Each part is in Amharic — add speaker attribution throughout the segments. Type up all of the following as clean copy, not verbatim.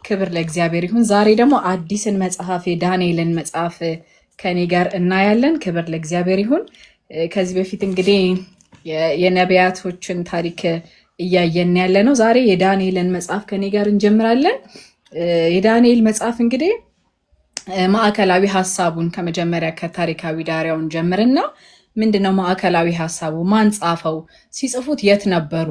Speaker 1: ክብር ለእግዚአብሔር ይሁን። ዛሬ ደግሞ አዲስን መጽሐፍ የዳንኤልን መጽሐፍ ከኔ ጋር እናያለን። ክብር ለእግዚአብሔር ይሁን። ከዚህ በፊት እንግዲህ የነቢያቶችን ታሪክ እያየን ያለ ነው። ዛሬ የዳንኤልን መጽሐፍ ከኔ ጋር እንጀምራለን። የዳንኤል መጽሐፍ እንግዲህ ማዕከላዊ ሐሳቡን ከመጀመሪያ ከታሪካዊ ዳራውን ጀምርና ምንድነው ማዕከላዊ ሐሳቡ? ማን ጻፈው? ሲጽፉት የት ነበሩ?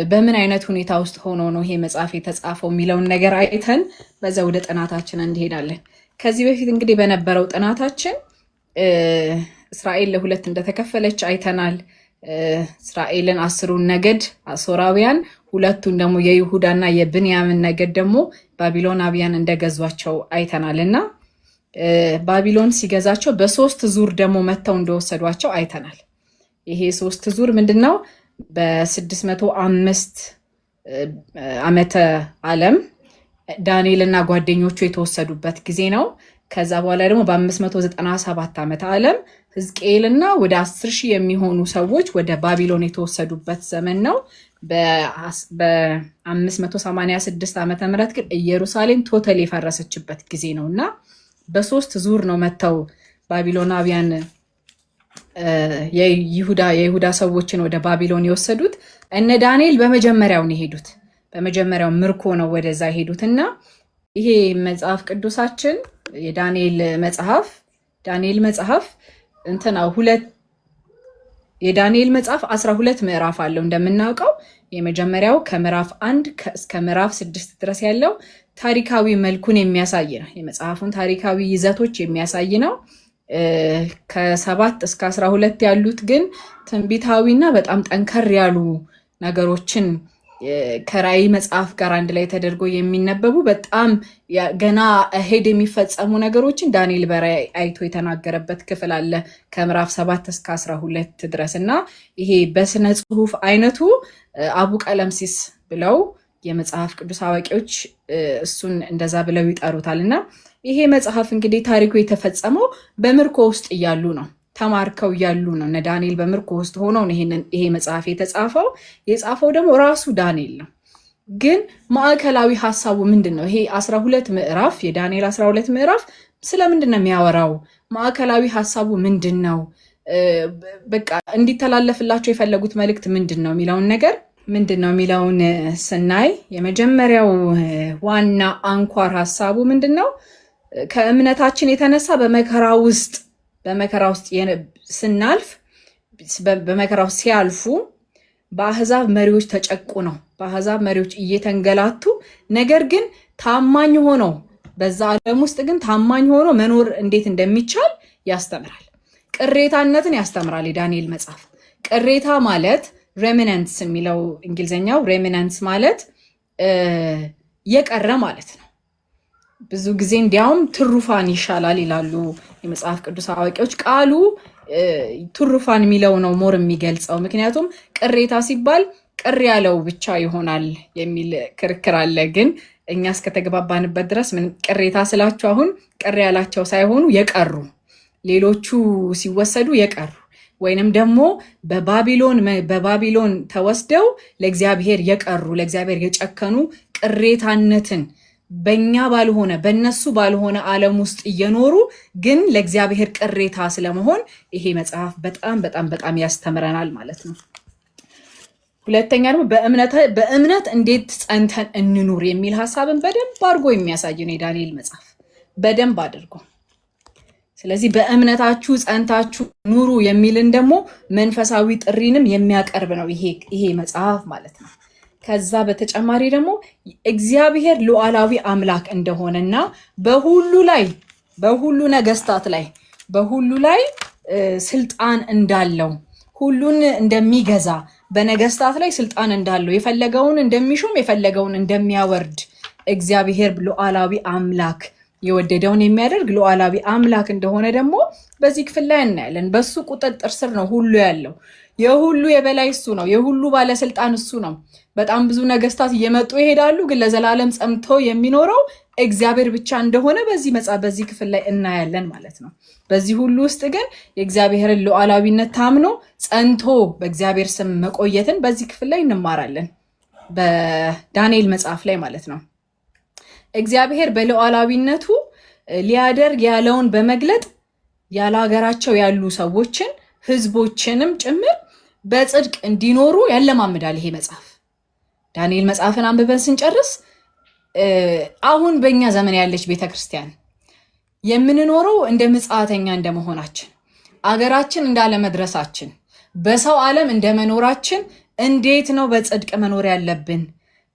Speaker 1: በምን አይነት ሁኔታ ውስጥ ሆኖ ነው ይሄ መጽሐፍ የተጻፈው የሚለውን ነገር አይተን በዛ ወደ ጥናታችን እንሄዳለን። ከዚህ በፊት እንግዲህ በነበረው ጥናታችን እስራኤል ለሁለት እንደተከፈለች አይተናል። እስራኤልን 10ሩን ነገድ አሶራውያን፣ ሁለቱን ደግሞ የይሁዳና የብንያምን ነገድ ደግሞ ባቢሎናውያን እንደገዟቸው አይተናልና ባቢሎን ሲገዛቸው በ3 ዙር ደግሞ መተው እንደወሰዷቸው አይተናል። ይሄ 3 ዙር ምንድነው? በ605 ዓመተ ዓለም ዳንኤልና ጓደኞቹ የተወሰዱበት ጊዜ ነው። ከዛ በኋላ ደግሞ በ597 ዓመተ ዓለም ሕዝቅኤልና ወደ 10,000 የሚሆኑ ሰዎች ወደ ባቢሎን የተወሰዱበት ዘመን ነው። በ586 ዓመተ ምህረት ግን ኢየሩሳሌም ቶታሊ የፈረሰችበት ጊዜ ነውና በ3 ዙር ነው መተው ባቢሎናውያን የይሁዳ ሰዎችን ወደ ባቢሎን የወሰዱት። እነ ዳንኤል በመጀመሪያው ነው የሄዱት። በመጀመሪያው ምርኮ ነው ወደዛ ሄዱትና ይሄ መጽሐፍ ቅዱሳችን የዳንኤል መጽሐፍ የዳንኤል መጽሐፍ 12 ምዕራፍ አለው እንደምናውቀው። የመጀመሪያው ከምዕራፍ 1 እስከ ምዕራፍ 6 ድረስ ያለው ታሪካዊ መልኩን የሚያሳይ ነው። የመጽሐፉን ታሪካዊ ይዘቶች የሚያሳይ ነው። ከ7 እስከ 12 ያሉት ግን ትንቢታዊና በጣም ጠንከር ያሉ ነገሮችን ከራእይ መጽሐፍ ጋር አንድ ላይ ተደርጎ የሚነበቡ በጣም ገና ሄድ የሚፈጸሙ ነገሮችን ዳንኤል በራእይ አይቶ የተናገረበት ክፍል አለ ከምዕራፍ 7 እስከ 12 ድረስ እና ይሄ በስነ ጽሁፍ አይነቱ አቡ ቀለምሲስ ብለው የመጽሐፍ ቅዱስ አዋቂዎች እሱን እንደዛ ብለው ይጠሩታልና ይሄ መጽሐፍ እንግዲህ ታሪኩ የተፈጸመው በምርኮ ውስጥ እያሉ ነው። ተማርከው እያሉ ነው። እነ ዳንኤል በምርኮ ውስጥ ሆነው ይሄ መጽሐፍ የጻፈው ደግሞ ራሱ ዳንኤል ነው። ግን ማዕከላዊ ሐሳቡ ምንድነው? ይሄ 12 ምዕራፍ የዳንኤል 12 ምዕራፍ ስለምንድነው የሚያወራው? ማዕከላዊ ሐሳቡ ምንድነው? በቃ እንዲተላለፍላቸው የፈለጉት መልእክት ምንድነው የሚለውን ስናይ የመጀመሪያው ዋና አንኳር ሐሳቡ ምንድነው? ከእምነታችን የተነሳ በመከራ ውስጥ ስናልፍ በመከራ ውስጥ ሲያልፉ በአሕዛብ መሪዎች ተጨቁነው በአሕዛብ መሪዎች እየተንገላቱ ነገር ግን ታማኝ ሆነው በዛ ዓለም ውስጥ ግን ታማኝ ሆኖ መኖር እንዴት እንደሚቻል ያስተምራል። ቅሬታነትን ያስተምራል የዳንኤል መጽሐፍ። ቅሬታ ማለት ሬሚናንትስ የሚለው እንግሊዘኛው ሬሚናንትስ ማለት የቀረ ማለት ነው። ብዙ ጊዜ እንዲያውም ትሩፋን ይሻላል ይላሉ የመጽሐፍ ቅዱስ አዋቂዎች። ቃሉ ትሩፋን የሚለው ነው ሞር የሚገልጸው። ምክንያቱም ቅሬታ ሲባል ቅር ያለው ብቻ ይሆናል የሚል ክርክር አለ። ግን እኛ እስከተግባባንበት ድረስ ምን ቅሬታ ስላቸው አሁን ቅር ያላቸው ሳይሆኑ የቀሩ ሌሎቹ ሲወሰዱ የቀሩ ወይንም ደግሞ በባቢሎን ተወስደው ለእግዚአብሔር የቀሩ ለእግዚአብሔር የጨከኑ ቅሬታነትን በእነሱ ባልሆነ ዓለም ውስጥ እየኖሩ ግን ለእግዚአብሔር ቅሬታ ስለመሆን ይሄ መጽሐፍ በጣም በጣም በጣም ያስተምረናል ማለት ነው። ሁለተኛ ደግሞ በእምነት እንዴት ጸንተን እንኑር የሚል ሐሳብን በደንብ አድርጎ የሚያሳይ ነው የዳንኤል መጽሐፍ በደንብ አድርጎ። ስለዚህ በእምነታችሁ ጸንታችሁ ኑሩ የሚልን ደግሞ መንፈሳዊ ጥሪንም የሚያቀርብ ነው ይሄ መጽሐፍ ማለት ነው። ከዛ በተጨማሪ ደግሞ እግዚአብሔር ሉዓላዊ አምላክ እንደሆነና በሁሉ ነገስታት ላይ ስልጣን እንዳለው ሁሉን እንደሚገዛ በነገስታት ላይ ስልጣን እንዳለው የፈለገውን እንደሚሾም የፈለገውን እንደሚያወርድ እግዚአብሔር ሉዓላዊ አምላክ የወደደውን የሚያደርግ ሉዓላዊ አምላክ እንደሆነ ደግሞ በዚህ ክፍል ላይ እናያለን። በሱ ቁጥጥር ስር ነው ሁሉ ያለው። የሁሉ የበላይ እሱ ነው። የሁሉ ባለስልጣን እሱ ነው። በጣም ብዙ ነገስታት እየመጡ ይሄዳሉ፣ ግን ለዘላለም ጸንቶ የሚኖረው እግዚአብሔር ብቻ እንደሆነ በዚህ ክፍል ላይ እናያለን ማለት ነው። በዚህ ሁሉ ውስጥ ግን የእግዚአብሔርን ሉዓላዊነት ታምኖ ጸንቶ በእግዚአብሔር ስም መቆየትን በዚህ ክፍል ላይ እንማራለን በዳንኤል መጽሐፍ ላይ ማለት ነው። እግዚአብሔር በሉዓላዊነቱ ሊያደርግ ያለውን በመግለጥ ያለ ሀገራቸው ያሉ ሰዎችን ህዝቦችንም ጭምር በጽድቅ እንዲኖሩ ያለማምዳል ይሄ መጽሐፍ። ዳንኤል መጽሐፍን አንብበን ስንጨርስ አሁን በእኛ ዘመን ያለች ቤተክርስቲያን የምንኖረው እንደ ምጽአተኛ እንደመሆናችን፣ አገራችን እንዳለመድረሳችን፣ በሰው ዓለም እንደመኖራችን እንዴት ነው በጽድቅ መኖር ያለብን?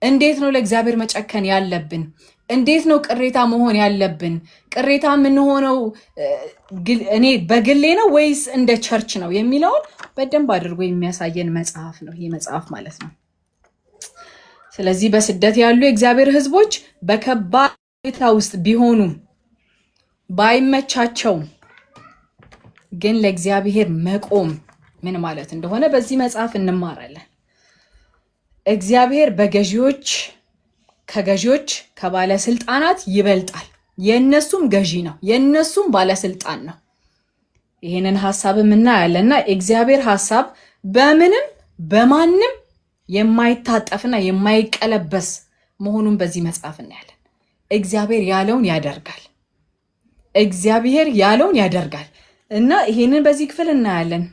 Speaker 1: እንዴት ነው ለእግዚአብሔር መጨከን ያለብን? እንዴት ነው ቅሬታ መሆን ያለብን? ቅሬታ የምንሆነው እኔ በግሌ ነው ወይስ እንደ ቸርች ነው የሚለውን በደንብ አድርጎ የሚያሳየን መጽሐፍ ነው ይህ መጽሐፍ ማለት ነው። ስለዚህ በስደት ያሉ የእግዚአብሔር ህዝቦች በከባድ ሁኔታ ውስጥ ቢሆኑም ባይመቻቸውም ግን ለእግዚአብሔር መቆም ምን ማለት እንደሆነ በዚህ መጽሐፍ እንማራለን። እግዚአብሔር ከገዢዎች ከባለስልጣናት ይበልጣል። የእነሱም ገዢ ነው፣ የእነሱም ባለስልጣን ነው። ይህንን ሐሳብም እናያለንና እግዚአብሔር ሐሳብ በምንም በማንም የማይታጠፍና የማይቀለበስ መሆኑን በዚህ መጽሐፍ እናያለን። እግዚአብሔር ያለውን ያደርጋል እና ይሄንን በዚህ ክፍል እናያለን።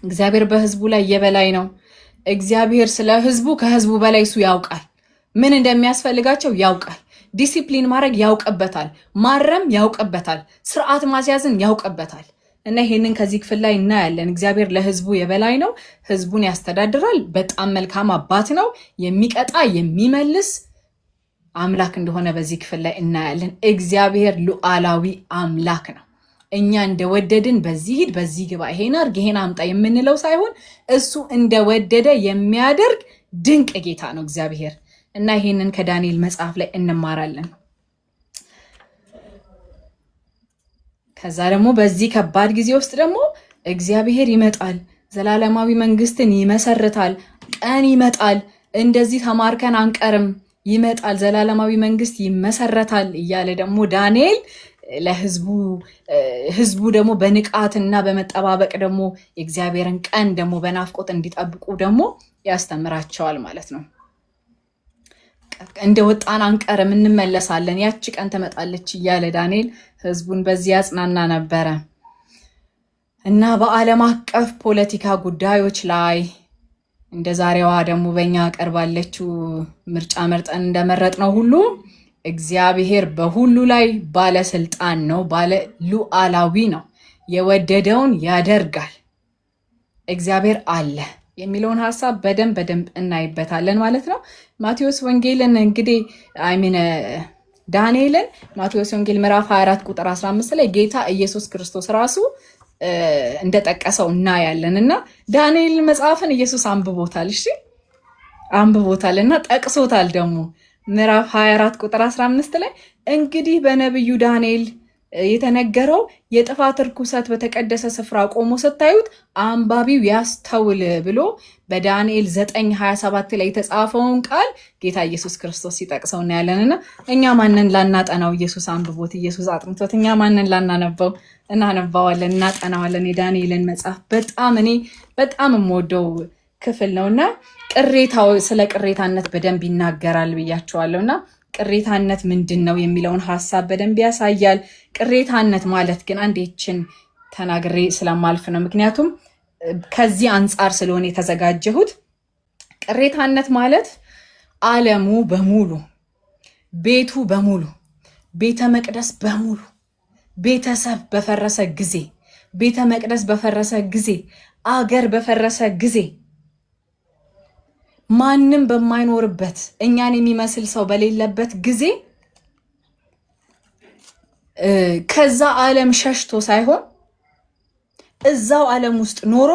Speaker 1: እግዚአብሔር በህዝቡ ላይ የበላይ ነው። እግዚአብሔር ስለ ህዝቡ ከህዝቡ በላይ እሱ ያውቃል። ምን እንደሚያስፈልጋቸው ያውቃል። ዲሲፕሊን ማድረግ ያውቅበታል። ማረም ያውቅበታል። ስርዓት ማስያዝን ያውቅበታል። እና ይሄንን ከዚህ ክፍል ላይ እናያለን። እግዚአብሔር ለህዝቡ የበላይ ነው። ህዝቡን ያስተዳድራል። በጣም መልካም አባት ነው። የሚቀጣ የሚመልስ አምላክ እንደሆነ በዚህ ክፍል ላይ እናያለን። እግዚአብሔር ሉዓላዊ አምላክ ነው። እኛ እንደወደድን በዚህ ሂድ፣ በዚህ ግባ፣ ይሄን አድርግ፣ ይሄን አምጣ የምንለው ሳይሆን እሱ እንደወደደ የሚያደርግ ድንቅ ጌታ ነው እግዚአብሔር። እና ይሄንን ከዳንኤል መጽሐፍ ላይ እንማራለን። ከዛ ደግሞ በዚህ ከባድ ጊዜ ውስጥ ደግሞ እግዚአብሔር ይመጣል፣ ዘላለማዊ መንግስትን ይመሰርታል። ቀን ይመጣል፣ እንደዚህ ተማርከን አንቀርም፣ ይመጣል፣ ዘላለማዊ መንግስት ይመሰረታል እያለ ደግሞ ዳንኤል ለህዝቡ ደግሞ በንቃትና በመጠባበቅ ደግሞ የእግዚአብሔርን ቀን ደግሞ በናፍቆት እንዲጠብቁ ደግሞ ያስተምራቸዋል ማለት ነው። እንደ ወጣን አንቀርም፣ እንመለሳለን፣ ያቺ ቀን ትመጣለች እያለ ዳንኤል ህዝቡን በዚህ ያጽናና ነበረ እና በዓለም አቀፍ ፖለቲካ ጉዳዮች ላይ እንደ ዛሬዋ ደግሞ በእኛ ቀርባለችው ምርጫ መርጠን እንደመረጥነው ሁሉ እግዚአብሔር በሁሉ ላይ ባለስልጣን ነው፣ ሉዓላዊ ነው። የወደደውን ያደርጋል። እግዚአብሔር አለ የሚለውን ሐሳብ በደንብ እናይበታለን ማለት ነው። ማቴዎስ ወንጌልን እንግዲህ ዳንኤልን ማቴዎስ ወንጌል ምዕራፍ 24 ቁጥር 15 ላይ ጌታ ኢየሱስ ክርስቶስ ራሱ እንደጠቀሰው እናያለን እና ዳንኤል መጽሐፍን ኢየሱስ አንብቦታል። እሺ አንብቦታል እና ጠቅሶታል ደግሞ ምዕራፍ 24 ቁጥር 15 ላይ እንግዲህ በነብዩ ዳንኤል የተነገረው የጥፋት ርኩሰት በተቀደሰ ስፍራ ቆሞ ስታዩት አንባቢው ያስተውል ብሎ በዳንኤል 9:27 ላይ የተጻፈውን ቃል ጌታ ኢየሱስ ክርስቶስ ሲጠቅሰው እናያለንና እኛ ማንን ላናጠናው? ኢየሱስ አንብቦት ኢየሱስ አጥንቶት እኛ ማንን ላናነበው? እናነባዋለን፣ እናጠናዋለን። የዳንኤልን መጽሐፍ በጣም የምወደው ክፍል ነውና ስለ ቅሬታነት በደንብ ይናገራል ብያቸዋለሁና ቅሬታነት ምንድን ነው የሚለውን ሐሳብ በደንብ ያሳያል። ቅሬታነት ማለት ግን አንዴችን ተናግሬ ስለማልፍ ነው፣ ምክንያቱም ከዚህ አንጻር ስለሆነ የተዘጋጀሁት። ቅሬታነት ማለት ዓለሙ በሙሉ፣ ቤቱ በሙሉ፣ ቤተ መቅደስ በሙሉ፣ ቤተሰብ በፈረሰ ጊዜ፣ ቤተ መቅደስ በፈረሰ ጊዜ፣ አገር በፈረሰ ጊዜ፣ ማንም በማይኖርበት እኛን የሚመስል ሰው በሌለበት ጊዜ ከዛ ዓለም ሸሽቶ ሳይሆን እዛው ዓለም ውስጥ ኖሮ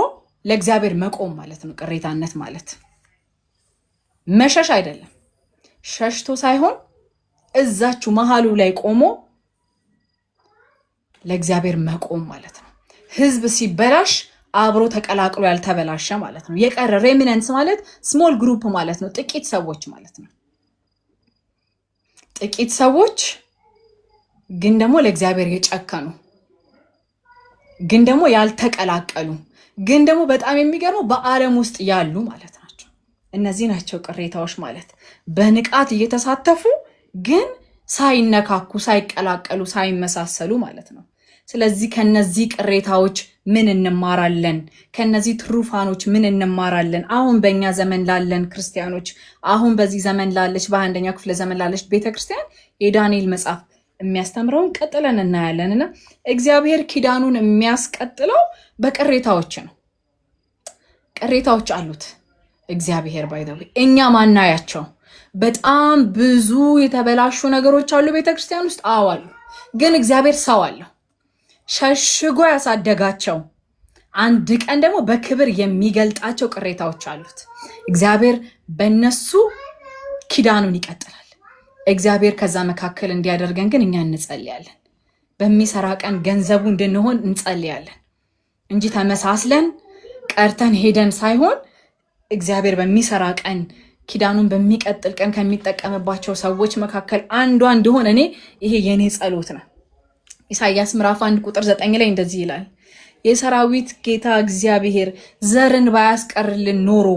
Speaker 1: ለእግዚአብሔር መቆም ማለት ነው። ቅሬታነት ማለት መሸሽ አይደለም። ሸሽቶ ሳይሆን እዛችሁ መሃሉ ላይ ቆሞ ለእግዚአብሔር መቆም ማለት ነው። ህዝብ ሲበላሽ አብሮ ተቀላቅሎ ያልተበላሸ ማለት ነው። የቀረ ሬሚነንስ ማለት ስሞል ግሩፕ ማለት ነው። ጥቂት ሰዎች ማለት ነው። ጥቂት ሰዎች ግን ደግሞ ለእግዚአብሔር የጨከኑ፣ ግን ደግሞ ያልተቀላቀሉ፣ ግን ደግሞ በጣም የሚገርመው በዓለም ውስጥ ያሉ ማለት ናቸው። እነዚህ ናቸው ቅሬታዎች ማለት። በንቃት እየተሳተፉ ግን ሳይነካኩ፣ ሳይቀላቀሉ፣ ሳይመሳሰሉ ማለት ነው። ስለዚህ ከነዚህ ቅሬታዎች ምን እንማራለን? ከነዚህ ትሩፋኖች ምን እንማራለን? አሁን በእኛ ዘመን ላለን ክርስቲያኖች፣ አሁን በዚህ ዘመን ላለች በ21ኛው ክፍለ ዘመን ላለች ቤተክርስቲያን የዳንኤል መጽሐፍ የሚያስተምረውን ቀጥለን እናያለንና እግዚአብሔር ኪዳኑን የሚያስቀጥለው በቅሬታዎች ነው። ቅሬታዎች አሉት እግዚአብሔር ባይዘው እኛ ማናያቸው በጣም ብዙ የተበላሹ ነገሮች አሉ ቤተክርስቲያን ውስጥ አሉ። ግን እግዚአብሔር ሰው አለው ሸሽጎ ያሳደጋቸው አንድ ቀን ደግሞ በክብር የሚገልጣቸው ቅሬታዎች አሉት። እግዚአብሔር በእነሱ ኪዳኑን ይቀጥላል። እግዚአብሔር ከዛ መካከል እንዲያደርገን ግን እኛ እንጸልያለን። በሚሰራ ቀን ገንዘቡ እንድንሆን እንጸልያለን እንጂ ተመሳስለን ቀርተን ሄደን ሳይሆን እግዚአብሔር በሚሰራ ቀን ኪዳኑን በሚቀጥል ቀን ከሚጠቀምባቸው ሰዎች መካከል አንዷ እንድሆን ይሄ የኔ ጸሎት ነው። ኢሳይያስ ምዕራፍ 1 ቁጥር 9 ላይ እንደዚህ ይላል፣ የሰራዊት ጌታ እግዚአብሔር ዘርን ባያስቀርልን ኖሮ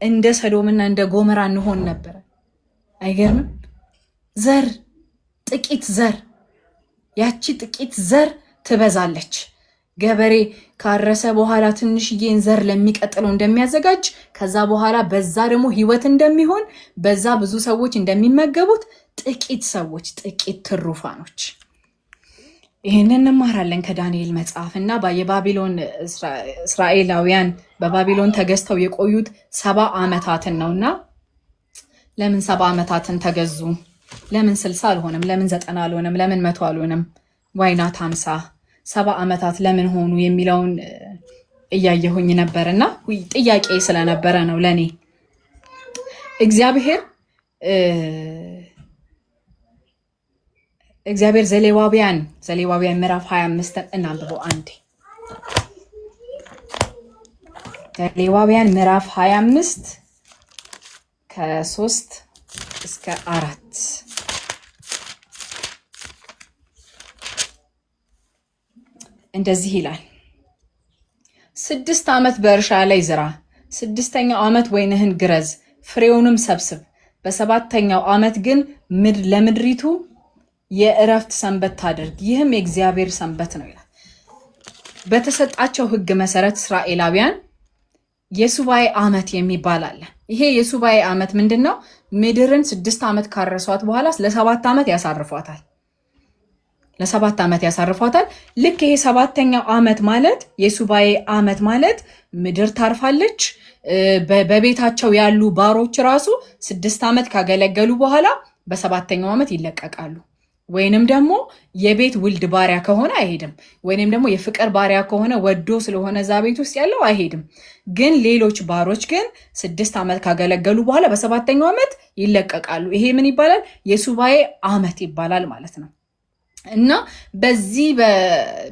Speaker 1: እንደ ሰዶምና እንደ ጎመራ እንሆን ነበር። አይገርምም? ዘር ጥቂት ዘር፣ ያቺ ጥቂት ዘር ትበዛለች። ገበሬ ካረሰ በኋላ ትንሽዬን ዘር ለሚቀጥለው እንደሚያዘጋጅ ከዛ በኋላ በዛ ደግሞ ህይወት እንደሚሆን በዛ ብዙ ሰዎች እንደሚመገቡት ጥቂት ሰዎች፣ ጥቂት ትሩፋኖች። ይህንን እንማራለን ከዳንኤል መጽሐፍ እና የባቢሎን እስራኤላውያን በባቢሎን ተገዝተው የቆዩት 70 ዓመታትን ነውና ለምን 70 ዓመታትን ተገዙ? ለምን 60 አልሆነም? ለምን 90 አልሆነም? ለምን 100 አልሆነም? ዋይናት 50 70 ዓመታት ለምን ሆኑ የሚለውን እያየሁኝ ነበርና ጥያቄ ስለነበረ ነው ለኔ። እግዚአብሔር ዘሌዋውያን ምዕራፍ 25 እናንብበው አንዴ። ዘሌዋውያን ምዕራፍ 25 ከ3 እስከ 4 እንደዚህ ይላል። 6 ዓመት በእርሻ ላይ ዝራ፣ 6ኛው ዓመት ወይንህን ግረዝ፣ ፍሬውንም ሰብስብ። በ7ኛው ዓመት ግን ለምድሪቱ የእረፍት ሰንበት ታድርግ፣ ይህም የእግዚአብሔር ሰንበት ነው ይላል። በተሰጣቸው ሕግ መሰረት እስራኤላውያን የሱባኤ ዓመት የሚባል አለ። ይሄ የሱባኤ ዓመት ምንድነው? ምድርን 6 ዓመት ካረሷት በኋላ ለ7 ዓመት ያሳርፏታል። ለ7 ዓመት ያሳርፏታል። ልክ ይሄ 7ኛው ዓመት ማለት የሱባኤ ዓመት ማለት ምድር ታርፋለች። በቤታቸው ያሉ ባሮች ራሱ 6 ዓመት ካገለገሉ በኋላ በ7ኛው ዓመት ይለቀቃሉ። ወይንም ደግሞ የቤት ውልድ ባሪያ ከሆነ አይሄድም። ወይንም ደግሞ የፍቅር ባሪያ ከሆነ ወዶ ስለሆነ እዛ ቤት ውስጥ ያለው አይሄድም። ግን ሌሎች ባሮች ግን 6 ዓመት ካገለገሉ በኋላ በ7ኛው ዓመት ይለቀቃሉ። ይሄ ምን ይባላል? የሱባኤ ዓመት ይባላል ማለት ነው። እና በዚህ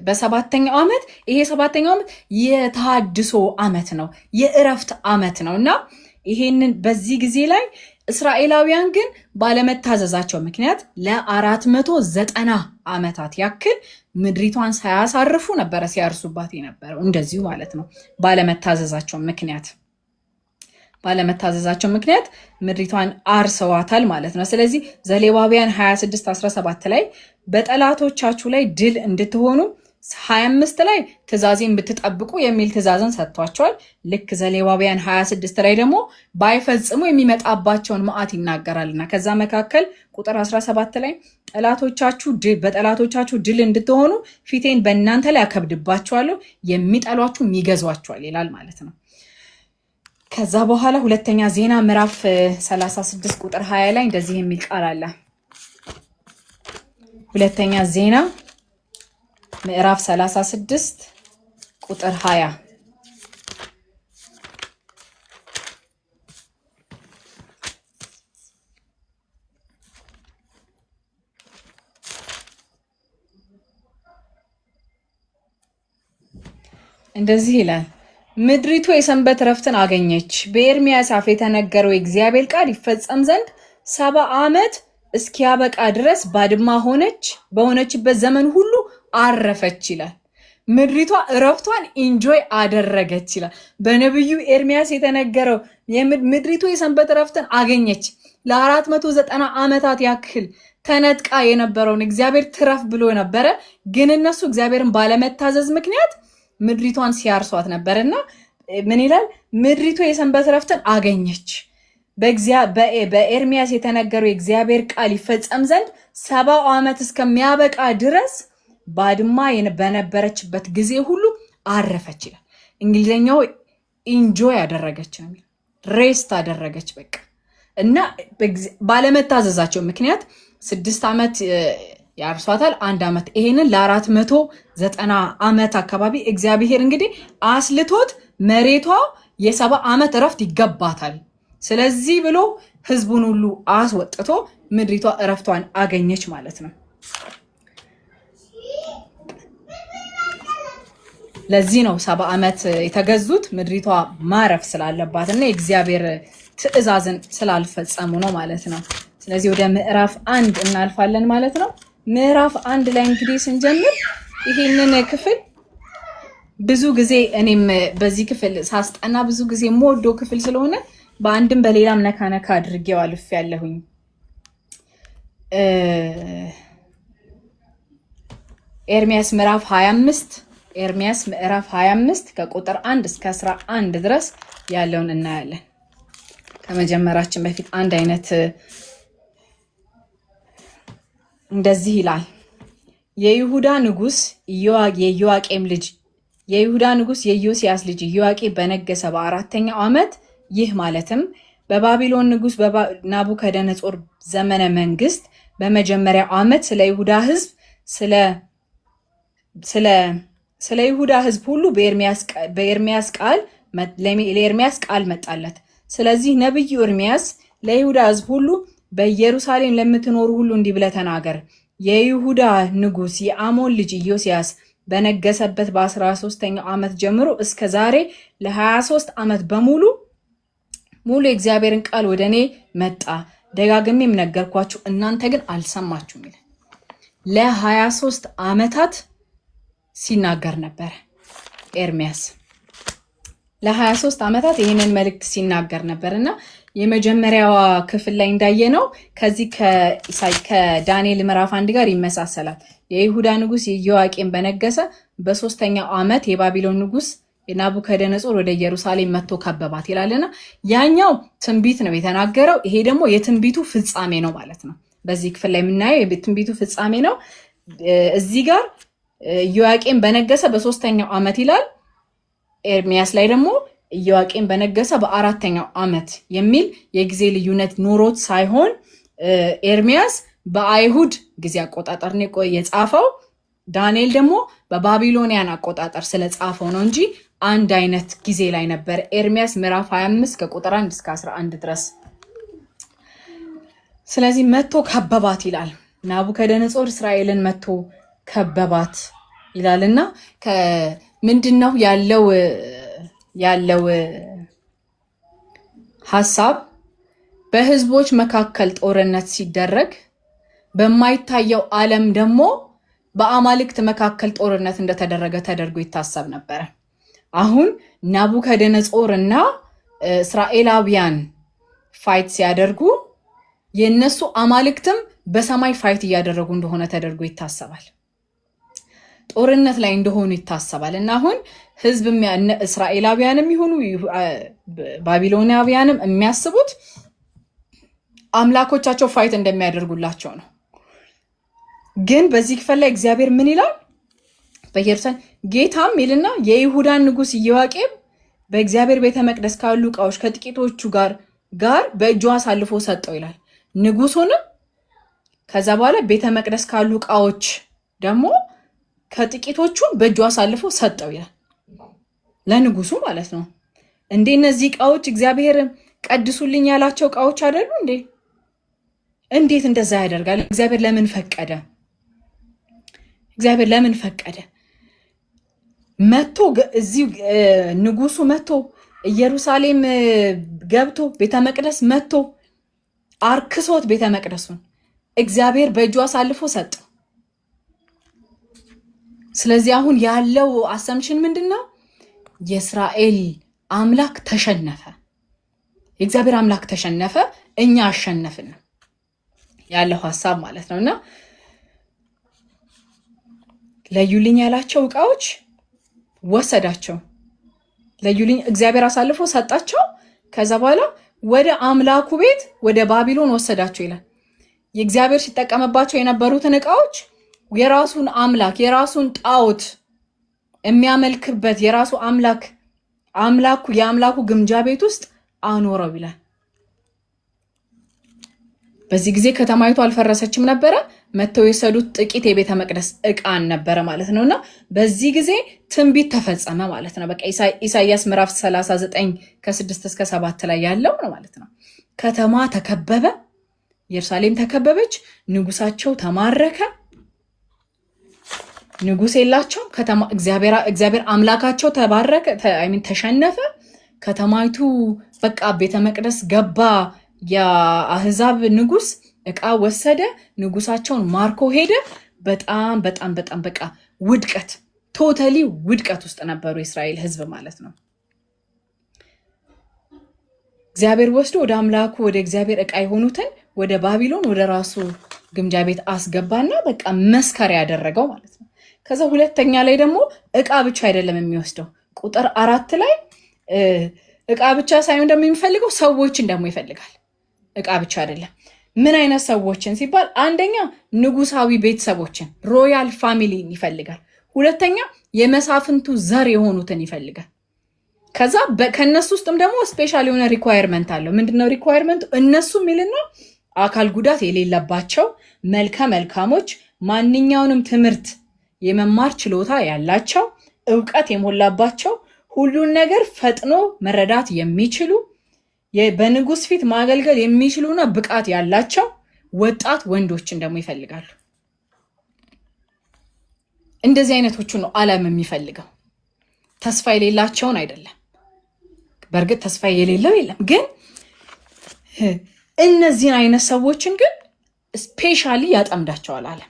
Speaker 1: በ7ኛው ዓመት ይሄ 7ኛው ዓመት የተሃድሶ ዓመት ነው፣ የእረፍት ዓመት ነው። እና ይሄንን በዚህ ጊዜ ላይ እስራኤላውያን ግን ባለመታዘዛቸው ምክንያት ለ490 ዓመታት ያክል ምድሪቷን ሳያሳርፉ ነበረ ሲያርሱባት የነበረው። እንደዚሁ ማለት ነው። ባለመታዘዛቸው ምክንያት ምድሪቷን አርሰዋታል ማለት ነው። ስለዚህ ዘሌዋውያን 26:17 ላይ በጠላቶቻችሁ ላይ ድል እንድትሆኑ 25 ላይ ትእዛዜን ብትጠብቁ የሚል ትእዛዝን ሰጥቷቸዋል። ልክ ዘሌዋውያን 26 ላይ ደግሞ ባይፈጽሙ የሚመጣባቸውን መዓት ይናገራልና ከዛ መካከል ቁጥር 17 ላይ በጠላቶቻችሁ ድል እንድትሆኑ ፊቴን በእናንተ ላይ አከብድባቸዋለሁ፣ የሚጠሏችሁ ይገዟቸዋል ይላል ማለት ነው። ከዛ በኋላ ሁለተኛ ዜና ምዕራፍ 36 ቁጥር 20 ላይ እንደዚህ የሚል ቃል አለ። ሁለተኛ ዜና ምዕራፍ 36 ቁጥር 20 እንደዚህ ይላል። ምድሪቱ የሰንበት ረፍትን አገኘች። በኤርምያስ አፍ የተነገረው የእግዚአብሔር ቃል ይፈጸም ዘንድ 70 ዓመት እስኪያበቃ ድረስ ባድማ ሆነች፣ በሆነችበት ዘመን ሁሉ አረፈች ይላል። ምድሪቷ እረፍቷን ኢንጆይ አደረገች ይላል። በነብዩ ኤርምያስ የተነገረው ምድሪቱ የሰንበት ረፍትን አገኘች። ለ490 ዓመታት ያክል ተነጥቃ የነበረውን እግዚአብሔር ትረፍ ብሎ ነበረ። ግን እነሱ እግዚአብሔርን ባለመታዘዝ ምክንያት ምድሪቷን ሲያርሷት ነበርና ምን ይላል? ምድሪቱ የሰንበት ረፍትን አገኘች። በኤርሚያስ የተነገረው የእግዚአብሔር ቃል ይፈጸም ዘንድ 70 ዓመት እስከሚያበቃ ድረስ ባድማ በነበረችበት ጊዜ ሁሉ አረፈች ይላል። እንግሊዝኛው ኢንጆይ ያደረገች ነው፣ ሬስት አደረገች በቃ። እና ባለመታዘዛቸው ምክንያት 6 ዓመት ያርሷታል፣ 1 ዓመት። ይሄንን ለ490 ዓመት አካባቢ እግዚአብሔር እንግዲህ አስልቶት መሬቷ የ70 ዓመት እረፍት ይገባታል። ስለዚህ ብሎ ህዝቡን ሁሉ አስወጥቶ ምድሪቷ እረፍቷን አገኘች ማለት ነው። ለዚህ ነው 70 ዓመት የተገዙት ምድሪቷ ማረፍ ስላለባት እና የእግዚአብሔር ትእዛዝን ስላልፈጸሙ ነው ማለት ነው። ስለዚህ ወደ ምዕራፍ 1 እናልፋለን ማለት ነው። ምዕራፍ 1 ላይ እንግዲህ ስንጀምር ይሄንን ክፍል ብዙ ጊዜ እኔም በዚህ ክፍል ሳስጠና ብዙ ጊዜ የምወደው ክፍል ስለሆነ በአንድም በሌላም ነካ ነካ አድርጌው አልፌያለሁኝ። ኤርሚያስ ምዕራፍ 25 ከቁጥር 1 እስከ 11 ድረስ ያለውን እናያለን። ከመጀመራችን በፊት አንድ አይነት እንደዚህ ይላል። የይሁዳ ንጉስ የኢዮስያስ ልጅ ኢዮአቄም በነገሰ በ4ኛው ዓመት ይህ ማለትም በባቢሎን ንጉስ ናቡከደነጾር ዘመነ መንግስት በመጀመሪያው ዓመት ስለ ይሁዳ ህዝብ ሁሉ ለኤርሚያስ ቃል መጣለት። ስለዚህ ነብዩ ኤርሚያስ ለይሁዳ ህዝብ ሁሉ በኢየሩሳሌም ለምትኖሩ ሁሉ እንዲህ ብለህ ተናገር። የይሁዳ ንጉስ የአሞን ልጅ ኢዮስያስ በነገሰበት በ13ኛው ዓመት ጀምሮ እስከ ዛሬ ለ23 ዓመት በሙሉ የእግዚአብሔርን ቃል ወደ እኔ መጣ፣ ደጋግሜም ነገርኳችሁ፣ እናንተ ግን አልሰማችሁም ይላል። ለ23 ዓመታት ሲናገር ነበረ ኤርሚያስ። ለ23 ዓመታት ይህንን መልእክት ሲናገር ነበርና የመጀመሪያዋ ክፍል ላይ እንዳየነው ከዚህ ከዳንኤል ምዕራፍ 1 ጋር ይመሳሰላል። የይሁዳ ንጉስ ኢዮአቄም በነገሰ በ3ኛው ዓመት የባቢሎን ንጉስ ናቡከደነጾር ወደ ኢየሩሳሌም መጥቶ ከበባት ይላልና ያኛው ትንቢት ነው የተናገረው፣ ይሄ ደግሞ የትንቢቱ ፍጻሜ ነው ማለት ነው። በዚህ ክፍል ላይ የምናየው የትንቢቱ ፍጻሜ ነው። እዚህ ጋር ኢዮአቄም በነገሰ በ3ኛው ዓመት ይላል። ኤርሚያስ ላይ ደግሞ ኢዮአቄም በነገሰ በ4ኛው ዓመት የሚል የጊዜ ልዩነት ኖሮት ሳይሆን ኤርሚያስ በአይሁድ ጊዜ አቆጣጠር ነው የጻፈው፣ ዳንኤል ደግሞ በባቢሎኒያን አቆጣጠር ስለጻፈው ነው እንጂ አንድ አይነት ጊዜ ላይ ነበር። ኤርሚያስ ምዕራፍ 25 ከቁጥር 1 እስከ 11 ድረስ። ስለዚህ መጥቶ ከበባት ይላል። ናቡከደነጾር እስራኤልን መጥቶ ከበባት ይላልና ምንድነው ያለው ሐሳብ? በህዝቦች መካከል ጦርነት ሲደረግ በማይታየው ዓለም ደግሞ በአማልክት መካከል ጦርነት እንደተደረገ ተደርጎ ይታሰብ ነበር። አሁን ናቡከደነጾር እና እስራኤላውያን ፋይት ሲያደርጉ የነሱ አማልክትም በሰማይ ፋይት እያደረጉ እንደሆነ ተደርጎ ይታሰባል። ጦርነት ላይ እንደሆኑ ይታሰባል። እና አሁን ህዝብ እስራኤላውያንም ይሁኑ ባቢሎናውያንም የሚያስቡት አምላኮቻቸው ፋይት እንደሚያደርጉላቸው ነው። ግን በዚህ ክፍል ላይ እግዚአብሔር ምን ይላል? በኢየሩሳሌም ጌታም ይልና የይሁዳን ንጉስ ኢዮአቄም በእግዚአብሔር ቤተ መቅደስ ካሉ ዕቃዎች ከጥቂቶቹ ጋር በእጁ አሳልፎ ሰጠው ይላል። ንጉሱንም ከዛ በኋላ ቤተ መቅደስ ካሉ ዕቃዎች ደግሞ ከጥቂቶቹን በእጁ አሳልፎ ሰጠው ይላል። ለንጉሱ ማለት ነው። እንዴ እነዚህ ዕቃዎች እግዚአብሔር ቀድሱልኝ ያላቸው ዕቃዎች አይደሉ እንዴ? እንዴት እንደዛ ያደርጋል? እግዚአብሔር ለምን ፈቀደ? መጥቶ እዚህ ንጉሱ መጥቶ ኢየሩሳሌም ገብቶ ቤተ መቅደስ መጥቶ አርክሶት ቤተ መቅደሱን እግዚአብሔር በእጁ አሳልፎ ሰጠው። ስለዚህ አሁን ያለው አሰምሽን ምንድነው? የእስራኤል አምላክ ተሸነፈ። የእግዚአብሔር አምላክ ተሸነፈ፣ እኛ አሸነፍን ያለው ሐሳብ ማለት ነውና ለዩልኝ ያላቸው ዕቃዎች ወሰዳቸው። ለዩልኝ እግዚአብሔር አሳልፎ ሰጣቸው። ከዛ በኋላ ወደ አምላኩ ቤት ወደ ባቢሎን ወሰዳቸው ይላል። የእግዚአብሔር ሲጠቀምባቸው የነበሩትን ዕቃዎች የራሱን አምላክ የራሱን ጣዖት የሚያመልክበት የራሱ የአምላኩ ግምጃ ቤት ውስጥ አኖረው ይላል። በዚህ ጊዜ ከተማይቱ አልፈረሰችም ነበረ። መተው የሰዱት ጥቂት የቤተ መቅደስ ዕቃን ነበረ ማለት ነውና በዚህ ጊዜ ትንቢት ተፈጸመ ማለት ነው። በቃ ኢሳይያስ ምዕራፍ 39 ከ6 እስከ 7 ላይ ያለው ነው ማለት ነው። ከተማ ተከበበ፣ ኢየሩሳሌም ተከበበች፣ ንጉሳቸው ተማረከ። ንጉስ የላቸው ከተማ እግዚአብሔር አምላካቸው ተባረከ፣ ተሸነፈ። ከተማይቱ በቃ ቤተ መቅደስ ገባ የአህዛብ ንጉስ፣ ዕቃ ወሰደ፣ ንጉሳቸውን ማርኮ ሄደ። በጣም በጣም በጣም በቃ ውድቀት ቶታሊ ውድቀት ውስጥ ነበሩ የእስራኤል ህዝብ ማለት ነው። እግዚአብሔር ወስዶ ወደ አምላኩ ወደ እግዚአብሔር ዕቃ የሆኑትን ወደ ባቢሎን ወደ ራሱ ግምጃ ቤት አስገባና በቃ መስከሪያ ያደረገው ማለት ነው። ከዛ ሁለተኛ ላይ ደግሞ ዕቃ ብቻ አይደለም የሚወስደው። ቁጥር 4 ላይ ዕቃ ብቻ ሳይሆን ደግሞ የሚፈልገው ሰዎችን ደግሞ ይፈልጋል። ዕቃ ብቻ አይደለም። ምን አይነት ሰዎችን ሲባል አንደኛ ንጉሳዊ ቤተሰቦችን ሮያል ፋሚሊን ይፈልጋል። ሁለተኛ የመሳፍንቱ ዘር የሆኑትን ይፈልጋል። ከዛ ከነሱ ውስጥም ደግሞ ስፔሻል የሆነ ሪኳየርመንት አለው። ምንድነው ሪኳየርመንቱ? እነሱ ሚልና አካል ጉዳት የሌለባቸው መልከ መልካሞች፣ ማንኛውንም ትምህርት የመማር ችሎታ ያላቸው፣ ዕውቀት የሞላባቸው፣ ሁሉን ነገር ፈጥኖ መረዳት የሚችሉ፣ በንጉስ ፊት ማገልገል የሚችሉና ብቃት ያላቸው ወጣት ወንዶችን ደግሞ ይፈልጋሉ። እንደዚህ አይነቶቹ ነው ዓለም የሚፈልገው። ተስፋ የሌላቸውን አይደለም። በእርግጥ ተስፋ የሌለው የለም፣ ግን እነዚህን አይነት ሰዎችን ግን ስፔሻሊ ያጠምዳቸዋል ዓለም።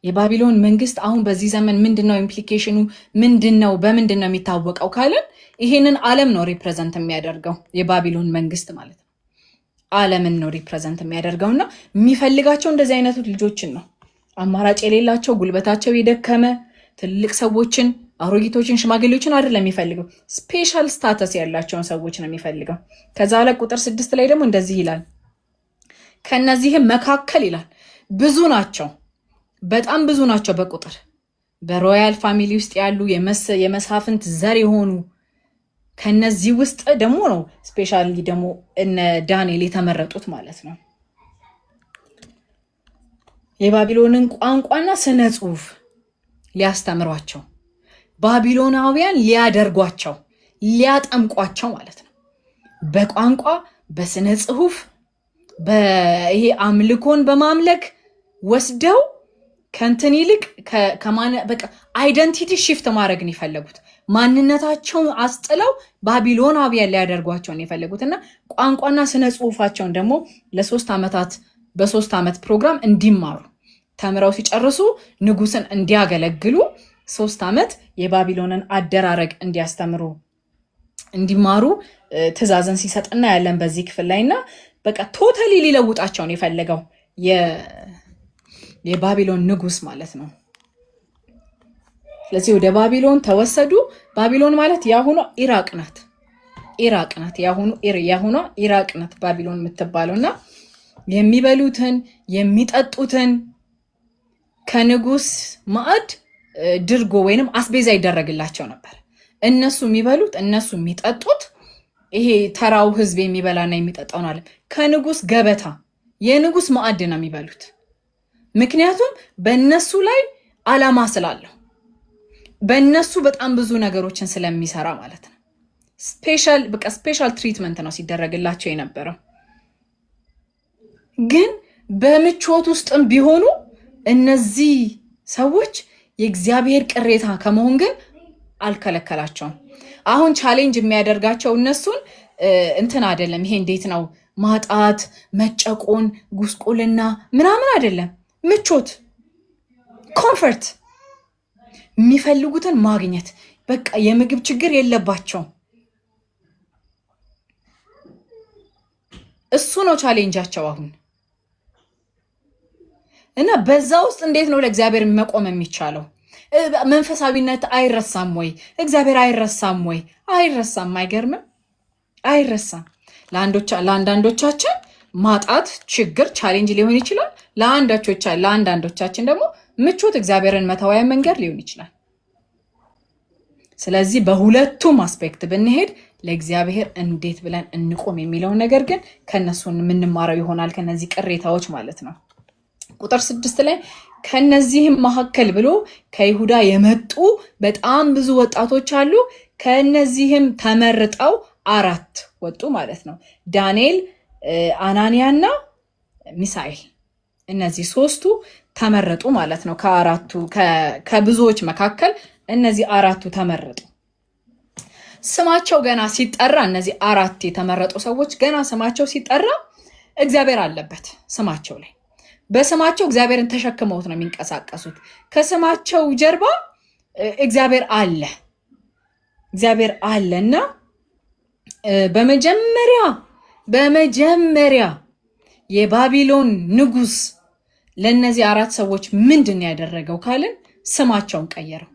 Speaker 1: የባቢሎን መንግስት አሁን በዚህ ዘመን ምንድነው ኢምፕሊኬሽኑ? ምንድነው? በምንድነው የሚታወቀው ካለን ይሄንን ዓለም ነው ሪፕሬዘንት የሚያደርገው። የባቢሎን መንግስት ማለት ነው ዓለምን ነው ሪፕሬዘንት የሚያደርገውና የሚፈልጋቸው እንደዚህ አይነቱ ልጆችን ነው። አማራጭ የሌላቸው ጉልበታቸው የደከመ ትልቅ ሰዎችን፣ አሮጊቶችን፣ ሽማግሌዎችን አይደለም የሚፈልገው። ስፔሻል ስታተስ ያላቸውን ሰዎች ነው የሚፈልገው። ከዛ ላይ ቁጥር 6 ላይ ደግሞ እንደዚህ ይላል፣ ከነዚህም መካከል ይላል ብዙ ናቸው፣ በጣም ብዙ ናቸው በቁጥር በሮያል ፋሚሊ ውስጥ ያሉ የመሳፍንት ዘር የሆኑ ከነዚህ ውስጥ ደግሞ ነው ስፔሻሊ ደግሞ እነ ዳንኤል የተመረጡት ማለት ነው። የባቢሎንን ቋንቋና ስነ ጽሁፍ ሊያስተምሯቸው፣ ባቢሎናውያን ሊያደርጓቸው፣ ሊያጠምቋቸው ማለት ነው። በቋንቋ በስነ ጽሁፍ በይሄ አምልኮን በማምለክ ወስደው ከንትን ይልቅ በቃ አይደንቲቲ ሽፍት ማድረግን የፈለጉት ማንነታቸውን አስጥለው ባቢሎናውያን ሊያደርጓቸውን የፈለጉትና ቋንቋና ስነ ጽሁፋቸውን ደግሞ በ3 ዓመት ፕሮግራም እንዲማሩ ተምረው ሲጨርሱ ንጉስን እንዲያገለግሉ 3 ዓመት የባቢሎንን አደራረግ እንዲያስተምሩ እንዲማሩ ትእዛዝን ሲሰጥና ያለን በዚህ ክፍል ላይና በቃ ቶታሊ ሊለውጣቸውን የፈለገው የባቢሎን ንጉስ ማለት ነው። ስለዚህ ወደ ባቢሎን ተወሰዱ። ባቢሎን ማለት ያሁኑ ኢራቅ ናት። ያሁኑ ኢራቅ ናት ባቢሎን የምትባለውና የሚበሉትን የሚጠጡትን ከንጉስ ማዕድ ድርጎ ወይንም አስቤዛ ይደረግላቸው ነበር። እነሱ የሚበሉት እነሱ የሚጠጡት ይሄ ተራው ህዝብ የሚበላና የሚጠጣው ነው። ከንጉስ ገበታ የንጉስ ማዕድ ነው የሚበሉት። ምክንያቱም በእነሱ ላይ ዓላማ ስላለው በእነሱ በጣም ብዙ ነገሮችን ስለሚሰራ ማለት ነው። ስፔሻል ትሪትመንት ነው ሲደረግላቸው የነበረው። ግን በምቾት ውስጥም ቢሆኑ እነዚህ ሰዎች የእግዚአብሔር ቅሬታ ከመሆን ግን አልከለከላቸውም። አሁን ቻሌንጅ የሚያደርጋቸው እነሱን እንትን አይደለም። ይሄ እንዴት ነው ማጣት፣ መጨቆን፣ ጉስቁልና ምናምን አይደለም። ምቾት፣ ኮምፈርት፣ የሚፈልጉትን ማግኘት፣ በቃ የምግብ ችግር የለባቸውም። እሱ ነው ቻሌንጃቸው አሁን። እና በዛ ውስጥ እንዴት ነው ለእግዚአብሔር መቆም የሚቻለው? መንፈሳዊነት አይረሳም ወይ? እግዚአብሔር አይረሳም ወይ? አይረሳም። አይገርምም? አይረሳም። ለአንዳንዶቻችን ማጣት ችግር ቻሌንጅ ሊሆን ይችላል። ለአንዳንዶቻችን ደግሞ ምቾት እግዚአብሔርን መተዋያ መንገድ ሊሆን ይችላል። ስለዚህ በሁለቱም አስፔክት ብንሄድ ለእግዚአብሔር እንዴት ብለን እንቆም የሚለውን ነገር ግን ከነሱ የምንማረው ይሆናል። ከነዚህ ቅሬታዎች ማለት ነው። ቁጥር 6 ላይ ከነዚህም መካከል ብሎ ከይሁዳ የመጡ በጣም ብዙ ወጣቶች አሉ። ከነዚህም ተመርጠው 4 ወጡ ማለት ነው። ዳንኤል፣ አናንያና ሚሳኤል እነዚህ 3ቱ ተመረጡ ማለት ነው። ከብዙዎች መካከል እነዚህ 4ቱ ተመረጡ። ስማቸው ገና ሲጠራ እነዚህ 4 የተመረጡ ሰዎች ገና ስማቸው ሲጠራ እግዚአብሔር አለበት ስማቸው ላይ። በስማቸው እግዚአብሔርን ተሸክመውት ነው የሚንቀሳቀሱት። ከስማቸው ጀርባ እግዚአብሔር አለ። እግዚአብሔር አለና በመጀመሪያ የባቢሎን ንጉስ ለነዚህ 4 ሰዎች ምንድን ያደረገው ካልን ስማቸውን ቀየረው።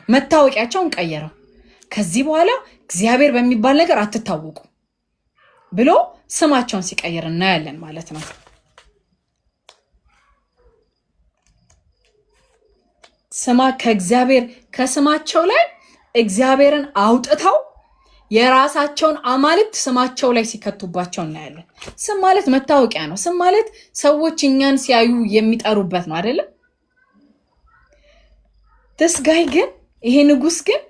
Speaker 1: መታወቂያቸውን ቀየረው። ከዚህ በኋላ እግዚአብሔር በሚባል ነገር አትታወቁ ብሎ ስማቸውን ሲቀየር እናያለን ማለት ነው። ከስማቸው ላይ እግዚአብሔርን አውጥተው የራሳቸውን አማልክት ስማቸው ላይ ሲከቱባቸው እናያለን። ስም ማለት መታወቂያ ነው። ስም ማለት ሰዎች እኛን ሲያዩ የሚጠሩበት ነው አይደለም? ጋይ ግን ይሄ ንጉስ ግን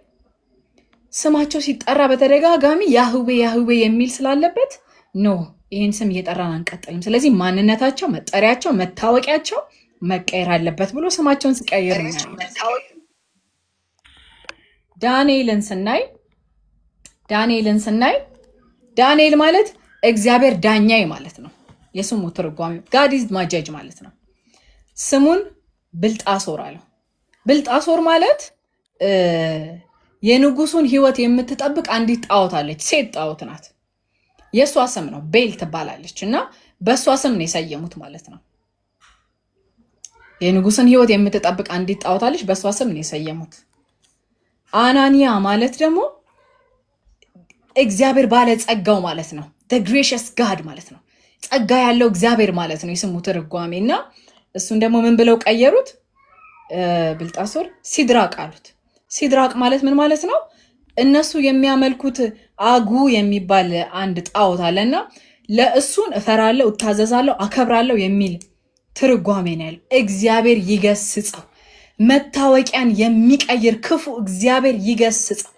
Speaker 1: ስማቸው ሲጠራ በተደጋጋሚ ያህዌ የሚል ስላለበት ኖ ይህን ስም እየጠራን አንቀጥልም፣ ስለዚህ ማንነታቸው፣ መጠሪያቸው፣ መታወቂያቸው መቀየር አለበት ብሎ ስማቸውን ሲቀየር ዳንኤልን ስናይ ዳንኤል ማለት እግዚአብሔር ዳኛዬ ማለት ነው። የስሙ ትርጓሜ ጋድ ኢዝ ማይ ጀጅ ማለት ነው። ስሙን ብልጣሶር አለው። ብልጣሶር ማለት የንጉሱን ህይወት የምትጠብቅ አንዲት ጣዖት አለች። ሴት ጣዖት ናት። የእሷ ስም ነው፣ ቤል ትባላለች። እና በእሷ ስም ነው የሰየሙት ማለት ነው። የንጉስን ህይወት የምትጠብቅ አንዲት ጣዖት አለች፣ በእሷ ስም ነው የሰየሙት። አናንያ ማለት ደግሞ እግዚአብሔር ባለ ጸጋው ማለት ነው። the gracious God ማለት ነው። ጸጋ ያለው እግዚአብሔር ማለት ነው የስሙ ትርጓሜ። እና እሱን ደግሞ ምን ብለው ቀየሩት? ብልጣሶር ሲድራቅ አሉት። ሲድራቅ ማለት ምን ማለት ነው? እነሱ የሚያመልኩት አጉ የሚባል አንድ ጣዖት አለና ለእሱን እፈራለሁ፣ እታዘዛለሁ፣ አከብራለሁ የሚል ትርጓሜ ነው ያለው። እግዚአብሔር ይገስጸው። መታወቂያን የሚቀይር ክፉ እግዚአብሔር ይገስጸው።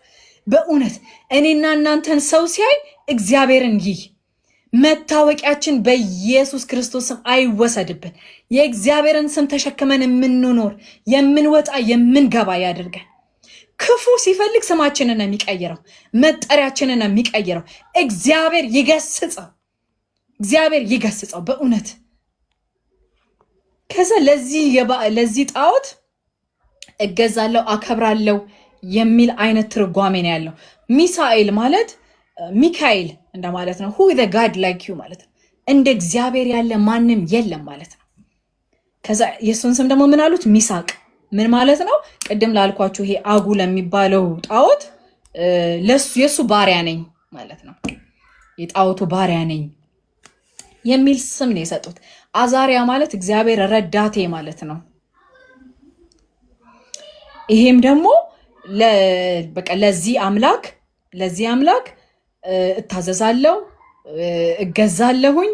Speaker 1: በእውነት እኔና እናንተን ሰው ሲያይ እግዚአብሔርን ይይ። መታወቂያችን በኢየሱስ ክርስቶስ ስም አይወሰድብን። የእግዚአብሔርን ስም ተሸክመን የምንኖር የምንወጣ የምንገባ ያድርገን። ክፉ ሲፈልግ ስማችንን ነው የሚቀይረው፣ መጠሪያችንን ነው የሚቀይረው። እግዚአብሔር ይገስጸው በእውነት። ከዛ ለዚህ ጣዖት እገዛለሁ፣ አከብራለሁ የሚል አይነት ትርጓሜ ነው ያለው። ሚሳኤል ማለት ሚካኤል እንደማለት ነው። who is the god like you ማለት ነው። እንደ እግዚአብሔር ያለ ማንም የለም ማለት ነው። ከዛ የሱን ስም ደግሞ ምን አሉት? ሚሳቅ ምን ማለት ነው? ቅድም ላልኳችሁ ይሄ አጉ ለሚባለው ጣዖት የሱ ባሪያ ነኝ ማለት ነው። የጣዖቱ ባሪያ ነኝ የሚል ስም ነው የሰጡት። አዛሪያ ማለት እግዚአብሔር ረዳቴ ማለት ነው። ይሄም ደግሞ ለዚህ አምላክ እታዘዛለሁ፣ እገዛለሁኝ፣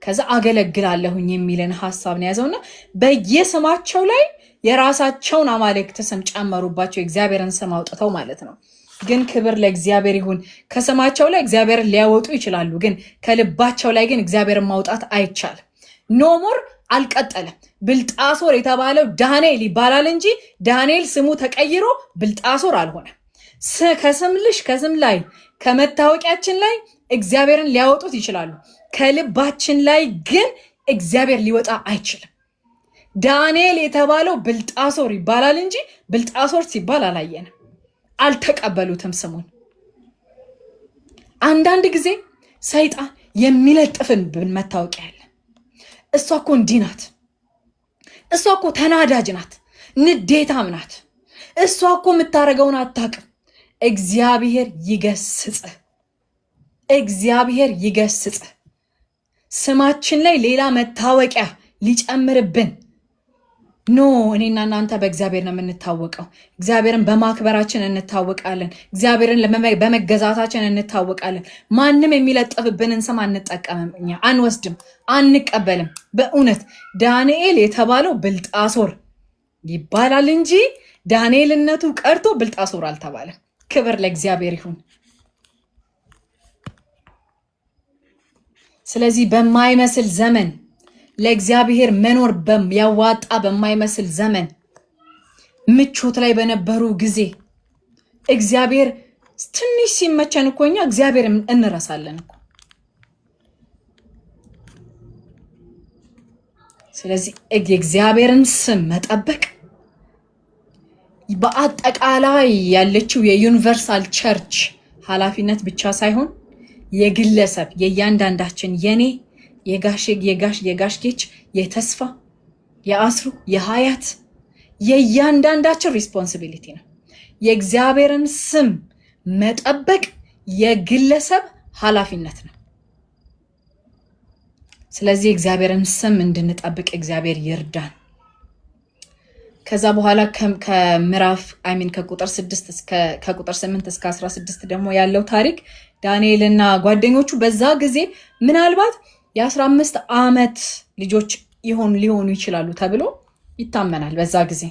Speaker 1: ከዛ አገለግላለሁኝ የሚልን ሐሳብ ነው ያዘውና በየስማቸው ላይ የራሳቸውን አማልክት ስም ጨመሩባቸው፣ የእግዚአብሔርን ስም አውጥተው ማለት ነው። ግን ክብር ለእግዚአብሔር ይሁን። ከስማቸው ላይ እግዚአብሔርን ሊያወጡ ይችላሉ፣ ግን ከልባቸው ላይ ግን እግዚአብሔርን ማውጣት አይቻልም። ኖሞር አልቀጠለም። ብልጣሶር የተባለው ዳንኤል ይባላል እንጂ ዳንኤል ስሙ ተቀይሮ ብልጣሶር አልሆነ። ከስም ላይ ከመታወቂያችን ላይ እግዚአብሔርን ሊያወጡት ይችላሉ፣ ከልባችን ላይ ግን እግዚአብሔር ሊወጣ አይችልም። ዳንኤል የተባለው ብልጣሶር ይባላል እንጂ ብልጣሶር ሲባል አላየንም፣ አልተቀበሉትም ስሙን። አንዳንድ ጊዜ ሰይጣን የሚለጥፍብን መታወቂያ አለ። እሷ እኮ እንዲህ ናት፣ እሷ እኮ ተናዳጅ ናት፣ ንዴታም ናት፣ እሷ እኮ የምታረገውን አታውቅም። እግዚአብሔር ይገስጽህ፣ እግዚአብሔር ይገስጽህ። ስማችን ላይ ሌላ መታወቂያ ሊጨምርብን ኖ። እኔና እናንተ በእግዚአብሔር ነው የምንታወቀው። እግዚአብሔርን በማክበራችን እንታወቃለን። እግዚአብሔርን በመገዛታችን እንታወቃለን። ማንም የሚለጥፍብንን ስም አንጠቀምም፣ እኛ አንወስድም፣ አንቀበልም። በእውነት ዳንኤል የተባለው ብልጣሶር ይባላል እንጂ ዳንኤልነቱ ቀርቶ ብልጣሶር አልተባለም። ክብር ለእግዚአብሔር ይሁን። ስለዚህ በማይመስል ዘመን ለእግዚአብሔር መኖር ያዋጣ በማይመስል ዘመን ምቾት ላይ በነበሩ ጊዜ እግዚአብሔር ትንሽ ሲመቸን እኮ እኛ እግዚአብሔር እንረሳለን እኮ። ስለዚህ የእግዚአብሔርን ስም መጠበቅ በአጠቃላይ ያለችው የዩኒቨርሳል ቸርች ኃላፊነት ብቻ ሳይሆን የግለሰብ የእያንዳንዳችን የኔ የጋሽጌች የተስፋ የአስሩ የሀያት የእያንዳንዳችን ሪስፖንሲቢሊቲ ነው። የእግዚአብሔርን ስም መጠበቅ የግለሰብ ኃላፊነት ነው። ስለዚህ እግዚአብሔርን ስም እንድንጠብቅ እግዚአብሔር ይርዳን። ከዛ በኋላ ከምዕራፍ ከቁጥር 8 እስከ 16 ደግሞ ያለው ታሪክ ዳንኤልና ጓደኞቹ በዛ ጊዜ ምናልባት የ15 ዓመት ልጆች ሊሆኑ ይችላሉ ተብሎ ይታመናል። በዛ ጊዜ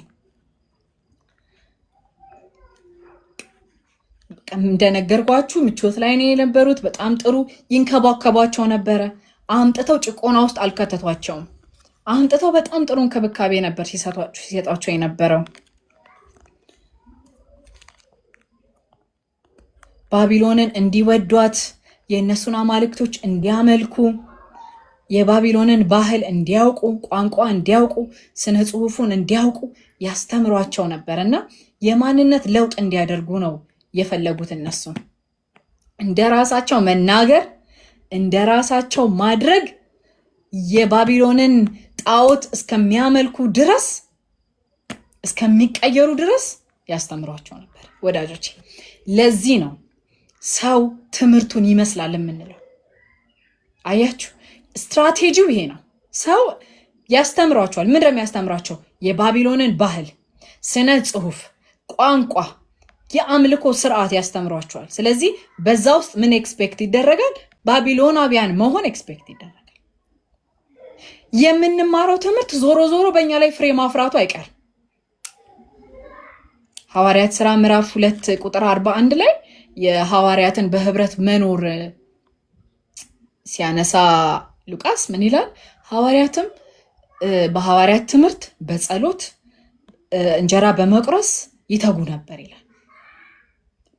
Speaker 1: እንደነገርኳችሁ ምቾት ላይ ነው የነበሩት። በጣም ጥሩ ይንከባከቧቸው ነበረ። አምጥተው ጭቆና ውስጥ አልከተቷቸውም። አምጥተው በጣም ጥሩ እንክብካቤ ነበር ሲሰጧቸው የነበረው። ባቢሎንን እንዲወዷት፣ የእነሱን አማልክቶች እንዲያመልኩ፣ የባቢሎንን ባህል እንዲያውቁ፣ ቋንቋ እንዲያውቁ፣ ስነ ጽሑፉን እንዲያውቁ ያስተምሯቸው ነበር እና የማንነት ለውጥ እንዲያደርጉ ነው የፈለጉት። እነሱ እንደ ራሳቸው መናገር፣ እንደ ራሳቸው ማድረግ፣ የባቢሎንን ጣዖት እስከሚያመልኩ ድረስ እስከሚቀየሩ ድረስ ያስተምሯቸው ነበር። ወዳጆች ለዚህ ነው ሰው ትምህርቱን ይመስላል የምንለው። አያችሁ፣ ስትራቴጂው ይሄ ነው። ሰው ያስተምሯቸዋል። ምንድን ነው የሚያስተምራቸው? የባቢሎንን ባህል፣ ስነ ጽሑፍ፣ ቋንቋ፣ የአምልኮ ስርዓት ያስተምሯቸዋል። ስለዚህ በዛ ውስጥ ምን ኤክስፔክት ይደረጋል? ባቢሎናውያን መሆን ኤክስፔክት ይደረጋል። የምንማረው ትምህርት ዞሮ ዞሮ በእኛ ላይ ፍሬ ማፍራቱ አይቀርም። ሐዋርያት ሥራ ምዕራፍ 2 ቁጥር 41 ላይ የሐዋርያትን በህብረት መኖር ሲያነሳ ሉቃስ ምን ይላል? ሐዋርያትም በሐዋርያት ትምህርት፣ በጸሎት፣ እንጀራ በመቁረስ ይተጉ ነበር ይላል።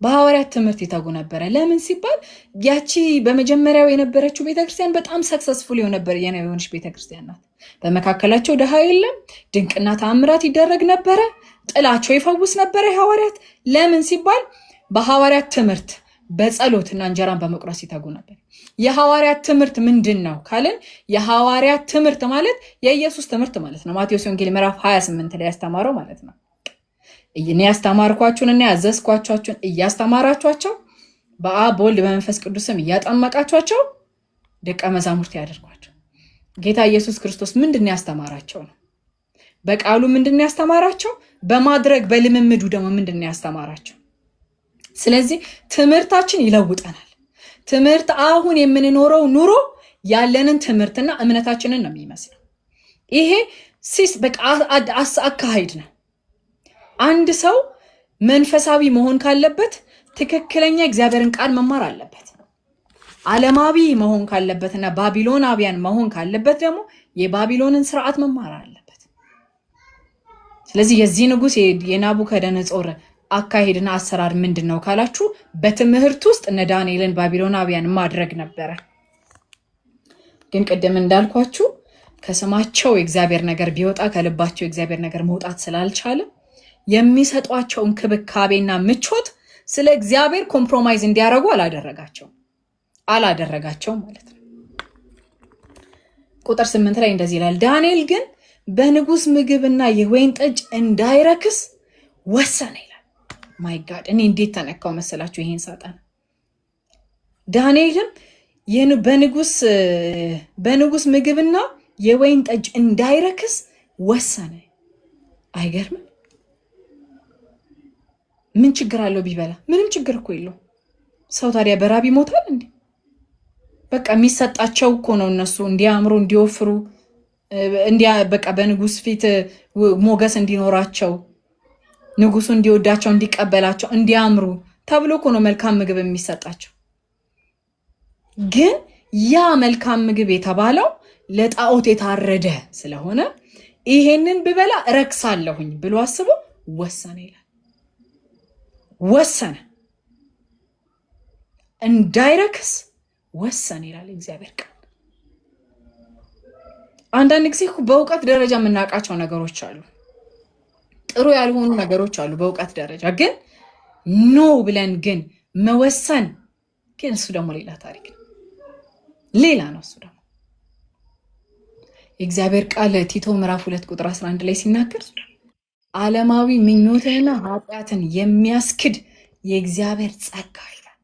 Speaker 1: በሐዋርያት ትምህርት ይተጉ ነበረ። ለምን ሲባል ያቺ በመጀመሪያው የነበረችው ቤተክርስቲያን በጣም ሰክሰስፉል የሆነች ቤተክርስቲያን ናት። በመካከላቸው ድሃ የለም፣ ድንቅና ተአምራት ይደረግ ነበረ፣ ጥላቸው ይፈውስ ነበረ የሐዋርያት። ለምን ሲባል በሐዋርያት ትምህርት፣ በጸሎትና እንጀራን በመቁረስ ይተጉ ነበር። የሐዋርያት ትምህርት ምንድን ነው ካልን የሐዋርያት ትምህርት ማለት የኢየሱስ ትምህርት ማለት ነው። ማቴዎስ ወንጌል ምዕራፍ 28 ላይ ያስተማረው ማለት ነው። እኔ ያስተማርኳችሁን እና ያዘዝኳችሁን እያስተማራችኋቸው በአብ በወልድ በመንፈስ ቅዱስም እያጠመቃችኋቸው ደቀ መዛሙርት ያደርጓቸው። ጌታ ኢየሱስ ክርስቶስ ምንድን ያስተማራቸው ነው? በቃሉ ምንድን ያስተማራቸው? በማድረግ በልምምዱ ደግሞ ምንድን ያስተማራቸው? ስለዚህ ትምህርታችን ይለውጠናል። ትምህርት አሁን የምንኖረው ኑሮ ያለንን ትምህርትና እምነታችንን ነው የሚመስለው። ይሄ በቃ አካሄድ ነው። አንድ ሰው መንፈሳዊ መሆን ካለበት ትክክለኛ እግዚአብሔርን ቃል መማር አለበት። ዓለማዊ መሆን ካለበትና ባቢሎናውያን መሆን ካለበት ደግሞ የባቢሎንን ስርዓት መማር አለበት። ስለዚህ የዚህ ንጉሥ የናቡከደነጾር አካሄድና አሰራር ምንድን ነው ካላችሁ በትምህርት ውስጥ እነ ዳንኤልን ባቢሎናውያን ማድረግ ነበረ። ግን ቅድም እንዳልኳችሁ ከስማቸው የእግዚአብሔር ነገር ቢወጣ ከልባቸው የእግዚአብሔር ነገር መውጣት ስላልቻለ የሚሰጧቸው እንክብካቤና ምቾት ስለ እግዚአብሔር ኮምፕሮማይዝ እንዲያደርጉ አላደረጋቸው። አላደረጋቸውም ማለት ነው። ቁጥር 8 ላይ እንደዚህ ይላል፣ ዳንኤል ግን በንጉስ ምግብና የወይን ጠጅ እንዳይረክስ ወሰነ ይላል። ማይ ጋድ እኔ እንዴት ተነካው መሰላችሁ ይሄን ሳጠና። ዳንኤልም በንጉስ ምግብና የወይን ጠጅ እንዳይረክስ ወሰነ። አይገርምም? ምን ችግር አለው ቢበላ? ምንም ችግር እኮ የለው። ሰው ታዲያ በራብ ይሞታል እንዴ? በቃ የሚሰጣቸው እኮ ነው እነሱ እንዲያምሩ እንዲወፍሩ በቃ በንጉስ ፊት ሞገስ እንዲኖራቸው ንጉሱ እንዲወዳቸው እንዲቀበላቸው እንዲያምሩ ተብሎ እኮ ነው መልካም ምግብ የሚሰጣቸው። ግን ያ መልካም ምግብ የተባለው ለጣዖት የታረደ ስለሆነ ይሄንን ብበላ እረክሳለሁኝ ብሎ አስቦ ወሰነ ይላል። ወሰነ፣ እንዳይረክስ ወሰነ ይላል እግዚአብሔር ቃል። አንዳንድ ጊዜ በእውቀት ደረጃ የምናውቃቸው ነገሮች አሉ፣ ጥሩ ያልሆኑ ነገሮች አሉ በእውቀት ደረጃ። ግን ኖ ብለን ግን መወሰን ግን እሱ ደግሞ ሌላ ታሪክ ነው፣ ሌላ ነው እሱ ደግሞ። የእግዚአብሔር ቃል ቲቶ ምዕራፍ 2 ቁጥር 11 ላይ ሲናገር ዓለማዊ ምኞትንና ኃጢአትን የሚያስክድ የእግዚአብሔር ጸጋ ይላል።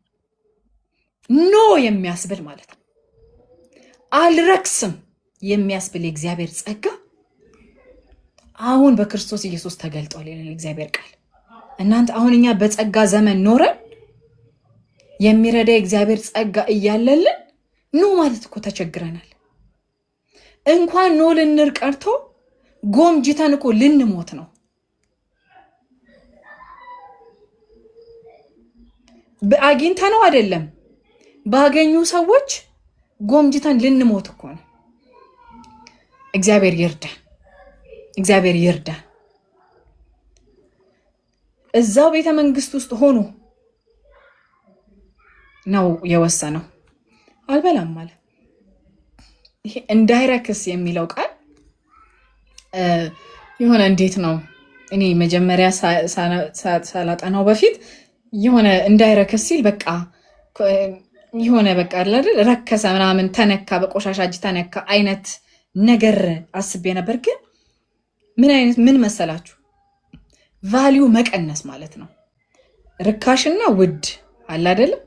Speaker 1: ኖ የሚያስብል ማለት ነው። አልረክስም የሚያስብል የእግዚአብሔር ጸጋ አሁን በክርስቶስ ኢየሱስ ተገልጧል ይላል እግዚአብሔር ቃል። እናንተ አሁን እኛ በጸጋ ዘመን ኖረን የሚረዳ የእግዚአብሔር ጸጋ እያለልን ኖ ማለት እኮ ተቸግረናል። እንኳን ኖ ልንር ቀርቶ ጎምጅተን እኮ ልንሞት ነው። አግኝተ ነው አይደለም፣ ባገኙ ሰዎች ጎምጅተን ልንሞት እኮ ነው። እግዚአብሔር ይርዳ፣ እግዚአብሔር ይርዳ። እዛው ቤተ መንግስት ውስጥ ሆኖ ነው የወሰነው። አልበላም ማለት ይሄ እንዳይረክስ የሚለው ቃል የሆነ እንዴት ነው? እኔ መጀመሪያ ሳላጠናው በፊት የሆነ እንዳይረክስ ሲል በቃ የሆነ በቃ አይደል ረከሰ ምናምን ተነካ፣ በቆሻሻ እጅ ተነካ አይነት ነገር አስቤ ነበር። ግን ምን መሰላችሁ? ቫሊዩ መቀነስ ማለት ነው። ርካሽና ውድ አለ አይደለም?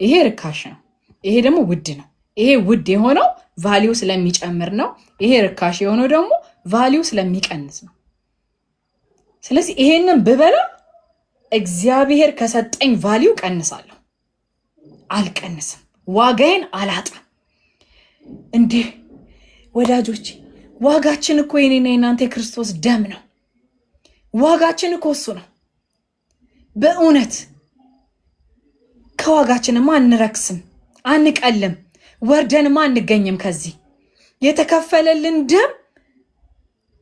Speaker 1: ይሄ ርካሽ ነው፣ ይሄ ደግሞ ውድ ነው። ይሄ ውድ የሆነው ቫሊዩ ስለሚጨምር ነው። ይሄ ርካሽ የሆነው ደግሞ ቫሊዩ ስለሚቀንስ ነው። ስለዚህ ይሄንን ብበላ እግዚአብሔር ከሰጠኝ ቫሊዩ ቀንሳለሁ፣ አልቀንስም። ዋጋዬን አላጣም። እንዴ ወዳጆች፣ ዋጋችን እኮ የኔና የናንተ የክርስቶስ ደም ነው። ዋጋችን እኮ እሱ ነው። በእውነት ከዋጋችንማ አንረክስም፣ አንቀልም፣ ወርደንማ አንገኝም። ከዚህ የተከፈለልን ደም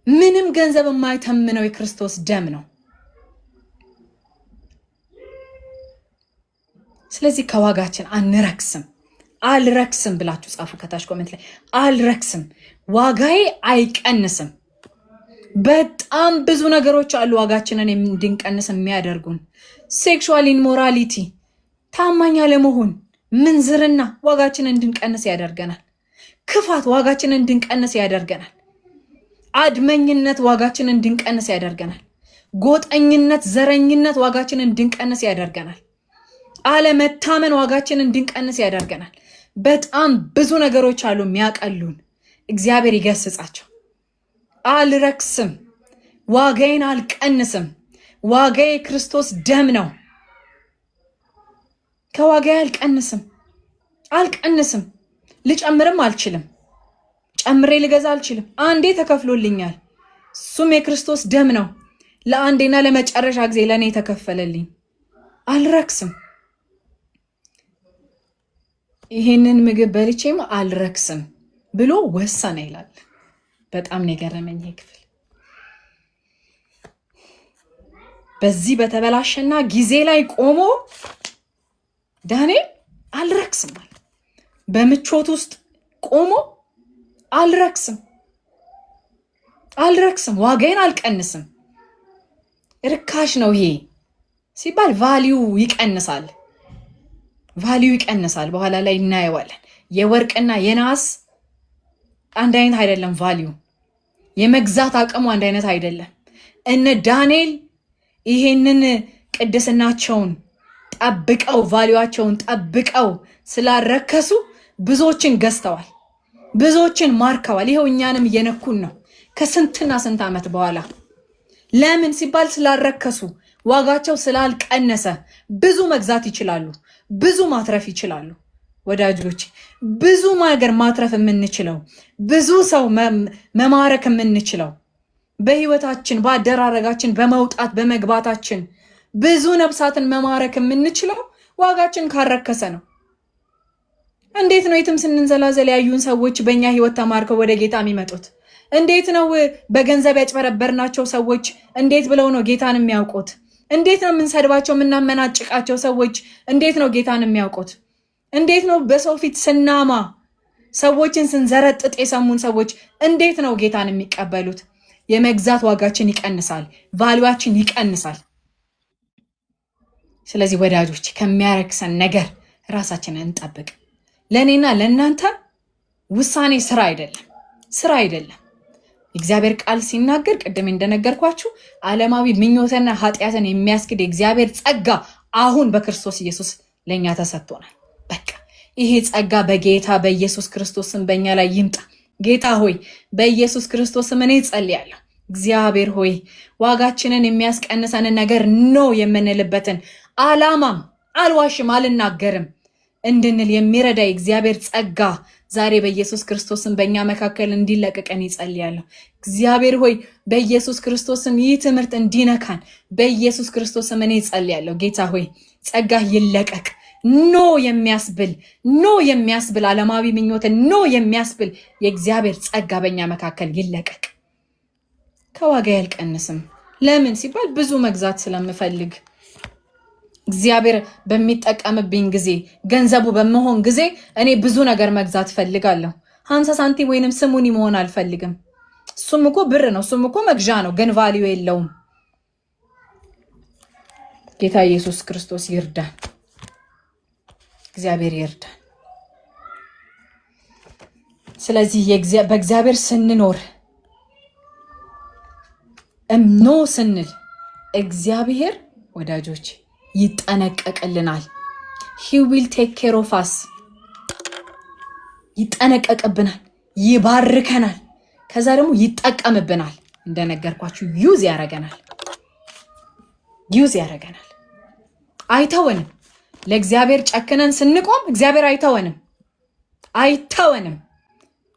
Speaker 1: ምንም ገንዘብ የማይተምነው የክርስቶስ ደም ነው። ስለዚህ ከዋጋችን አንረክስም። አልረክስም ብላችሁ ጻፉ ከታች ኮሜንት ላይ። አልረክስም፣ ዋጋዬ አይቀንስም። በጣም ብዙ ነገሮች አሉ ዋጋችንን እንድንቀንስ የሚያደርጉን። ሴክሹዋል ኢሞራሊቲ፣ ታማኝ አለመሆን፣ ምንዝርና ዋጋችንን እንድንቀንስ ያደርገናል። ክፋት ዋጋችንን እንድንቀንስ ያደርገናል። አድመኝነት ዋጋችንን እንድንቀንስ ያደርገናል። ጎጠኝነት፣ ዘረኝነት ዋጋችንን እንድንቀንስ ያደርገናል። አለመታመን ዋጋችንን እንድንቀንስ ያደርገናል። በጣም ብዙ ነገሮች አሉ የሚያቀሉን። እግዚአብሔር ይገስጻቸው። አልረክስም፣ ዋጋዬን አልቀንስም። ዋጋዬ ክርስቶስ ደም ነው። ከዋጋዬ አልቀንስም፣ ልጨምርም አልችልም። ጨምሬ ልገዛ አልችልም። አንዴ ተከፍሎልኛል። እሱም የክርስቶስ ደም ነው። ለአንዴና ለመጨረሻ ጊዜ ለእኔ የተከፈለልኝ። አልረክስም። ይሄንን ምግብ በልቼም አልረክስም ብሎ ወሰነ ይላል። በጣም ነው የገረመኝ ይሄ ክፍል። በዚህ በተበላሸና ጊዜ ላይ ቆሞ ዳንኤል አልረክስም አለ። በምቾት ውስጥ ቆሞ አልረክስም፣ ዋጋዬን አልቀንስም። ርካሽ ነው ይሄ ሲባል ቫሊዩ ይቀንሳል። ቫልዩ ይቀንሳል። በኋላ ላይ እናየዋለን። የወርቅና የነሐስ አንድ አይነት አይደለም ቫልዩ። የመግዛት አቅሙ አንድ አይነት አይደለም። እነ ዳንኤል ይሄንን ቅድስናቸውን ጠብቀው ቫልዩአቸውን ጠብቀው ስላረከሱ ብዙዎችን ገዝተዋል፣ ብዙዎችን ማርከዋል። ይሄው እኛንም እየነኩን ነው ከስንትና ስንት ዓመት በኋላ። ለምን ሲባል ስላረከሱ፣ ዋጋቸው ስላልቀነሰ ብዙ መግዛት ይችላሉ፣ ብዙ ማትረፍ ይችላሉ። ወዳጆች ብዙ ነገር ማትረፍ የምንችለው ብዙ ሰው መማረክ የምንችለው በህይወታችን በአደራረጋችን በመውጣት በመግባታችን ብዙ ነፍሳትን መማረክ የምንችለው ዋጋችን ካረከሰ ነው። እንዴት ነው የትም ስንንዘላዘል ያዩን ሰዎች በእኛ ህይወት ተማርከው ወደ ጌታ የሚመጡት? እንዴት ነው በገንዘብ ያጭበረበርናቸው ሰዎች እንዴት ብለው ነው ጌታን የሚያውቁት? እንዴት ነው የምንሰድባቸው የምናመናጭቃቸው ሰዎች እንዴት ነው ጌታን የሚያውቁት? እንዴት ነው በሰው ፊት ስናማ ሰዎችን ስንዘረጥጥ የሰሙን ሰዎች እንዴት ነው ጌታን የሚቀበሉት? የመግዛት ዋጋችን ይቀንሳል፣ ቫልዩአችን ይቀንሳል። ስለዚህ ወዳጆች ከሚያረክሰን ነገር ራሳችንን እንጠብቅ። ለእኔና ለእናንተ ውሳኔ ስራ አይደለም። እግዚአብሔር ቃል ሲናገር ቅድም እንደነገርኳችሁ ዓለማዊ ምኞትና ኃጢአትን የሚያስክድ የእግዚአብሔር ጸጋ አሁን በክርስቶስ ኢየሱስ ለእኛ ተሰጥቶናል። በቃ ይሄ ጸጋ በጌታ በኢየሱስ ክርስቶስ ስም በእኛ ላይ ይምጣ። ጌታ ሆይ በኢየሱስ ክርስቶስ ስም እኔ ጸልያለሁ። እግዚአብሔር ሆይ ዋጋችንን የሚያስቀንሰንን ነገር ነው የምንልበትን ዓላማም አልዋሽም አልናገርም እንድንል የሚረዳ የእግዚአብሔር ጸጋ ዛሬ በኢየሱስ ክርስቶስም በእኛ መካከል እንዲለቀቀን ይጸልያለሁ። እግዚአብሔር ሆይ በኢየሱስ ክርስቶስም ይህ ትምህርት እንዲነካን በኢየሱስ ክርስቶስም እኔ ጸልያለሁ። ጌታ ሆይ ጸጋ ይለቀቅ። ኖ የሚያስብል ዓለማዊ ምኞትን ኖ የሚያስብል የእግዚአብሔር ጸጋ በእኛ መካከል ይለቀቅ። ከዋጋ ያልቀንስም። ለምን ሲባል ብዙ መግዛት ስለምፈልግ እግዚአብሔር በሚጠቀምብኝ ጊዜ ገንዘቡ በመሆን ጊዜ እኔ ብዙ ነገር መግዛት ፈልጋለሁ። 50 ሳንቲም ወይንም ስሙኒ መሆን አልፈልግም። እሱም እኮ ብር ነው፣ እሱም እኮ መግዣ ነው፣ ግን ቫልዩ የለውም። ጌታ ኢየሱስ ክርስቶስ ይርዳን። እግዚአብሔር ይርዳን። ስለዚህ በእግዚአብሔር ስንኖር ኖ ስንል እግዚአብሔር ወዳጆች ይጠነቀቅልናል። he will take care of us። ይጠነቀቅብናል፣ ይባርከናል፣ ከዛ ደግሞ ይጠቀምብናል። እንደነገርኳችሁ ዩዝ ያረገናል። አይተወንም። ለእግዚአብሔር ጨክነን ስንቆም እግዚአብሔር አይተወንም።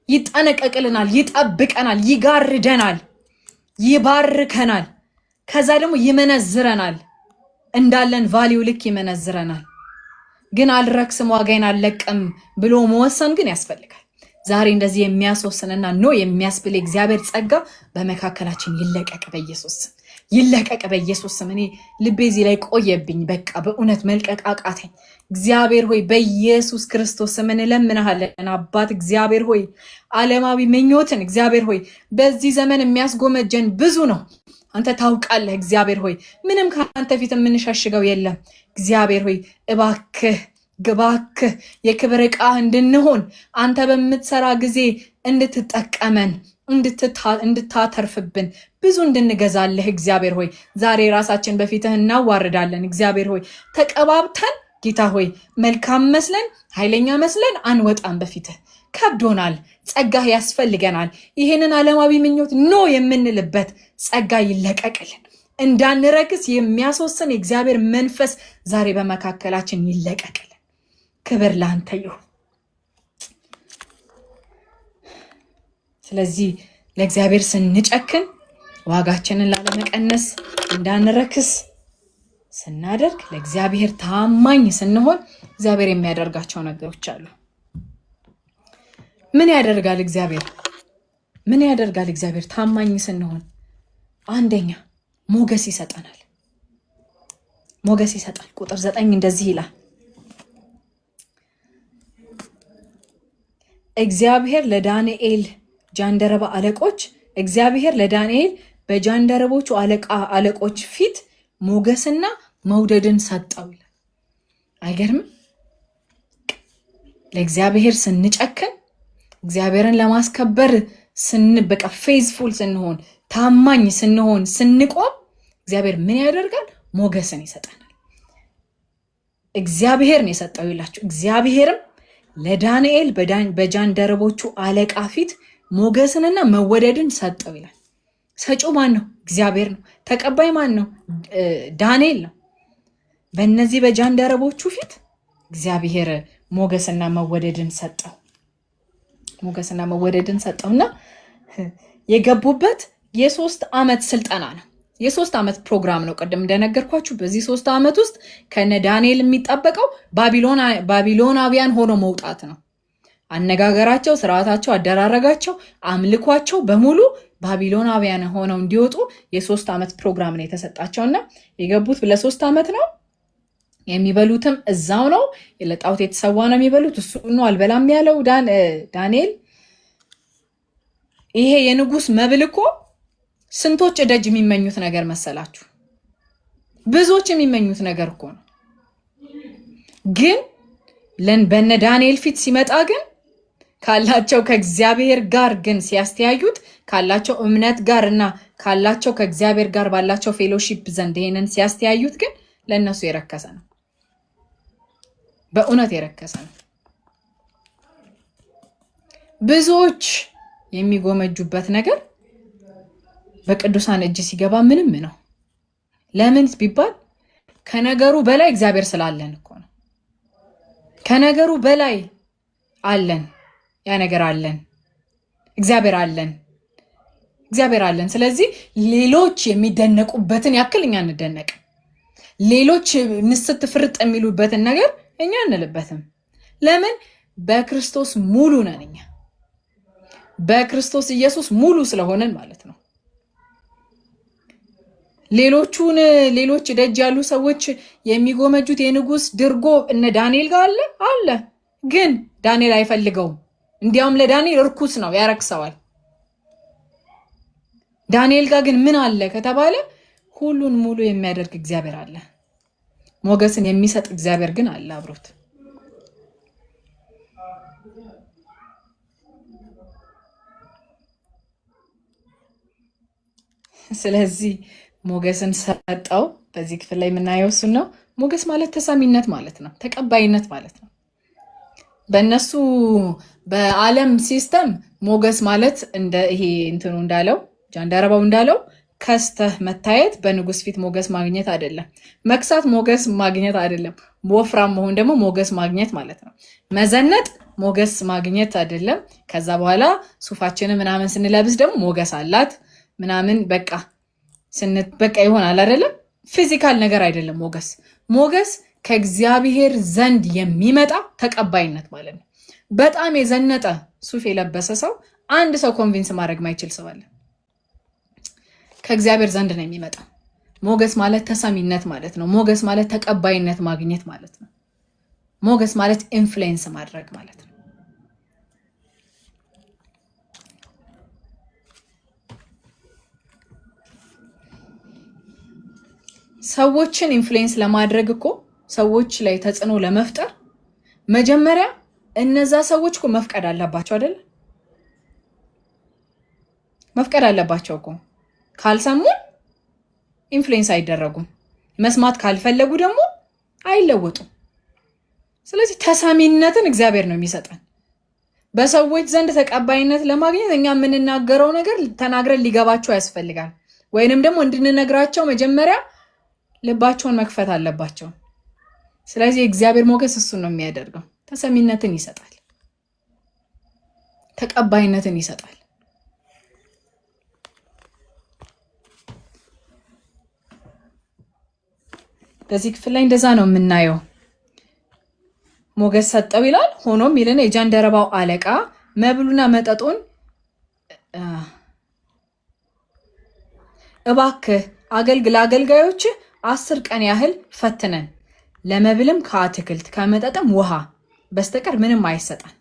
Speaker 1: ይጠነቀቅልናል፣ ይጠብቀናል፣ ይጋርደናል፣ ይባርከናል፣ ከዛ ደግሞ ይመነዝረናል። እንዳለን ቫልዩ ልክ ይመነዝረናል። ግን አልረክስም ዋጋዬን አልለቅም ብሎ መወሰን ግን ያስፈልጋል። ዛሬ እንደዚህ የሚያስወስንና ኖ የሚያስብል እግዚአብሔር ጸጋ በመካከላችን ይለቀቅ በኢየሱስ ስም። እኔ ልቤ እዚህ ላይ ቆየብኝ። በቃ በእውነት መልቀቅ አቃተኝ። እግዚአብሔር ሆይ በኢየሱስ ክርስቶስ ስም እንለምንሃለን። አባት እግዚአብሔር ሆይ ዓለማዊ ምኞትን እግዚአብሔር ሆይ በዚህ ዘመን የሚያስጎመጀን ብዙ ነው። አንተ ታውቃለህ። እግዚአብሔር ሆይ ምንም ከአንተ ፊት የምንሸሽገው የለም። እግዚአብሔር ሆይ እባክህ የክብር ዕቃ እንድንሆን አንተ በምትሰራ ጊዜ እንድትጠቀመን እንድታተርፍብን ብዙ እንድንገዛለህ እግዚአብሔር ሆይ ዛሬ ራሳችን በፊትህ እናዋርዳለን። እግዚአብሔር ሆይ ተቀባብተን ጌታ ሆይ መልካም መስለን ኃይለኛ መስለን አንወጣም። በፊትህ ከብዶናል። ጸጋህ ያስፈልገናል። ይሄንን ዓለማዊ ምኞት ኖ የምንልበት ጸጋ ይለቀቅልን። እንዳንረክስ የሚያስወስን የእግዚአብሔር መንፈስ ዛሬ በመካከላችን ይለቀቅልን። ክብር ለአንተ ይሁን። ስለዚህ ለእግዚአብሔር ስንጨክን ዋጋችንን ላለመቀነስ እንዳንረክስ ስናደርግ ለእግዚአብሔር ታማኝ ስንሆን እግዚአብሔር የሚያደርጋቸው ነገሮች አሉ። ምን ያደርጋል እግዚአብሔር ታማኝ ስንሆን? አንደኛ ሞገስ ይሰጣል። ቁጥር 9 እንደዚህ ይላል፣ እግዚአብሔር ለዳንኤል በጃንደረቦቹ አለቆች ፊት ሞገስና መውደድን ሰጠው ይላል። አይገርምም? ለእግዚአብሔር ስንጨክን፣ እግዚአብሔርን ለማስከበር በቃ ፌዝፉል ስንሆን፣ ታማኝ ስንሆን፣ ስንቆም እግዚአብሔር ምን ያደርጋል? ሞገስን ይሰጠናል። እግዚአብሔር ነው የሰጠው ይላችሁ። እግዚአብሔርም ለዳንኤል በጃንደረቦቹ አለቃ ፊት ሞገስንና መወደድን ሰጠው ይላል። ሰጪው ማን ነው? እግዚአብሔር ነው። ተቀባይ ማን ነው? ዳንኤል ነው። በእነዚህ በጃንደረቦቹ ፊት እግዚአብሔር ሞገስና መወደድን ሰጠው። ሞገስና መወደድን ሰጠውና የገቡበት የ3 ዓመት ስልጠና ነው። የ3 ዓመት ፕሮግራም ነው። ቅድም እንደነገርኳችሁ በዚህ 3 ዓመት ውስጥ ከነ ዳንኤል የሚጠበቀው ባቢሎናውያን ሆኖ መውጣት ነው። አነጋገራቸው፣ ስርዓታቸው፣ አደራረጋቸው፣ አምልኳቸው በሙሉ ባቢሎናውያን ሆነው እንዲወጡ የ3 ዓመት ፕሮግራም ነው የተሰጣቸውና የገቡት ለ3 ዓመት ነው። የሚበሉትም እዛው ነው። ለጣዖት የተሰዋ ነው የሚበሉት። እሱ ነው አልበላም ያለው ዳንኤል። ይሄ የንጉስ መብል እኮ ስንቶች ደጅ የሚመኙት ነገር መሰላችሁ? ብዙዎች የሚመኙት ነገር እኮ ነው። ግን በነ ዳንኤል ፊት ሲመጣ ግን ካላቸው ከእግዚአብሔር ጋር ግን ሲያስተያዩት ካላቸው እምነት ጋር እና ካላቸው ከእግዚአብሔር ጋር ባላቸው ፌሎሺፕ ዘንድ ይሄንን ሲያስተያዩት ግን ለእነሱ የረከሰ ነው። በእውነት የረከሰ ነው። ብዙዎች የሚጎመጁበት ነገር በቅዱሳን እጅ ሲገባ ምንም ነው። ለምን ቢባል ከነገሩ በላይ እግዚአብሔር ስላለን እኮ ነው። ከነገሩ በላይ አለን። ያ ነገር አለን። እግዚአብሔር አለን። ስለዚህ ሌሎች የሚደነቁበትን ያክል እኛ እንደነቅ፣ ሌሎች ንስት ፍርጥ የሚሉበትን ነገር እኛ እንልበትም። ለምን? በክርስቶስ ሙሉ ነን። እኛ በክርስቶስ ኢየሱስ ሙሉ ስለሆነን ማለት ነው። ሌሎች ደጅ ያሉ ሰዎች የሚጎመጁት የንጉስ ድርጎ እነ ዳንኤል ጋር አለ። ግን ዳንኤል አይፈልገውም። እንዲያውም ለዳንኤል እርኩስ ነው፣ ያረክሰዋል። ዳንኤል ጋር ግን ምን አለ ከተባለ ሁሉን ሙሉ የሚያደርግ እግዚአብሔር አለ። ሞገስን የሚሰጥ እግዚአብሔር ግን አለ አብሮት። ስለዚህ ሞገስን ሰጠው። በዚህ ክፍል ላይ የምናየው እሱን ነው። ሞገስ ማለት ተሰሚነት ማለት ነው፣ ተቀባይነት ማለት ነው። በእነሱ በዓለም ሲስተም ሞገስ ማለት እንደ ይሄ እንትኑ እንዳለው ጃንደረባው እንዳለው ከስተህ መታየት በንጉስ ፊት ሞገስ ማግኘት አይደለም። መክሳት ሞገስ ማግኘት አይደለም። ወፍራም መሆን ደግሞ ሞገስ ማግኘት ማለት ነው። መዘነጥ ሞገስ ማግኘት አይደለም። ከዛ በኋላ ሱፋችንን ምናምን ስንለብስ ደግሞ ሞገስ አላት ምናምን በቃ ይሆናል አይደለም። ፊዚካል ነገር አይደለም ሞገስ ከእግዚአብሔር ዘንድ የሚመጣ ተቀባይነት ማለት ነው። በጣም የዘነጠ ሱፍ የለበሰ ሰው አንድ ሰው ኮንቪንስ ማድረግ ማይችል ሰው አለ። ከእግዚአብሔር ዘንድ ነው የሚመጣ። ሞገስ ማለት ተሰሚነት ማለት ነው። ሞገስ ማለት ተቀባይነት ማግኘት ማለት ነው። ሞገስ ማለት ኢንፍሉዌንስ ማድረግ ማለት ነው። ሰዎችን ኢንፍሉዌንስ ለማድረግ እኮ ሰዎች ላይ ተጽዕኖ ለመፍጠር መጀመሪያ እነዛ ሰዎች እኮ መፍቀድ አለባቸው አይደል? መፍቀድ አለባቸው እኮ። ካልሰሙ ኢንፍሉዌንስ አይደረጉም። መስማት ካልፈለጉ ደግሞ አይለወጡም። ስለዚህ ተሰሚነትን እግዚአብሔር ነው የሚሰጠን። በሰዎች ዘንድ ተቀባይነት ለማግኘት እኛ የምንናገረው ነገር ተናግረን ሊገባቸው ያስፈልጋል። ወይንም ደግሞ እንድንነግራቸው መጀመሪያ ልባቸውን መክፈት አለባቸው። ስለዚህ እግዚአብሔር ሞገስ እሱን ነው የሚያደርገው። ተሰሚነትን ይሰጣል፣ ተቀባይነትን ይሰጣል። በዚህ ክፍል ላይ እንደዛ ነው የምናየው። ሞገስ ሰጠው ይላል። ሆኖም ይልን የጃንደረባው አለቃ መብሉና መጠጡን እባክህ አገልጋዮች 10 ቀን ያህል ፈትነን ለመብልም ከአትክልት ከመጠጥም ውሃ በስተቀር ምንም አይሰጠን።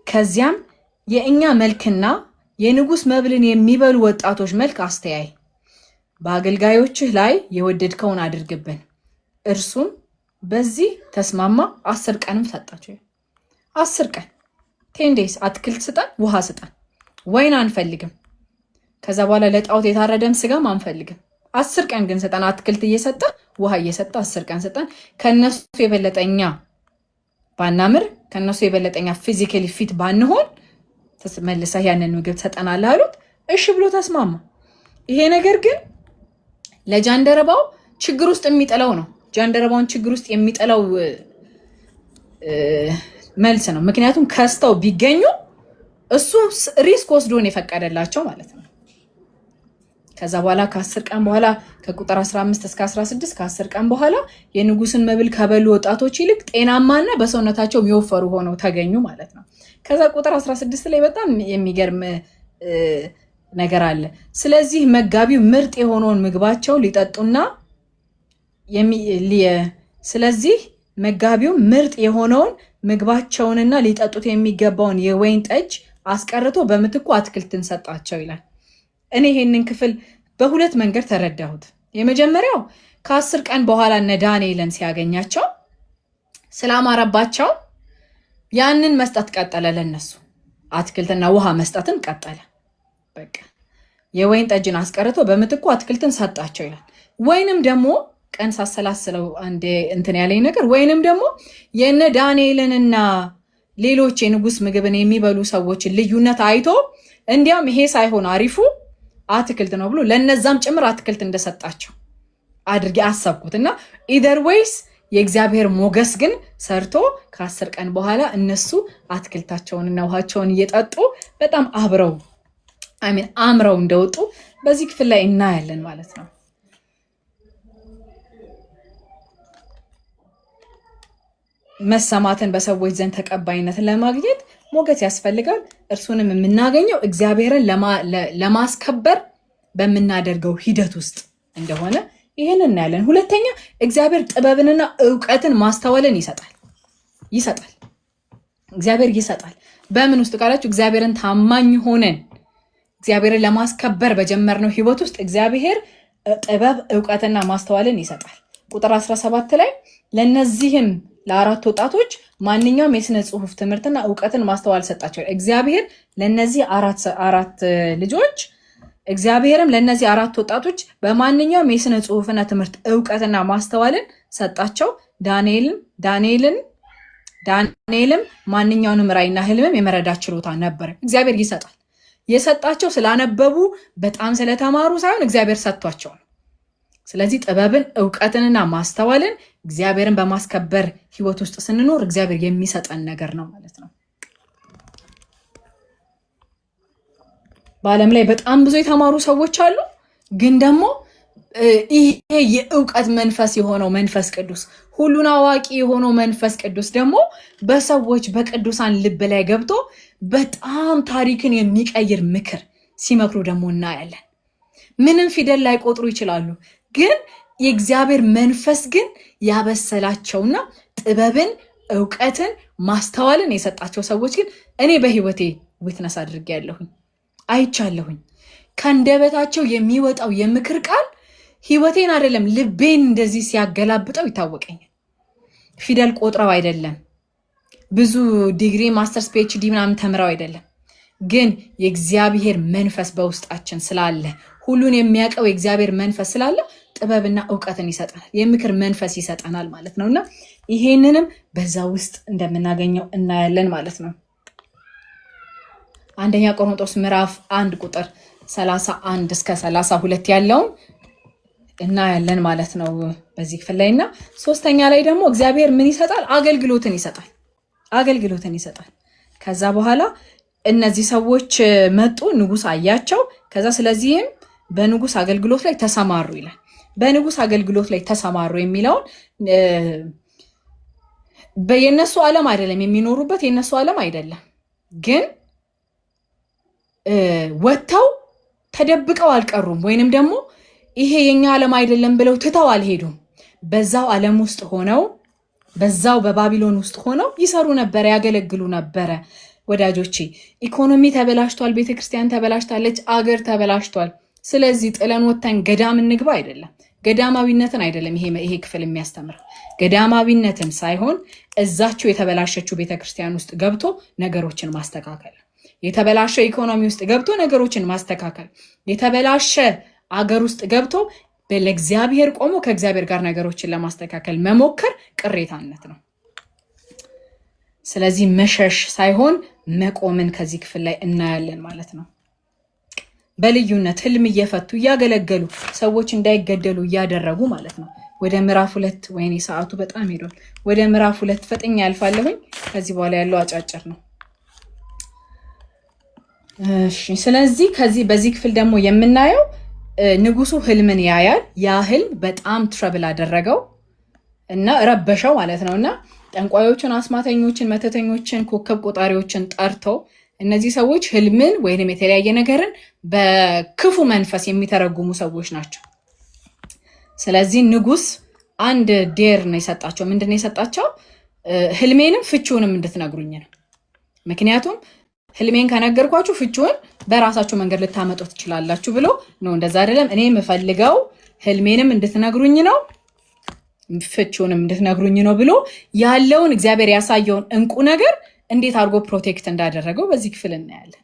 Speaker 1: ከዚያም የእኛ መልክና የንጉስ መብልን የሚበሉ ወጣቶች መልክ አስተያይ፣ በአገልጋዮችህ ላይ የወደድከውን አድርግብን። እርሱም በዚህ ተስማማ። 10 ቀንም ሰጣቸው። 10 ቀን 10 days አትክልት ስጠን፣ ውሃ ስጠን፣ ወይን አንፈልግም። ከዛ በኋላ ለጣዖት የታረደን ስጋም አንፈልግም። 10 ቀን ግን ስጠን፣ አትክልት እየሰጠ ውሃ እየሰጠ 10 ቀን ስጠን። ከነሱ የበለጠኛ ባናምር፣ ከነሱ የበለጠኛ ፊዚካሊ ፊት ባንሆን መልሰህ ያንን ምግብ ትሰጠናለህ አሉት። እሺ ብሎ ተስማማ። ይሄ ነገር ግን ለጃንደረባው ችግር ውስጥ የሚጥለው ነው። ጃንደረባውን ችግር ውስጥ የሚጥለው መልስ ነው። ምክንያቱም ከስተው ቢገኙ እሱ ሪስክ ወስዶን የፈቀደላቸው ማለት ነው። ከዛ በኋላ ከ10 ቀን በኋላ ከቁጥር 15 እስከ 16 ከ10 ቀን በኋላ የንጉስን መብል ከበሉ ወጣቶች ይልቅ ጤናማና በሰውነታቸው የሚወፈሩ ሆነው ተገኙ ማለት ነው። ከዛ ቁጥር 16 ላይ በጣም የሚገርም ነገር አለ። ስለዚህ መጋቢው ምርጥ የሆነውን ምግባቸውን ሊጠጡና ስለዚህ መጋቢው ምርጥ የሆነውን ምግባቸውንና ሊጠጡት የሚገባውን የወይን ጠጅ አስቀርቶ በምትኩ አትክልትን ሰጣቸው ይላል። እኔ ይሄንን ክፍል በሁለት መንገድ ተረዳሁት። የመጀመሪያው ከ10 ቀን በኋላ እነ ዳንኤልን ሲያገኛቸው ስላማረባቸው ያንን መስጠት ቀጠለ። ለነሱ አትክልትና ውሃ መስጠትን ቀጠለ። በቃ የወይን ጠጅን አስቀርቶ በምትኩ አትክልትን ሰጣቸው ይላል። ወይንም ደግሞ ቀን ሳሰላስለው አንዴ እንትን ያለኝ ነገር ወይንም ደግሞ የነ ዳንኤልንና ሌሎች የንጉስ ምግብን የሚበሉ ሰዎችን ልዩነት አይቶ እንዲያም ይሄ ሳይሆን አሪፉ አትክልት ነው ብሎ ለነዛም ጭምር አትክልት እንደሰጣቸው አድርጌ አሰብኩት እና ኢደር ዌይስ የእግዚአብሔር ሞገስ ግን ሰርቶ ከ10 ቀን በኋላ እነሱ አትክልታቸውንና ውሃቸውን እየጠጡ በጣም አምረው እንደወጡ በዚህ ክፍል ላይ እናያለን ማለት ነው። መሰማትን በሰዎች ዘንድ ተቀባይነትን ለማግኘት ሞገስ ያስፈልጋል። እርሱንም የምናገኘው እግዚአብሔርን ለማስከበር በምናደርገው ሂደት ውስጥ እንደሆነ ይህን እናያለን። ሁለተኛ እግዚአብሔር ጥበብንና እውቀትን ማስተዋልን ይሰጣል። እግዚአብሔር ይሰጣል። በምን ውስጥ ካላችሁ እግዚአብሔርን ታማኝ ሆነን እግዚአብሔርን ለማስከበር በጀመርነው ህይወት ውስጥ እግዚአብሔር ጥበብ እውቀትና ማስተዋልን ይሰጣል። ቁጥር 17 ላይ ለነዚህም ለአራት ወጣቶች ማንኛውም የስነ ጽሁፍ ትምህርትና እውቀትን ማስተዋል ሰጣቸው። እግዚአብሔርም ለነዚህ አራት ወጣቶች በማንኛውም የስነ ጽሁፍና ትምህርት እውቀትና ማስተዋልን ሰጣቸው። ዳንኤልም ማንኛውንም ራእይና ህልምም የመረዳት ችሎታ ነበር። እግዚአብሔር ይሰጣል። የሰጣቸው ስላነበቡ በጣም ስለተማሩ ሳይሆን እግዚአብሔር ሰጥቷቸው ነው። ስለዚህ ጥበብን እውቀትንና ማስተዋልን እግዚአብሔርን በማስከበር ህይወት ውስጥ ስንኖር እግዚአብሔር የሚሰጠን ነገር ነው ማለት ነው። በዓለም ላይ በጣም ብዙ የተማሩ ሰዎች አሉ። ግን ደግሞ ይሄ የእውቀት መንፈስ የሆነው መንፈስ ቅዱስ፣ ሁሉን አዋቂ የሆነው መንፈስ ቅዱስ ደግሞ በሰዎች በቅዱሳን ልብ ላይ ገብቶ በጣም ታሪክን የሚቀይር ምክር ሲመክሩ ደግሞ እናያለን። ምንም ፊደል ላይ ቆጥሩ ይችላሉ፣ ግን የእግዚአብሔር መንፈስ ግን ያበሰላቸውና ጥበብን እውቀትን ማስተዋልን የሰጣቸው ሰዎች ግን እኔ በህይወቴ ዊትነስ አድርጌያለሁኝ፣ አይቻለሁኝ። ከአንደበታቸው የሚወጣው የምክር ቃል ህይወቴን አይደለም ልቤን እንደዚህ ሲያገላብጠው ይታወቀኛል። ፊደል ቆጥረው አይደለም፣ ብዙ ዲግሪ ማስተርስ ፒኤችዲ ምናምን ተምረው አይደለም፣ ግን የእግዚአብሔር መንፈስ በውስጣችን ስላለ ሁሉን የሚያውቀው የእግዚአብሔር መንፈስ ስላለ ጥበብና እውቀትን ይሰጠናል፣ የምክር መንፈስ ይሰጠናል ማለት ነውና ይሄንንም በዛ ውስጥ እንደምናገኘው እናያለን ማለት ነው። አንደኛ ቆሮንቶስ ምዕራፍ 1 ቁጥር 31 እስከ 32 ያለውን እናያለን ማለት ነው በዚህ ክፍል ላይና ሶስተኛ ላይ ደግሞ እግዚአብሔር ምን ይሰጣል? አገልግሎትን ይሰጣል። ከዛ በኋላ እነዚህ ሰዎች መጡ፣ ንጉስ አያቸው። ከዛ ስለዚህም በንጉስ አገልግሎት ላይ ተሰማሩ ይላል። በንጉስ አገልግሎት ላይ ተሰማሩ የሚለውን የነሱ ዓለም አይደለም የሚኖሩበት፣ የነሱ ዓለም አይደለም፣ ግን ወጥተው ተደብቀው አልቀሩም፣ ወይንም ደግሞ ይሄ የኛ ዓለም አይደለም ብለው ትተው አልሄዱም። በዛው ዓለም ውስጥ ሆነው በዛው በባቢሎን ውስጥ ሆነው ይሰሩ ነበረ፣ ያገለግሉ ነበረ። ወዳጆቼ ኢኮኖሚ ተበላሽቷል፣ ቤተክርስቲያን ተበላሽታለች፣ አገር ተበላሽቷል። ስለዚህ ጥለን ወተን ገዳም እንግባ አይደለም። ገዳማዊነትን አይደለም ይሄ ክፍል የሚያስተምር ገዳማዊነትን ሳይሆን እዛቸው የተበላሸችው ቤተክርስቲያን ውስጥ ገብቶ ነገሮችን ማስተካከል፣ የተበላሸ ኢኮኖሚ ውስጥ ገብቶ ነገሮችን ማስተካከል፣ የተበላሸ አገር ውስጥ ገብቶ ለእግዚአብሔር ቆሞ ከእግዚአብሔር ጋር ነገሮችን ለማስተካከል መሞከር ቅሬታነት ነው። ስለዚህ መሸሽ ሳይሆን መቆምን ከዚህ ክፍል ላይ እናያለን ማለት ነው። በልዩነት ህልም እየፈቱ እያገለገሉ ሰዎች እንዳይገደሉ እያደረጉ ማለት ነው። ወደ ምዕራፍ 2 ወይኔ ሰዓቱ በጣም ሄዷል። ወደ ምዕራፍ 2 ፈጥኜ ያልፋለሁኝ። ከዚህ በኋላ ያለው አጫጭር ነው። እሺ፣ ስለዚህ በዚህ ክፍል ደግሞ የምናየው ንጉሱ ህልምን ያያል። ያ ህልም በጣም ትረብል አደረገው እና ረበሸው ማለት ነውና ጠንቋዮችን፣ አስማተኞችን፣ መተተኞችን፣ ኮከብ ቆጣሪዎችን ጠርቶ እነዚህ ሰዎች ህልምን ወይንም የተለያየ ነገርን በክፉ መንፈስ የሚተረጉሙ ሰዎች ናቸው። ስለዚህ ንጉስ አንድ ዴር ነው የሰጣቸው። ምንድነው የሰጣቸው? ህልሜንም ፍቺውንም እንድትነግሩኝ ነው። ምክንያቱም ህልሜን ከነገርኳችሁ ፍቺውን በራሳችሁ መንገድ ልታመጡ ትችላላችሁ ብሎ ነው። እንደዛ አይደለም፣ እኔ የምፈልገው ህልሜንም እንድትነግሩኝ ነው ፍቺውንም እንድትነግሩኝ ነው ብሎ ያለውን እግዚአብሔር ያሳየውን እንቁ ነገር እንዴት አድርጎ ፕሮቴክት እንዳደረገው በዚህ ክፍል እናያለን።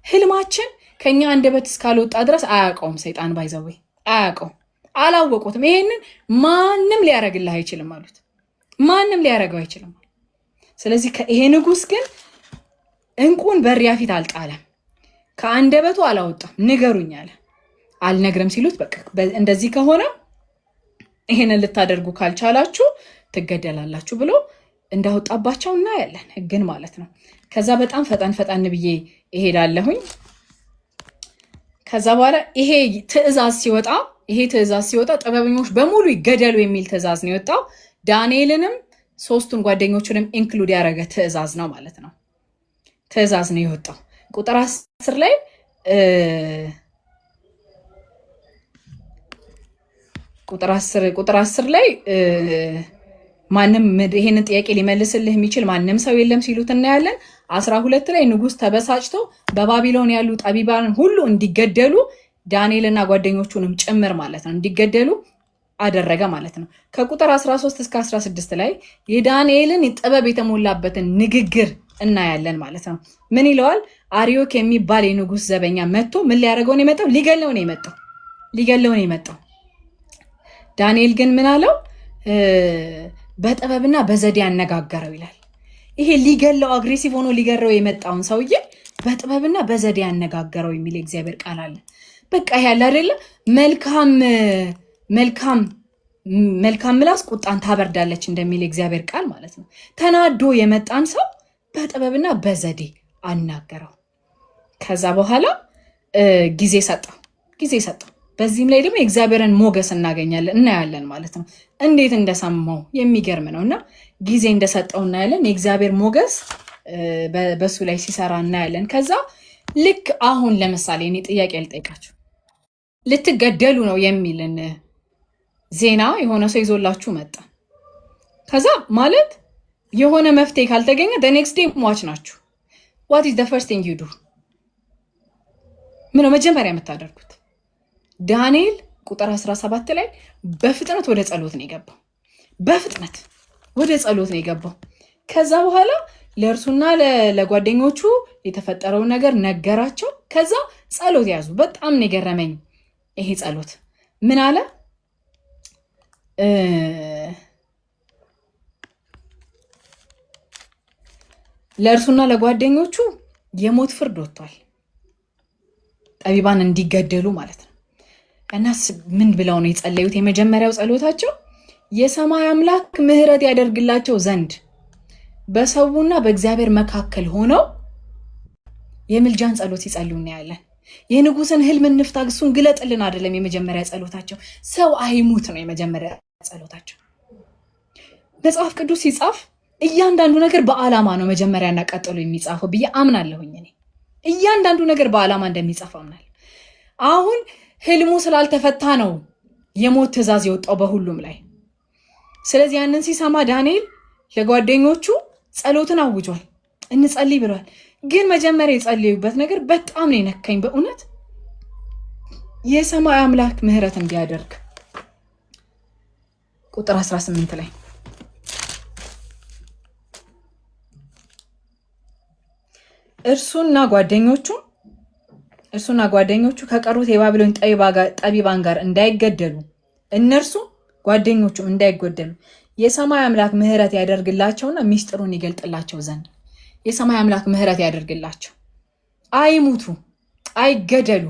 Speaker 1: ህልማችን ከኛ አንደበት እስካልወጣ ድረስ አያውቀውም ሰይጣን። ባይዘው አያውቀውም፣ አላወቁትም። ይሄንን ማንም ሊያረግልህ አይችልም አሉት። ማንም ሊያረገው አይችልም። ስለዚህ ይሄ ንጉስ ግን እንቁን በሪያ ፊት አልጣለም፣ ከአንደበቱ አላወጣም። ንገሩኝ አለ። አልነግርም ሲሉት በቃ እንደዚህ ከሆነ ይሄንን ልታደርጉ ካልቻላችሁ ትገደላላችሁ ብሎ እንዳወጣባቸው እናያለን። ህግን ማለት ነው። ከዛ በጣም ፈጠን ብዬ እሄዳለሁኝ። ከዛ በኋላ ይሄ ትእዛዝ ሲወጣ ጥበበኞች በሙሉ ይገደሉ የሚል ትእዛዝ ነው የወጣው። ዳንኤልንም 3ቱን ጓደኞቹንም ኢንክሉድ ያደረገ ትእዛዝ ነው ማለት ነው። ትእዛዝ ነው የወጣው። ቁጥር 10 ላይ ቁጥር 10 ላይ ማንም ይሄንን ጥያቄ ሊመልስልህ የሚችል ማንም ሰው የለም ሲሉት እናያለን። 12 ላይ ንጉስ ተበሳጭቶ በባቢሎን ያሉ ጠቢባን ሁሉ እንዲገደሉ ዳንኤልና ጓደኞቹንም ጭምር ማለት ነው እንዲገደሉ አደረገ ማለት ነው። ከቁጥር 13 እስከ 16 ላይ የዳንኤልን ጥበብ የተሞላበትን ንግግር እናያለን ማለት ነው። ምን ይለዋል? አርዮክ የሚባል የንጉስ ዘበኛ መጥቶ ምን ሊያደርገው ነው የመጣው? ሊገለው ነው የመጣው። ዳንኤል ግን ምን አለው? በጥበብና በዘዴ ያነጋገረው ይላል። ይሄ ሊገለው አግሬሲቭ ሆኖ ሊገረው የመጣውን ሰውዬ በጥበብና በዘዴ ያነጋገረው የሚል የእግዚአብሔር ቃል አለ። በቃ ያለ አይደለ መልካም ምላስ ቁጣን ታበርዳለች እንደሚል የእግዚአብሔር ቃል ማለት ነው። ተናዶ የመጣን ሰው በጥበብና በዘዴ አናገረው። ከዛ በኋላ ጊዜ ሰጠው። በዚህም ላይ ደግሞ የእግዚአብሔርን ሞገስ እናያለን ማለት ነው። እንዴት እንደሰማው የሚገርም ነው። እና ጊዜ እንደሰጠው እናያለን። የእግዚአብሔር ሞገስ በሱ ላይ ሲሰራ እናያለን። ከዛ ልክ አሁን ለምሳሌ እኔ ጥያቄ ልጠይቃችሁ፣ ልትገደሉ ነው የሚልን ዜና የሆነ ሰው ይዞላችሁ መጣ። ከዛ ማለት የሆነ መፍትሄ ካልተገኘ ኔክስት ዴይ ሟች ናችሁ። ዋት ኢዝ ዘ ፈርስት ቲንግ ዩ ዱ? ምነው መጀመሪያ የምታደርጉት? ዳንኤል ቁጥር 17 ላይ በፍጥነት ወደ ጸሎት ነው የገባው። ከዛ በኋላ ለእርሱና ለጓደኞቹ የተፈጠረውን ነገር ነገራቸው። ከዛ ጸሎት ያዙ። በጣም ነው የገረመኝ ይሄ ጸሎት። ምን አለ? ለእርሱና ለጓደኞቹ የሞት ፍርድ ወጥቷል፣ ጠቢባን እንዲገደሉ ማለት ነው። እና ምን ብለው ነው የጸለዩት? የመጀመሪያው ጸሎታቸው የሰማይ አምላክ ምሕረት ያደርግላቸው ዘንድ በሰውና በእግዚአብሔር መካከል ሆነው የምልጃን ጸሎት ሲጸልዩ እናያለን። የንጉስን ህልም እንፍታ፣ እሱን ግለጥልን አይደለም የመጀመሪያ ጸሎታቸው። ሰው አይሙት ነው የመጀመሪያ ጸሎታቸው። መጽሐፍ ቅዱስ ሲጻፍ እያንዳንዱ ነገር በዓላማ ነው መጀመሪያና ቀጥሎ የሚጻፈው ብዬ አምናለሁኝ። እኔ እያንዳንዱ ነገር በዓላማ እንደሚጻፍ አምናለሁ። አሁን ህልሙ ስላልተፈታ ነው የሞት ትእዛዝ የወጣው በሁሉም ላይ። ስለዚህ ያንን ሲሰማ ዳንኤል ለጓደኞቹ ጸሎትን አውጇል፣ እንጸልይ ብሏል። ግን መጀመሪያ የጸለዩበት ነገር በጣም ነው የነካኝ በእውነት። የሰማይ አምላክ ምሕረት እንዲያደርግ ቁጥር 18 ላይ እርሱና ጓደኞቹ ከቀሩት የባቢሎን ጠቢባን ጋር እንዳይገደሉ እነርሱ ጓደኞቹ እንዳይጎደሉ የሰማይ አምላክ ምህረት ያደርግላቸውና ሚስጥሩን ይገልጥላቸው ዘንድ የሰማይ አምላክ ምህረት ያደርግላቸው፣ አይሙቱ፣ አይገደሉ፣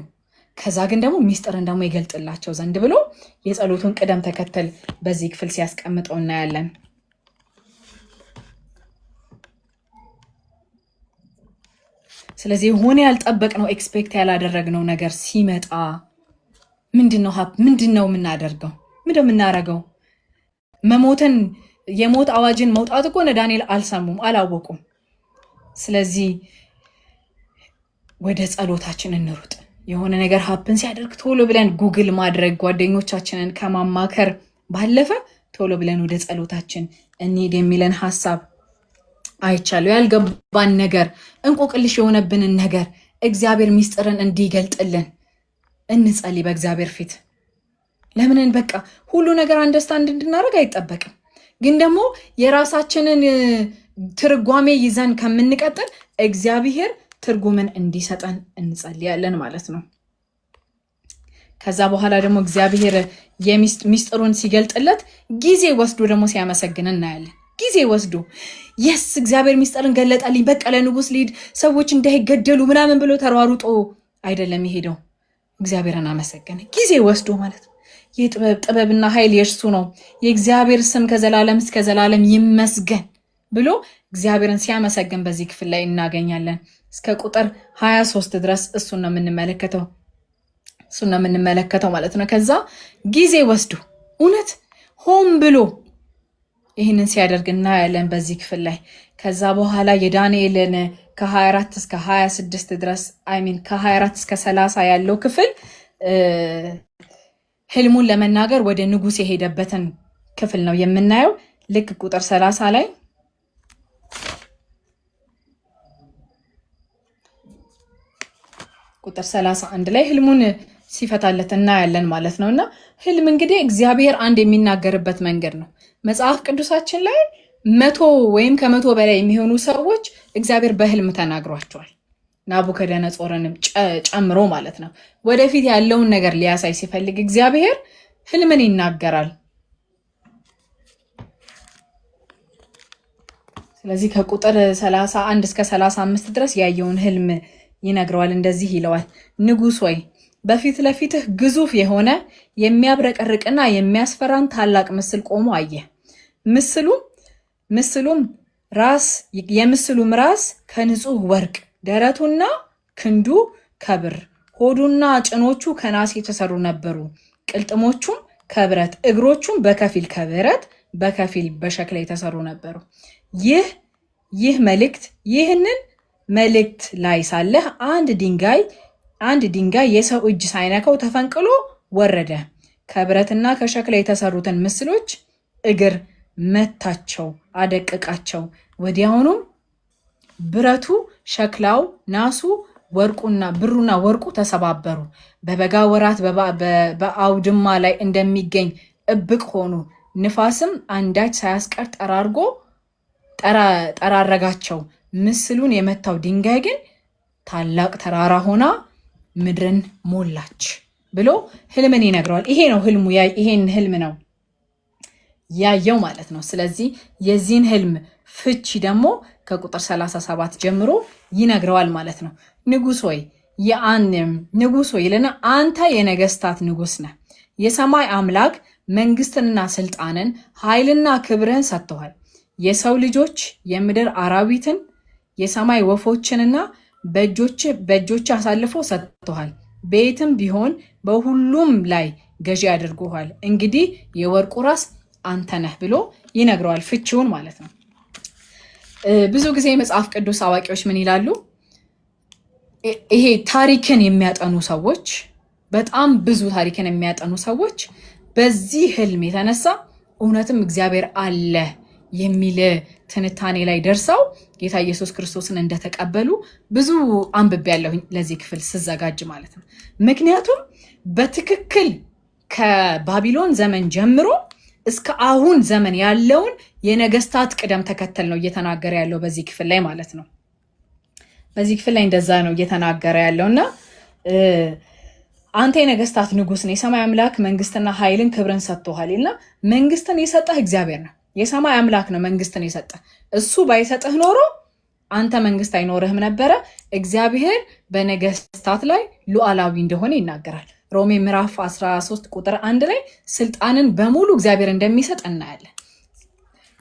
Speaker 1: ከዛ ግን ደግሞ ሚስጥርን ደግሞ ይገልጥላቸው ዘንድ ብሎ የጸሎቱን ቅደም ተከተል በዚህ ክፍል ሲያስቀምጠው እናያለን። ስለዚህ የሆነ ያልጠበቅነው ኤክስፔክት ያላደረግነው ነገር ሲመጣ ምንድነው የምናደርገው? ምንድነው የምናደርገው? መሞትን የሞት አዋጅን መውጣት እኮ ዳንኤል አልሰሙም፣ አላወቁም። ስለዚህ ወደ ጸሎታችን እንሩጥ። የሆነ ነገር ሀፕን ሲያደርግ ቶሎ ብለን ጉግል ማድረግ ጓደኞቻችንን ከማማከር ባለፈ ቶሎ ብለን ወደ ጸሎታችን እንሂድ የሚለን ሀሳብ አይቻለሁ። ያልገባን ነገር እንቆቅልሽ የሆነብንን ነገር እግዚአብሔር ሚስጥርን እንዲገልጥልን እንጸልይ በእግዚአብሔር ፊት። ለምንን በቃ ሁሉ ነገር አንደርስታንድ እንድናደርግ አይጠበቅም፣ ግን ደግሞ የራሳችንን ትርጓሜ ይዘን ከምንቀጥል እግዚአብሔር ትርጉምን እንዲሰጠን እንጸልያለን ማለት ነው። ከዛ በኋላ ደግሞ እግዚአብሔር ሚስጥሩን ሲገልጥለት ጊዜ ወስዶ ደግሞ ሲያመሰግን እናያለን። ጊዜ ወስዶ የስ እግዚአብሔር ሚስጥርን ገለጠልኝ፣ በቃ ለንጉስ ሊድ ሰዎች እንዳይገደሉ ምናምን ብሎ ተሯሩጦ አይደለም የሄደው። እግዚአብሔርን አመሰገነ ጊዜ ወስዶ ማለት ነው። ይህ ጥበብና ኃይል የእርሱ ነው፣ የእግዚአብሔር ስም ከዘላለም እስከ ዘላለም ይመስገን ብሎ እግዚአብሔርን ሲያመሰግን በዚህ ክፍል ላይ እናገኛለን። እስከ ቁጥር 23 ድረስ እሱን ነው የምንመለከተው ማለት ነው። ከዛ ጊዜ ወስዶ እውነት ሆን ብሎ ይህንን ሲያደርግ እናያለን በዚህ ክፍል ላይ። ከዛ በኋላ የዳንኤልን ከ24 እስከ 26 ድረስ ከ24 እስከ 30 ያለው ክፍል ህልሙን ለመናገር ወደ ንጉስ የሄደበትን ክፍል ነው የምናየው። ልክ ቁጥር 30 ላይ ቁጥር 31 ላይ ህልሙን ሲፈታለት እናያለን ማለት ነው። እና ህልም እንግዲህ እግዚአብሔር አንድ የሚናገርበት መንገድ ነው። መጽሐፍ ቅዱሳችን ላይ 100 ወይም ከ100 በላይ የሚሆኑ ሰዎች እግዚአብሔር በህልም ተናግሯቸዋል። ናቡከደነጾርንም ጨምሮ ማለት ነው። ወደፊት ያለውን ነገር ሊያሳይ ሲፈልግ እግዚአብሔር ህልምን ይናገራል። ስለዚህ ከቁጥር 31 እስከ 35 ድረስ ያየውን ህልም ይነግረዋል። እንደዚህ ይለዋል፣ ንጉሥ ወይ በፊት ለፊትህ ግዙፍ የሆነ የሚያብረቀርቅና የሚያስፈራን ታላቅ ምስል ቆሞ አየ። የምስሉም ራስ ከንጹህ ወርቅ፣ ደረቱና ክንዱ ከብር፣ ሆዱና ጭኖቹ ከናስ የተሰሩ ነበሩ። ቅልጥሞቹም ከብረት፣ እግሮቹም በከፊል ከብረት በከፊል በሸክላ የተሰሩ ነበሩ። ይህንን መልእክት ላይ ሳለህ አንድ ድንጋይ የሰው እጅ ሳይነካው ተፈንቅሎ ወረደ። ከብረትና ከሸክላ የተሰሩትን ምስሎች እግር መታቸው፣ አደቀቃቸው። ወዲያውኑም ብረቱ፣ ሸክላው፣ ናሱ፣ ብሩና ወርቁ ተሰባበሩ። በበጋ ወራት በአውድማ ላይ እንደሚገኝ እብቅ ሆኑ። ንፋስም አንዳች ሳያስቀር ጠራረጋቸው። ምስሉን የመታው ድንጋይ ግን ታላቅ ተራራ ሆና ምድርን ሞላች ብሎ ህልምን ይነግረዋል። ይሄ ነው ህልሙ። ይሄን ህልም ነው ያየው ማለት ነው። ስለዚህ የዚህን ህልም ፍቺ ደግሞ ከቁጥር 37 ጀምሮ ይነግረዋል ማለት ነው። ንጉሥ ሆይ ይልና አንተ የነገስታት ንጉሥ ነህ። የሰማይ አምላክ መንግስትንና ስልጣንን ኃይልና ክብርህን ሰጥተዋል። የሰው ልጆች፣ የምድር አራዊትን፣ የሰማይ ወፎችንና በእጆች አሳልፎ ሰጥተዋል። ቤትም ቢሆን በሁሉም ላይ ገዢ አድርጎሃል። እንግዲህ የወርቁ ራስ አንተ ነህ ብሎ ይነግረዋል። ፍቺውን ማለት ነው። ብዙ ጊዜ መጽሐፍ ቅዱስ አዋቂዎች ምን ይላሉ? ይሄ ታሪክን የሚያጠኑ ሰዎች፣ በጣም ብዙ ታሪክን የሚያጠኑ ሰዎች በዚህ ህልም የተነሳ እውነትም እግዚአብሔር አለ የሚል ትንታኔ ላይ ደርሰው ጌታ ኢየሱስ ክርስቶስን እንደተቀበሉ ብዙ አንብቤያለሁኝ ለዚህ ክፍል ስዘጋጅ ማለት ነው። ምክንያቱም በትክክል ከባቢሎን ዘመን ጀምሮ እስከ አሁን ዘመን ያለውን የነገስታት ቅደም ተከተል ነው እየተናገረ ያለው በዚህ ክፍል ላይ ማለት ነው። በዚህ ክፍል ላይ እንደዛ ነው እየተናገረ ያለውና አንተ የነገስታት ንጉስ ነህ፣ የሰማይ አምላክ መንግስትና ኃይልን ክብርን ሰጥቶሃልና መንግስትን የሰጠህ እግዚአብሔር ነው። የሰማይ አምላክ ነው መንግስትን የሰጠህ። እሱ ባይሰጥህ ኖሮ አንተ መንግስት አይኖርህም ነበረ። እግዚአብሔር በነገስታት ላይ ሉዓላዊ እንደሆነ ይናገራል። ሮሜ ምዕራፍ 13 ቁጥር 1 ላይ ስልጣንን በሙሉ እግዚአብሔር እንደሚሰጥ እናያለን።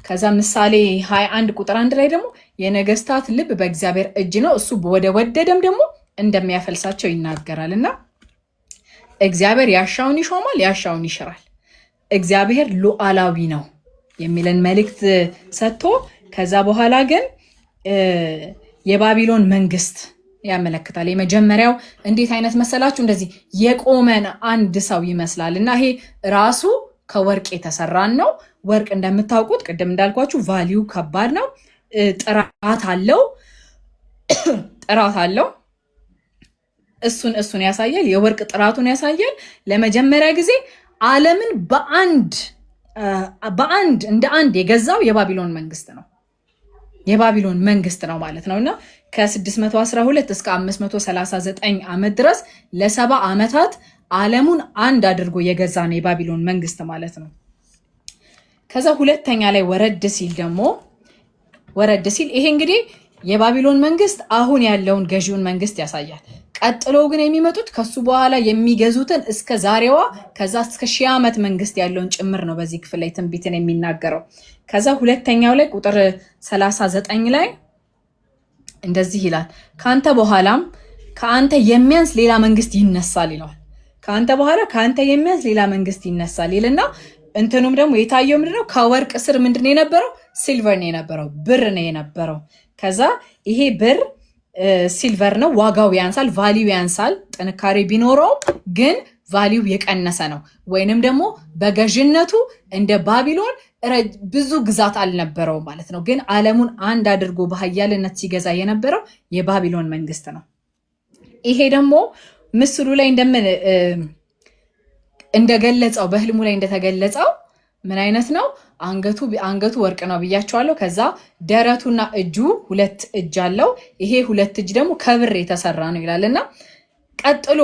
Speaker 1: ከዛ ምሳሌ 21 ቁጥር 1 ላይ ደግሞ የነገስታት ልብ በእግዚአብሔር እጅ ነው፣ እሱ ወደ ወደደም ደግሞ እንደሚያፈልሳቸው ይናገራልና እግዚአብሔር ያሻውን ይሾማል፣ ያሻውን ይሽራል። እግዚአብሔር ሉዓላዊ ነው የሚለን መልእክት ሰጥቶ ከዛ በኋላ ግን የባቢሎን መንግስት ያመለክታል። የመጀመሪያው እንዴት አይነት መሰላችሁ? እንደዚህ የቆመን አንድ ሰው ይመስላል እና ይሄ ራሱ ከወርቅ የተሰራን ነው። ወርቅ እንደምታውቁት ቅድም እንዳልኳችሁ ቫሊዩ ከባድ ነው። ጥራት አለው። እሱን ያሳያል። የወርቅ ጥራቱን ያሳያል። ለመጀመሪያ ጊዜ ዓለምን በአንድ እንደ አንድ የገዛው የባቢሎን መንግስት ነው። የባቢሎን መንግስት ነው ማለት ነውና ከ612 እስከ 539 ዓመት ድረስ ለ70 ዓመታት ዓለሙን አንድ አድርጎ የገዛ ነው የባቢሎን መንግስት ማለት ነው። ከዛ ሁለተኛ ላይ ወረድ ሲል ይሄ እንግዲህ የባቢሎን መንግስት አሁን ያለውን ገዢውን መንግስት ያሳያል። ቀጥሎ ግን የሚመጡት ከሱ በኋላ የሚገዙትን እስከ ዛሬዋ ከዛ እስከ 1000 ዓመት መንግስት ያለውን ጭምር ነው በዚህ ክፍል ላይ ትንቢትን የሚናገረው። ከዛ ሁለተኛው ላይ ቁጥር 39 ላይ እንደዚህ ይላል፣ ካንተ በኋላም ከአንተ የሚያንስ ሌላ መንግስት ይነሳል ይለዋል። ካንተ በኋላ ከአንተ የሚያንስ ሌላ መንግስት ይነሳል ይልና እንትኑም ደግሞ የታየው ምንድነው? ከወርቅ ስር ምንድነው የነበረው? ሲልቨር ነው የነበረው፣ ብር ነው የነበረው። ከዛ ይሄ ብር ሲልቨር ነው፣ ዋጋው ያንሳል፣ ቫሊዩ ያንሳል። ጥንካሬ ቢኖረው ግን ቫሊዩ የቀነሰ ነው። ወይንም ደግሞ በገዥነቱ እንደ ባቢሎን ብዙ ግዛት አልነበረው ማለት ነው። ግን ዓለሙን አንድ አድርጎ በኃያልነት ሲገዛ የነበረው የባቢሎን መንግስት ነው። ይሄ ደግሞ ምስሉ ላይ እንደገለጸው በህልሙ ላይ እንደተገለጸው ምን አይነት ነው? አንገቱ ወርቅ ነው ብያቸዋለሁ። ከዛ ደረቱና እጁ 2 እጅ አለው። ይሄ 2 እጅ ደግሞ ከብር የተሰራ ነው ይላልና ቀጥሎ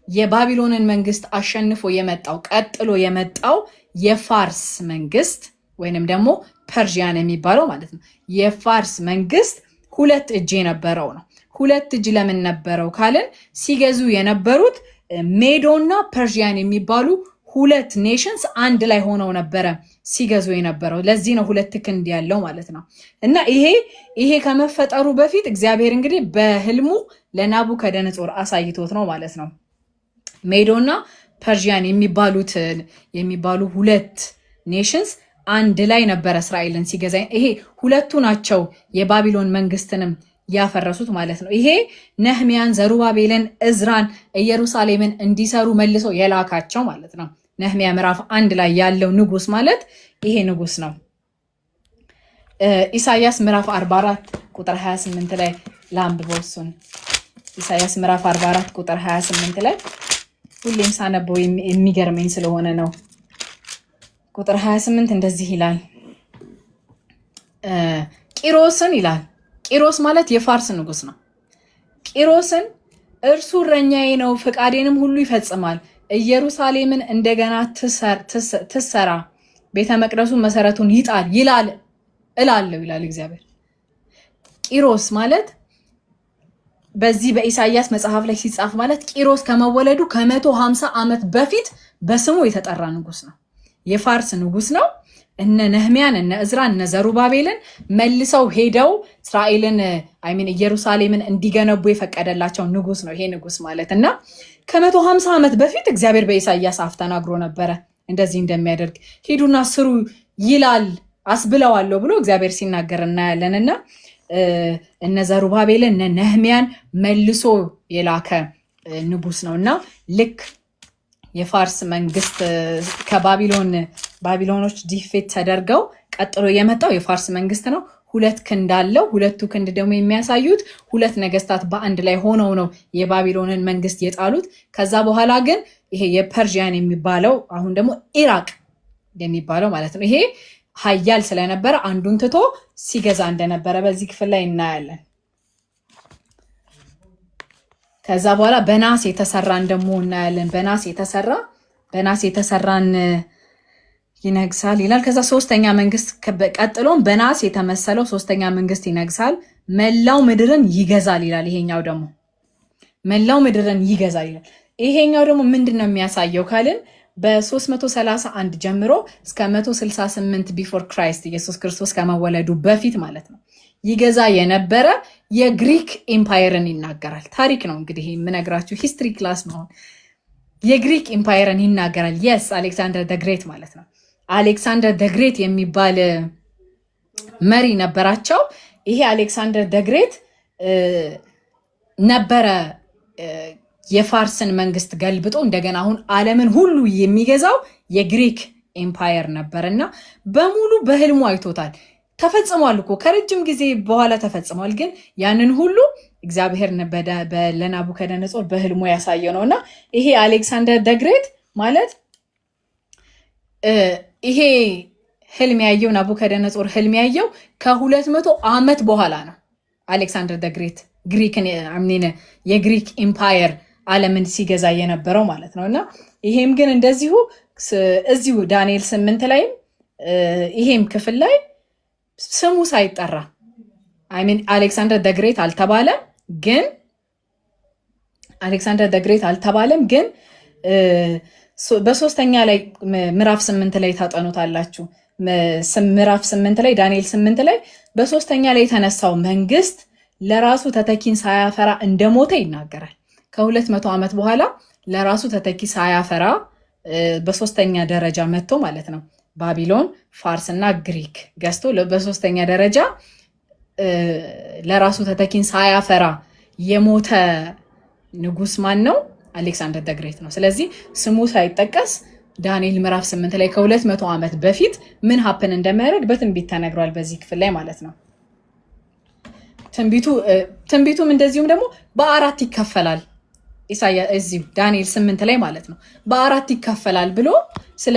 Speaker 1: የባቢሎንን መንግስት አሸንፎ የመጣው የፋርስ መንግስት ወይንም ደግሞ ፐርዥያን የሚባለው ማለት ነው። የፋርስ መንግስት 2 እጅ የነበረው ነው። 2 እጅ ለምን ነበረው ካልን ሲገዙ የነበሩት ሜዶና ፐርዥያን የሚባሉ 2 ኔሽንስ አንድ ላይ ሆነው ነበረ ሲገዙ የነበረው። ለዚህ ነው 2 ክንድ ያለው ማለት ነው። እና ይሄ ከመፈጠሩ በፊት እግዚአብሔር እንግዲህ በህልሙ ለናቡከደነጾር አሳይቶት ነው ማለት ነው። ሜዶና ፐርዥያን የሚባሉ 2 ኔሽንስ አንድ ላይ ነበረ እስራኤልን ሲገዛ። ይሄ 2ቱ ናቸው የባቢሎን መንግስትንም ያፈረሱት ማለት ነው። ይሄ ነህሚያን፣ ዘሩባቤልን፣ እዝራን ኢየሩሳሌምን እንዲሰሩ መልሶ የላካቸው ማለት ነው። ነህሚያ ምዕራፍ 1 ላይ ያለው ንጉስ ማለት ይሄ ንጉስ ነው። ኢሳያስ ምዕራፍ 44 ቁጥር 28 ላይ ላንብበው እሱን። ኢሳያስ ምዕራፍ 44 ቁጥር 28 ላይ ሁሌም ሳነበው የሚገርመኝ ስለሆነ ነው። ቁጥር 28 እንደዚህ ይላል፣ ቂሮስን ይላል። ቂሮስ ማለት የፋርስ ንጉስ ነው። ቂሮስን እርሱ እረኛዬ ነው፣ ፈቃዴንም ሁሉ ይፈጽማል፣ ኢየሩሳሌምን እንደገና ትሰራ፣ ቤተ መቅደሱ መሰረቱን ይጣል እላለሁ ይላል እግዚአብሔር። ቂሮስ ማለት በዚህ በኢሳያስ መጽሐፍ ላይ ሲጻፍ ማለት ቂሮስ ከመወለዱ ከ150 ዓመት በፊት በስሙ የተጠራ ንጉስ ነው። የፋርስ ንጉስ ነው። እነ ነህሚያን፣ እነ እዝራን፣ እነ ዘሩባቤልን መልሰው ሄደው እስራኤልን ኢየሩሳሌምን እንዲገነቡ የፈቀደላቸው ንጉስ ነው ይሄ ንጉስ ማለት እና ከ150 ዓመት በፊት እግዚአብሔር በኢሳያስ አፍ ተናግሮ ነበረ እንደዚህ እንደሚያደርግ። ሂዱና ስሩ ይላል አስብለዋለሁ ብሎ እግዚአብሔር ሲናገር እናያለንና እነ ዘሩባቤልን እነ ነህሚያን መልሶ የላከ ንጉስ ነውና ልክ የፋርስ መንግስት ባቢሎኖች ዲፌት ተደርገው ቀጥሎ የመጣው የፋርስ መንግስት ነው። 2 ክንድ አለው። 2ቱ ክንድ ደግሞ የሚያሳዩት 2 ነገስታት በአንድ ላይ ሆነው ነው የባቢሎንን መንግስት የጣሉት። ከዛ በኋላ ግን ይሄ የፐርዥያን የሚባለው አሁን ደግሞ የሚባለው ማለት ነው። ይሄ ኃያል ስለነበረ አንዱን ትቶ ሲገዛ እንደነበረ በዚህ ክፍል ላይ እናያለን። ከዛ በኋላ በናስ የተሰራን ደግሞ እናያለን። በናስ የተሰራን ይነግሳል ይላል። ከዛ ሶስተኛ መንግስት ቀጥሎም በናስ የተመሰለው ሶስተኛ መንግስት ይነግሳል፣ መላው ምድርን ይገዛል ይላል። ይሄኛው ደግሞ መላው ምድርን ይገዛል ይላል። ይሄኛው ደግሞ ምንድነው የሚያሳየው ካልን በ331 ጀምሮ እስከ 168 ቢፎር ክራይስት ኢየሱስ ክርስቶስ ከመወለዱ በፊት ማለት ነው ይገዛ የነበረ የግሪክ ኤምፓየርን ይናገራል። ታሪክ ነው እንግዲህ የምነግራችሁ፣ ሂስትሪ ክላስ ነው። የግሪክ ኤምፓየርን ይናገራል። የስ አሌክሳንደር ደግሬት ማለት ነው። አሌክሳንደር ደግሬት የሚባል መሪ ነበራቸው። ይሄ አሌክሳንደር ደግሬት ነበረ የፋርስን መንግስት ገልብጦ እንደገና አሁን ዓለምን ሁሉ የሚገዛው የግሪክ ኤምፓየር ነበር እና በሙሉ በህልሙ አይቶታል። ተፈጽሟል እኮ ከረጅም ጊዜ በኋላ ተፈጽሟል። ግን ያንን ሁሉ እግዚአብሔር ለናቡከደነጾር በህልሙ ያሳየው ነው እና ይሄ አሌክሳንደር ደግሬት ማለት ይሄ ህልም ያየው ናቡከደነጾር ህልም ያየው ከ200 ዓመት በኋላ ነው። አሌክሳንደር ደግሬት የግሪክ ኤምፓየር ዓለምን ሲገዛ የነበረው ማለት ነው እና ይሄም ግን እንደዚሁ እዚሁ ዳንኤል 8 ላይም ይሄም ክፍል ላይ ስሙ ሳይጠራ አሌክሳንደር ደግሬት አልተባለም፣ ግን በሶስተኛ ላይ ምዕራፍ 8 ላይ ታጠኑታላችሁ። ምዕራፍ 8 ላይ ዳንኤል 8 ላይ በሶስተኛ ላይ የተነሳው መንግስት ለራሱ ተተኪን ሳያፈራ እንደሞተ ይናገራል። ከ200 ዓመት በኋላ ለራሱ ተተኪ ሳያፈራ በሶስተኛ ደረጃ መጥቶ ማለት ነው ባቢሎን፣ ፋርስ እና ግሪክ ገዝቶ በሶስተኛ ደረጃ ለራሱ ተተኪን ሳያፈራ የሞተ ንጉስ ማን ነው? አሌክሳንደር ደግሬት ነው። ስለዚህ ስሙ ሳይጠቀስ ዳንኤል ምዕራፍ 8 ላይ ከ200 ዓመት በፊት ምን ሀፕን እንደሚያደርግ በትንቢት ተነግሯል በዚህ ክፍል ላይ ማለት ነው። ትንቢቱም እንደዚሁም ደግሞ በአራት ይከፈላል። እዚሁ ዳንኤል 8 ላይ ማለት ነው በአራት ይከፈላል ብሎ ስለ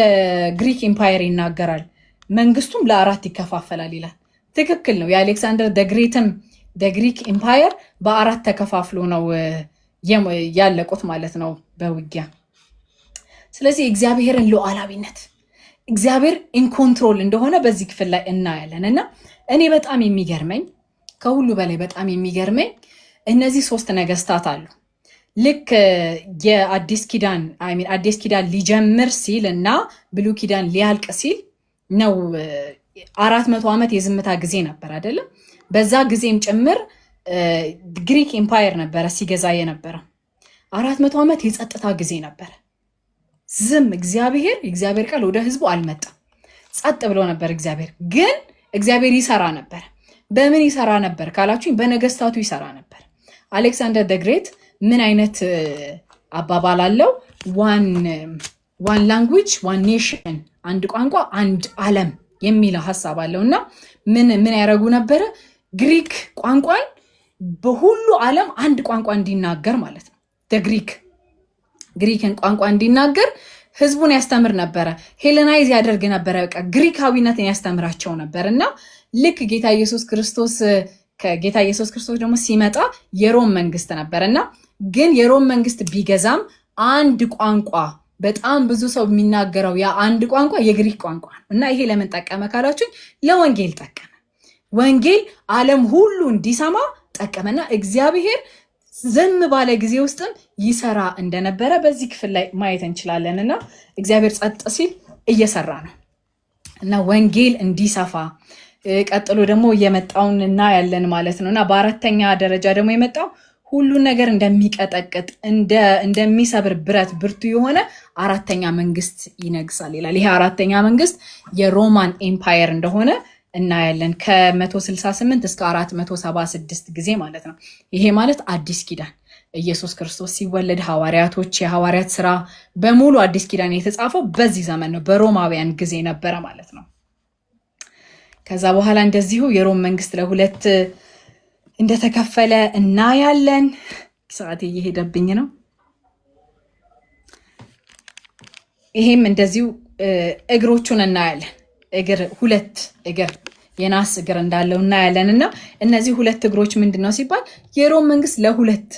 Speaker 1: ግሪክ ኤምፓየር ይናገራል። መንግስቱም ለአራት ይከፋፈላል ይላል። ትክክል ነው። የአሌክሳንደር ደግሬትም ግሪክ ኤምፓየር በአራት ተከፋፍሎ ነው ያለቁት ማለት ነው በውጊያ። ስለዚህ እግዚአብሔርን ሉዓላዊነት እግዚአብሔር ኢንኮንትሮል እንደሆነ በዚህ ክፍል ላይ እናያለን እና እኔ በጣም የሚገርመኝ ከሁሉ በላይ በጣም የሚገርመኝ እነዚህ ሶስት ነገስታት አሉ። ልክ የአዲስ ኪዳን ሊጀምር ሲል እና ብሉይ ኪዳን ሊያልቅ ሲል ነው 400 ዓመት የዝምታ ጊዜ ነበር አይደለም? በዛ ጊዜም ጭምር ግሪክ ኤምፓየር ነበረ ሲገዛ የነበረ። 400 ዓመት የጸጥታ ጊዜ ነበረ። ዝም የእግዚአብሔር ቃል ወደ ህዝቡ አልመጣም። ጸጥ ብሎ ነበር። ግን እግዚአብሔር ይሰራ ነበር። በምን ይሰራ ነበር ካላችሁኝ፣ በነገስታቱ ይሰራ ነበር። አሌክሳንደር ደግሬት ምን አይነት አባባል አለው? ዋን ላንጉጅ ዋን ኔሽን፣ አንድ ቋንቋ አንድ ዓለም የሚለው ሀሳብ አለው እና ምን ያደረጉ ነበረ? ግሪክ ቋንቋን በሁሉ ዓለም አንድ ቋንቋ እንዲናገር ማለት ነው። ግሪክን ቋንቋ እንዲናገር ህዝቡን ያስተምር ነበረ። ሄለናይዝ ያደርግ ነበረ። በቃ ግሪካዊነትን ያስተምራቸው ነበር እና ልክ ጌታ ኢየሱስ ክርስቶስ ደግሞ ሲመጣ የሮም መንግስት ነበር እና ግን የሮም መንግስት ቢገዛም አንድ ቋንቋ በጣም ብዙ ሰው የሚናገረው ያ አንድ ቋንቋ የግሪክ ቋንቋ ነው እና ይሄ ለምን ጠቀመ ካላችሁኝ፣ ለወንጌል ጠቀመ። ወንጌል ዓለም ሁሉ እንዲሰማ ጠቀመና እግዚአብሔር ዝም ባለ ጊዜ ውስጥም ይሰራ እንደነበረ በዚህ ክፍል ላይ ማየት እንችላለን እና እግዚአብሔር ጸጥ ሲል እየሰራ ነው እና ወንጌል እንዲሰፋ ቀጥሎ ደግሞ የመጣውን እናያለን ማለት ነው እና በአራተኛ ደረጃ ደግሞ የመጣው ሁሉን ነገር እንደሚቀጠቅጥ እንደሚሰብር ብረት ብርቱ የሆነ አራተኛ መንግስት ይነግሳል ይላል። ይሄ አራተኛ መንግስት የሮማን ኤምፓየር እንደሆነ እናያለን ከ168 እስከ 476 ጊዜ ማለት ነው። ይሄ ማለት አዲስ ኪዳን ኢየሱስ ክርስቶስ ሲወለድ የሐዋርያት ስራ በሙሉ አዲስ ኪዳን የተጻፈው በዚህ ዘመን ነው፣ በሮማውያን ጊዜ ነበረ ማለት ነው። ከዛ በኋላ እንደዚሁ የሮም መንግስት ለሁለት እንደተከፈለ እናያለን። ሰዓት እየሄደብኝ ነው። ይሄም እንደዚሁ እግሮቹን እናያለን። ሁለት እግር የናስ እግር እንዳለው እናያለን። እና እነዚህ ሁለት እግሮች ምንድነው ሲባል የሮም መንግስት ለሁለት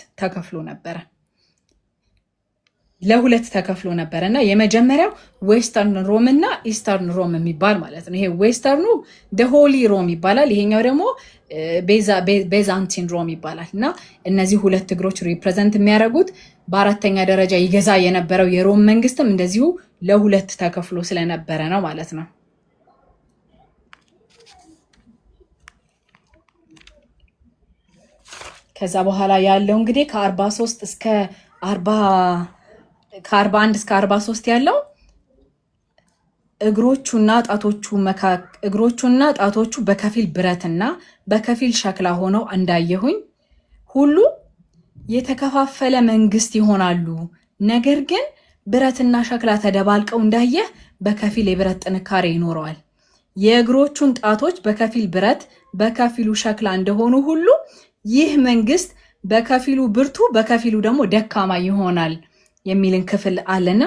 Speaker 1: ተከፍሎ ነበረ እና የመጀመሪያው ዌስተርን ሮም እና ኢስተርን ሮም የሚባል ማለት ነው። ይሄ ዌስተርኑ ሆሊ ሮም ይባላል። ይሄኛው ደግሞ ቤዛንቲን ሮም ይባላል። እና እነዚህ ሁለት እግሮች ሪፕሬዘንት የሚያደርጉት በአራተኛ ደረጃ ይገዛ የነበረው የሮም መንግስትም እንደዚሁ ለሁለት ተከፍሎ ስለነበረ ነው ማለት ነው። ከዛ በኋላ ያለው እንግዲህ ከ41 እስከ 43 ያለው እግሮቹና ጣቶቹ በከፊል ብረትና በከፊል ሸክላ ሆነው እንዳየሁኝ ሁሉ የተከፋፈለ መንግስት ይሆናሉ። ነገር ግን ብረትና ሸክላ ተደባልቀው እንዳየህ በከፊል የብረት ጥንካሬ ይኖረዋል። የእግሮቹን ጣቶች በከፊል ብረት በከፊሉ ሸክላ እንደሆኑ ሁሉ ይህ መንግስት በከፊሉ ብርቱ በከፊሉ ደግሞ ደካማ ይሆናል የሚልን ክፍል አለና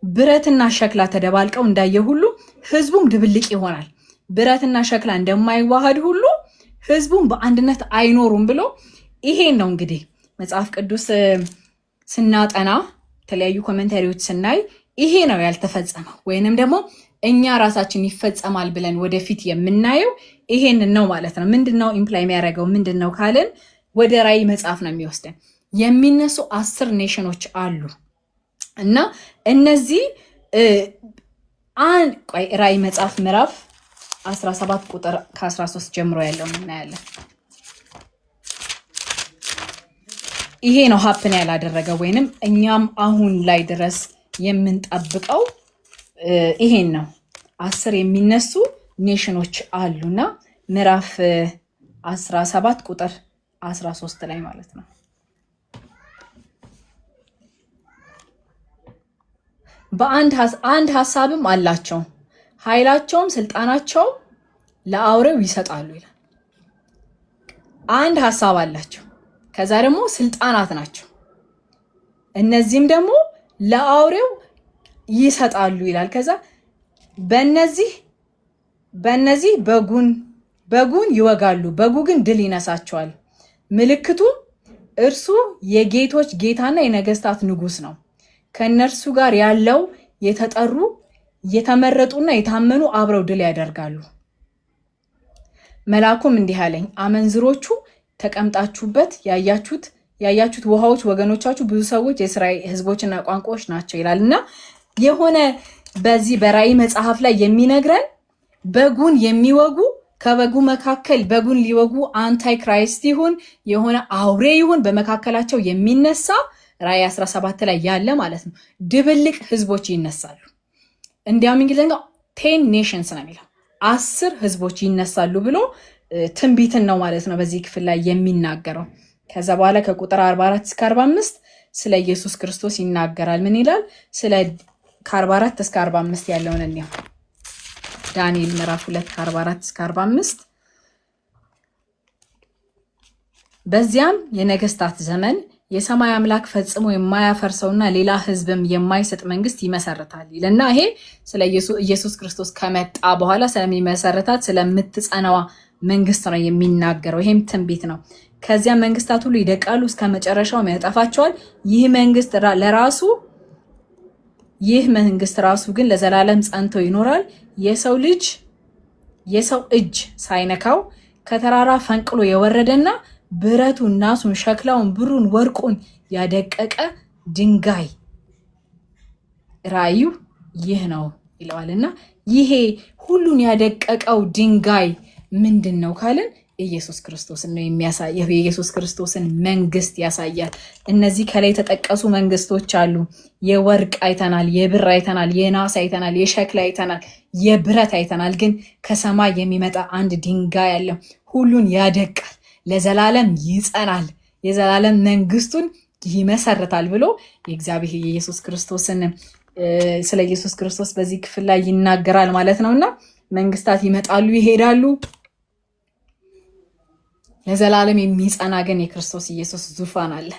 Speaker 1: ብረትና ሸክላ ተደባልቀው እንዳየ ሁሉ ህዝቡም ድብልቅ ይሆናል። ብረትና ሸክላ እንደማይዋሃድ ሁሉ ህዝቡም በአንድነት አይኖሩም ብሎ ይሄን ነው እንግዲህ መጽሐፍ ቅዱስ ስናጠና የተለያዩ ኮሜንታሪዎች ስናይ ይሄ ነው ያልተፈጸመው ወይንም ደግሞ እኛ ራሳችን ይፈጸማል ብለን ወደፊት የምናየው ይሄንን ነው ማለት ነው። ምንድነው ኢምፕላይ የሚያደርገው ምንድነው ካለን ወደ ራእይ መጽሐፍ ነው የሚወስደን። የሚነሱ 10 ኔሽኖች አሉ እና እነዚህ ራእይ መጽሐፍ ምዕራፍ 17 ቁጥር ከ13 ጀምሮ ያለው እናያለን። ይሄ ነው ሀፕን ያላደረገው ወይንም እኛም አሁን ላይ ድረስ የምንጠብቀው ይሄን ነው። 10 የሚነሱ ኔሽኖች አሉና ምዕራፍ 17 ቁጥር 13 ላይ ማለት ነው። አንድ ሀሳብም አላቸው፣ ኃይላቸውም ስልጣናቸው ለአውሬው ይሰጣሉ ይላል። አንድ ሀሳብ አላቸው፣ ከዛ ደግሞ ስልጣናት ናቸው። እነዚህም ደግሞ ለአውሬው ይሰጣሉ ይላል። ከዛ በእነዚህ በጉን ይወጋሉ፣ በጉ ግን ድል ይነሳቸዋል። ምልክቱ እርሱ የጌቶች ጌታና የነገስታት ንጉስ ነው። ከእነርሱ ጋር ያለው የተጠሩ የተመረጡና የታመኑ አብረው ድል ያደርጋሉ። መልአኩም እንዲህ አለኝ፣ አመንዝሮቹ ተቀምጣችሁበት ያያችሁት ውሃዎች ወገኖቻችሁ ብዙ ሰዎች የእስራኤል ህዝቦችና ቋንቋዎች ናቸው ይላል እና የሆነ በዚህ በራእይ መጽሐፍ ላይ የሚነግረን በጉን የሚወጉ ከበጉ መካከል በጉን ሊወጉ አንታይ ክራይስት ይሁን የሆነ አውሬ ይሁን በመካከላቸው የሚነሳ ራእይ 17 ላይ ያለ ማለት ነው ድብልቅ ህዝቦች ይነሳሉ። እንዲያውም እንግሊዝኛው 10 ኔሽንስ ነው የሚለው 10 ህዝቦች ይነሳሉ ብሎ ትንቢትን ነው ማለት ነው በዚህ ክፍል ላይ የሚናገረው። ከዛ በኋላ ከቁጥር 44 እስከ 45 ስለ ኢየሱስ ክርስቶስ ይናገራል። ምን ይላል? ከ44 እስከ 45 ያለውን እንየው። ዳንኤል ምዕራፍ 2 ከ44 እስከ 45 በዚያም የነገስታት ዘመን የሰማይ አምላክ ፈጽሞ የማያፈርሰውና ሌላ ህዝብም የማይሰጥ መንግስት ይመሰርታል ይልና ይሄ ስለ ኢየሱስ ክርስቶስ ከመጣ በኋላ ስለሚመሰርታት ስለምትጸናዋ መንግስት ነው የሚናገረው። ይሄም ትንቢት ነው። ከዚያ መንግስታት ሁሉ ይደቃሉ፣ እስከ መጨረሻው ያጠፋቸዋል። ይህ መንግስት ራሱ ግን ለዘላለም ጸንቶ ይኖራል። የሰው እጅ ሳይነካው ከተራራ ፈንቅሎ የወረደና ብረቱን፣ ናሱን፣ ሸክላውን፣ ብሩን፣ ወርቁን ያደቀቀ ድንጋይ ራእዩ ይህ ነው ይለዋልና ይሄ ሁሉን ያደቀቀው ድንጋይ ምንድን ነው ካልን ኢየሱስ ክርስቶስን ነው የሚያሳየው። የኢየሱስ ክርስቶስን መንግስት ያሳያል። እነዚህ ከላይ የተጠቀሱ መንግስቶች አሉ። የወርቅ አይተናል፣ የብር አይተናል፣ የናስ አይተናል፣ የሸክላ አይተናል፣ የብረት አይተናል። ግን ከሰማይ የሚመጣ አንድ ድንጋይ አለ። ሁሉን ያደቃል፣ ለዘላለም ይጸናል፣ የዘላለም መንግስቱን ይመሰርታል ብሎ የእግዚአብሔር የኢየሱስ ክርስቶስን ስለ ኢየሱስ ክርስቶስ በዚህ ክፍል ላይ ይናገራል ማለት ነውና መንግስታት ይመጣሉ፣ ይሄዳሉ። ለዘላለም የሚጸና ግን የክርስቶስ ኢየሱስ ዙፋን አለ።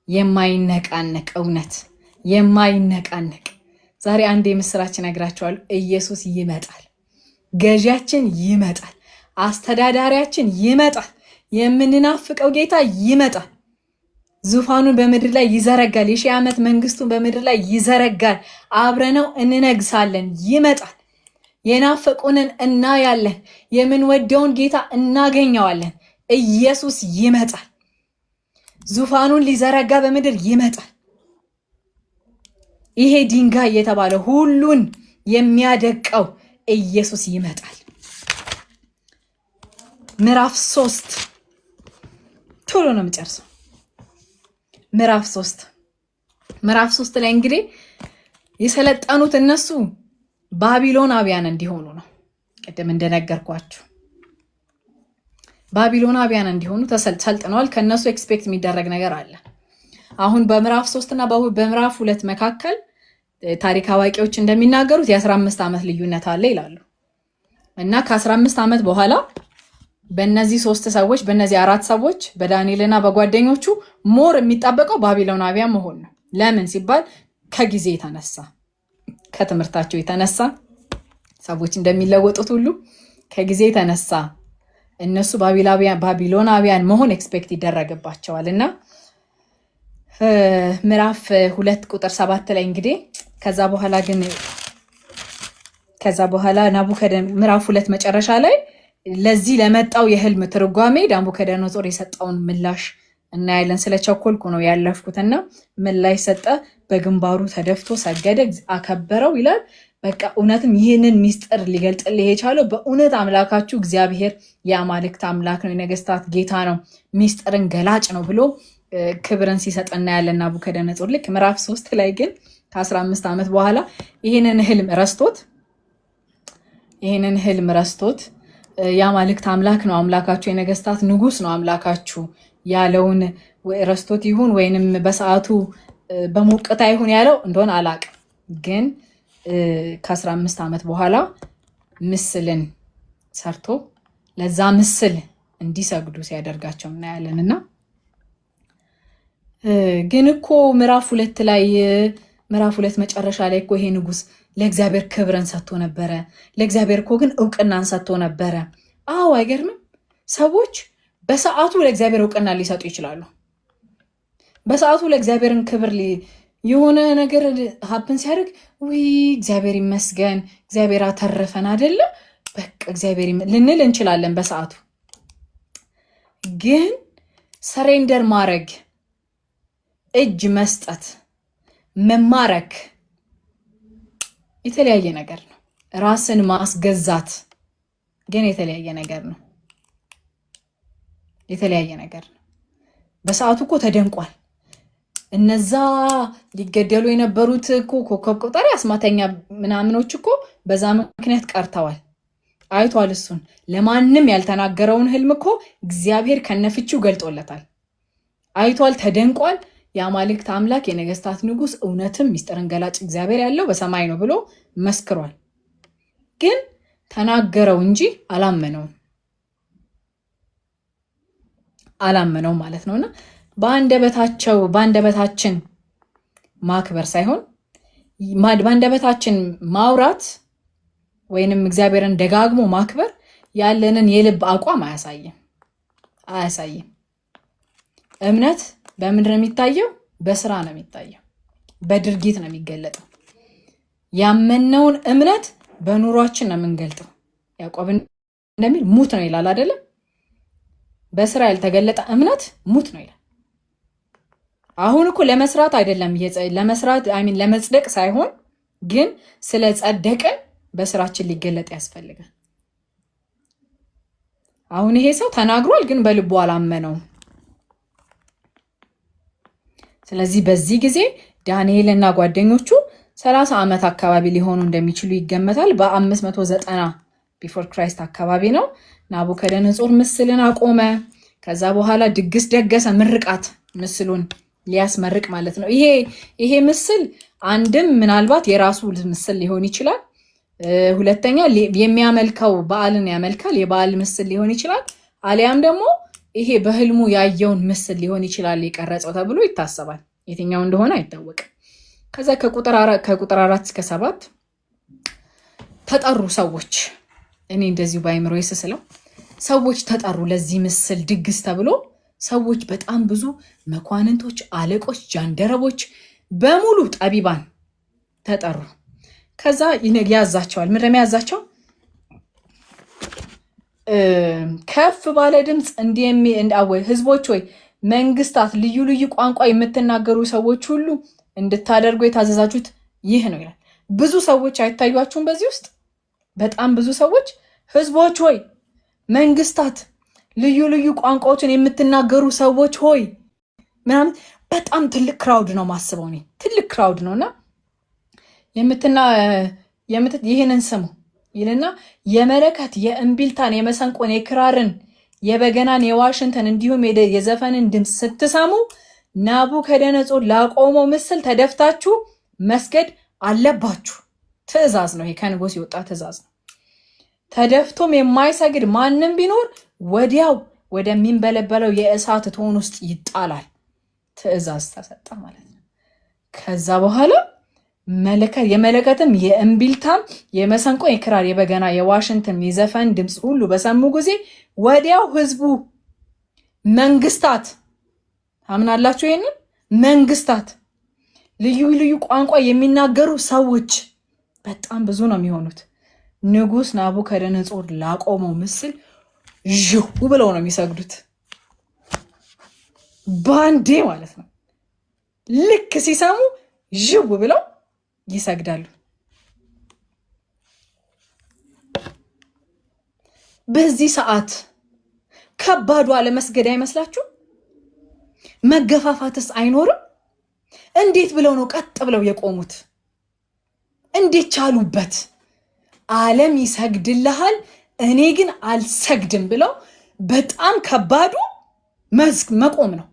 Speaker 1: የማይነቃነቅ እውነት፣ የማይነቃነቅ ዛሬ አንድ የምስራች ነግራቸዋለሁ። ኢየሱስ ይመጣል። ገዢያችን ይመጣል። አስተዳዳሪያችን ይመጣል። የምንናፍቀው ጌታ ይመጣል። ዙፋኑን በምድር ላይ ይዘረጋል። የሺህ ዓመት መንግስቱን በምድር ላይ ይዘረጋል። አብረነው እንነግሳለን። ይመጣል። የናፈቁንን እናያለን። የምንወደውን ጌታ እናገኘዋለን። ኢየሱስ ይመጣል። ዙፋኑን ሊዘረጋ በምድር ይመጣል። ይሄ ድንጋይ የተባለ ሁሉን የሚያደቀው ኢየሱስ ይመጣል። ምዕራፍ 3 ቶሎ ነው የምጨርሰው። ምዕራፍ 3 ላይ እንግዲህ የሰለጠኑት እነሱ ባቢሎናውያን እንዲሆኑ ነው። ቅድም እንደነገርኳችሁ ባቢሎናውያን እንዲሆኑ ተሰልጥነዋል። ከነሱ ኤክስፔክት የሚደረግ ነገር አለ። አሁን በምዕራፍ 3 እና በምዕራፍ 2 መካከል ታሪክ አዋቂዎች እንደሚናገሩት የ15 ዓመት ልዩነት አለ ይላሉ። እና ከ15 ዓመት በኋላ በእነዚህ 3 ሰዎች በእነዚህ 4 ሰዎች በዳንኤልና በጓደኞቹ ሞር የሚጣበቀው ባቢሎናውያን መሆን ነው። ለምን ሲባል ከጊዜ የተነሳ ከትምህርታቸው የተነሳ ሰዎች እንደሚለወጡት ሁሉ ከጊዜ የተነሳ እነሱ ባቢሎናውያን መሆን ኤክስፔክት ይደረግባቸዋል። እና ምዕራፍ 2 ቁጥር 7 ላይ እንግዲህ ከዛ በኋላ ምዕራፍ 2 መጨረሻ ላይ ለዚህ ለመጣው የህልም ትርጓሜ ናቡከደነጾር የሰጠውን ምላሽ እናያለን። ስለቸኮልኩ ነው ያለፍኩትና ምላሽ ሰጠ። በግንባሩ ተደፍቶ ሰገደ፣ አከበረው ይላል። በቃ እውነትም ይህንን ሚስጥር ሊገልጥልህ የቻለው በእውነት አምላካችሁ እግዚአብሔር የአማልክት አምላክ ነው፣ የነገስታት ጌታ ነው፣ ሚስጥርን ገላጭ ነው ብሎ ክብርን ሲሰጥ እናያለን ናቡከደነጾር። ልክ ምዕራፍ 3 ላይ ግን ከ15 ዓመት በኋላ ይህንን ህልም ረስቶት የአማልክት አምላክ ነው አምላካችሁ፣ የነገስታት ንጉስ ነው አምላካችሁ ያለውን ረስቶት ይሁን ወይንም በሰዓቱ በሞቅታ ይሁን ያለው እንደሆነ አላቅም፣ ግን ከ15 ዓመት በኋላ ምስልን ሰርቶ ለዛ ምስል እንዲሰግዱ ሲያደርጋቸው እናያለን። እና ግን እኮ ምዕራፍ 2 መጨረሻ ላይ እኮ ይሄ ንጉስ ለእግዚአብሔር ክብርን ሰጥቶ ነበረ። ለእግዚአብሔር እኮ ግን እውቅናን ሰጥቶ ነበረ። አዎ አይገርምም? ሰዎች በሰዓቱ ለእግዚአብሔር እውቅና ሊሰጡ ይችላሉ። በሰዓቱ ለእግዚአብሔርን ክብር የሆነ ነገር ሀብን ሲያደርግ ውይ እግዚአብሔር ይመስገን እግዚአብሔር አተረፈን አይደለ በቃ እግዚአብሔር ልንል እንችላለን በሰዓቱ። ግን ሰሬንደር ማድረግ፣ እጅ መስጠት፣ መማረክ የተለያየ ነገር ነው። ራስን ማስገዛት ግን የተለያየ ነገር ነው። በሰዓቱ እኮ ተደንቋል። እነዛ ሊገደሉ የነበሩት እኮ ኮከብ ቆጣሪ አስማተኛ ምናምኖች እኮ በዛ ምክንያት ቀርተዋል። አይቷል። እሱን ለማንም ያልተናገረውን ህልም እኮ እግዚአብሔር ከነፍቺው ገልጦለታል። አይቷል፣ ተደንቋል። የአማልክት አምላክ የነገስታት ንጉስ እውነትም ሚስጥርን ገላጭ እግዚአብሔር ያለው በሰማይ ነው ብሎ መስክሯል። ግን ተናገረው እንጂ አላመነው ማለት ነውና በአንደበታችን ማክበር ሳይሆን በአንደበታችን ማውራት ወይንም እግዚአብሔርን ደጋግሞ ማክበር ያለንን የልብ አቋም አያሳይም። እምነት በምንድን ነው የሚታየው? በስራ ነው የሚታየው፣ በድርጊት ነው የሚገለጠው። ያመነውን እምነት በኑሯችን ነው የምንገልጠው። ያዕቆብ እንደሚል ሙት ነው ይላል አይደለም? በስራ ያልተገለጠ እምነት ሙት ነው ይላል። አሁን እኮ ለመስራት አይደለም ለመጽደቅ ሳይሆን ግን ስለ ጸደቅን በስራችን ሊገለጥ ያስፈልጋል። አሁን ይሄ ሰው ተናግሯል፣ ግን በልቡ አላመነውም። ስለዚህ በዚህ ጊዜ ዳንኤል እና ጓደኞቹ 30 ዓመት አካባቢ ሊሆኑ እንደሚችሉ ይገመታል። በ590 ቢፎር ክራይስት አካባቢ ነው። ናቡከደነጾር ምስልን አቆመ። ከዛ በኋላ ድግስ ደገሰ፣ ምርቃት፣ ምስሉን ሊያስመርቅ ማለት ነው። ይሄ ምስል አንድም ምናልባት የራሱ ምስል ሊሆን ይችላል። ሁለተኛ የሚያመልከው በዓልን ያመልካል፣ የበዓል ምስል ሊሆን ይችላል። አሊያም ደግሞ ይሄ በህልሙ ያየውን ምስል ሊሆን ይችላል የቀረጸው ተብሎ ይታሰባል። የትኛው እንደሆነ አይታወቅም። ከዛ ከቁጥር 4 እስከ 7 ተጠሩ ሰዎች። እኔ እንደዚሁ ባይምሮ ስስለው ሰዎች ተጠሩ ለዚህ ምስል ድግስ ተብሎ ሰዎች በጣም ብዙ መኳንንቶች፣ አለቆች፣ ጃንደረቦች በሙሉ ጠቢባን ተጠሩ። ከዛ ያዛቸዋል። ምንድን ነው ያዛቸው? ከፍ ባለ ድምፅ ህዝቦች ወይ መንግስታት፣ ልዩ ልዩ ቋንቋ የምትናገሩ ሰዎች ሁሉ እንድታደርጉ የታዘዛችሁት ይህ ነው ይላል። ብዙ ሰዎች አይታዩአችሁም? በዚህ ውስጥ በጣም ብዙ ሰዎች፣ ህዝቦች ሆይ፣ መንግስታት፣ ልዩ ልዩ ቋንቋዎችን የምትናገሩ ሰዎች ሆይ ምናምን። በጣም ትልቅ ክራውድ ነው ማስበው እኔ ትልቅ ክራውድ ነውና ይህንን ስሙ ይልና የመለከት፣ የእምቢልታን፣ የመሰንቆን፣ የክራርን፣ የበገናን፣ የዋሽንትን እንዲሁም የዘፈንን ድምፅ ስትሰሙ ናቡከደነጾር ላቆመው ምስል ተደፍታችሁ መስገድ አለባችሁ። ትእዛዝ ነው ይሄ፣ ከንጉስ የወጣ ትእዛዝ ነው። ተደፍቶም የማይሰግድ ማንም ቢኖር ወዲያው ወደሚንበለበለው የእሳት እቶን ውስጥ ይጣላል። ትእዛዝ ተሰጠ ማለት ነው። ከዛ በኋላ የመለከትም፣ የእምቢልታም፣ የመሰንቆ፣ የክራር፣ የበገና፣ የዋሽንትም፣ የዘፈን ድምፅ ሁሉ በሰሙ ጊዜ ወዲያው ህዝቡ፣ መንግስታት፣ አምናላችሁ ይሄንን? መንግስታት፣ ልዩ ልዩ ቋንቋ የሚናገሩ ሰዎች በጣም ብዙ ነው የሚሆኑት። ንጉስ ናቡከደነጾር ላቆመው ምስል ዥው ብለው ነው የሚሰግዱት። ባንዴ ማለት ነው። ልክ ሲሰሙ ዥው ብለው ይሰግዳሉ። በዚህ ሰዓት ከባዱ አለመስገድ አይመስላችሁ? መገፋፋትስ አይኖርም? እንዴት ብለው ነው ቀጥ ብለው የቆሙት? እንዴት ቻሉበት? ዓለም ይሰግድልሃል እኔ ግን አልሰግድም ብለው በጣም ከባዱ መቆም ነው።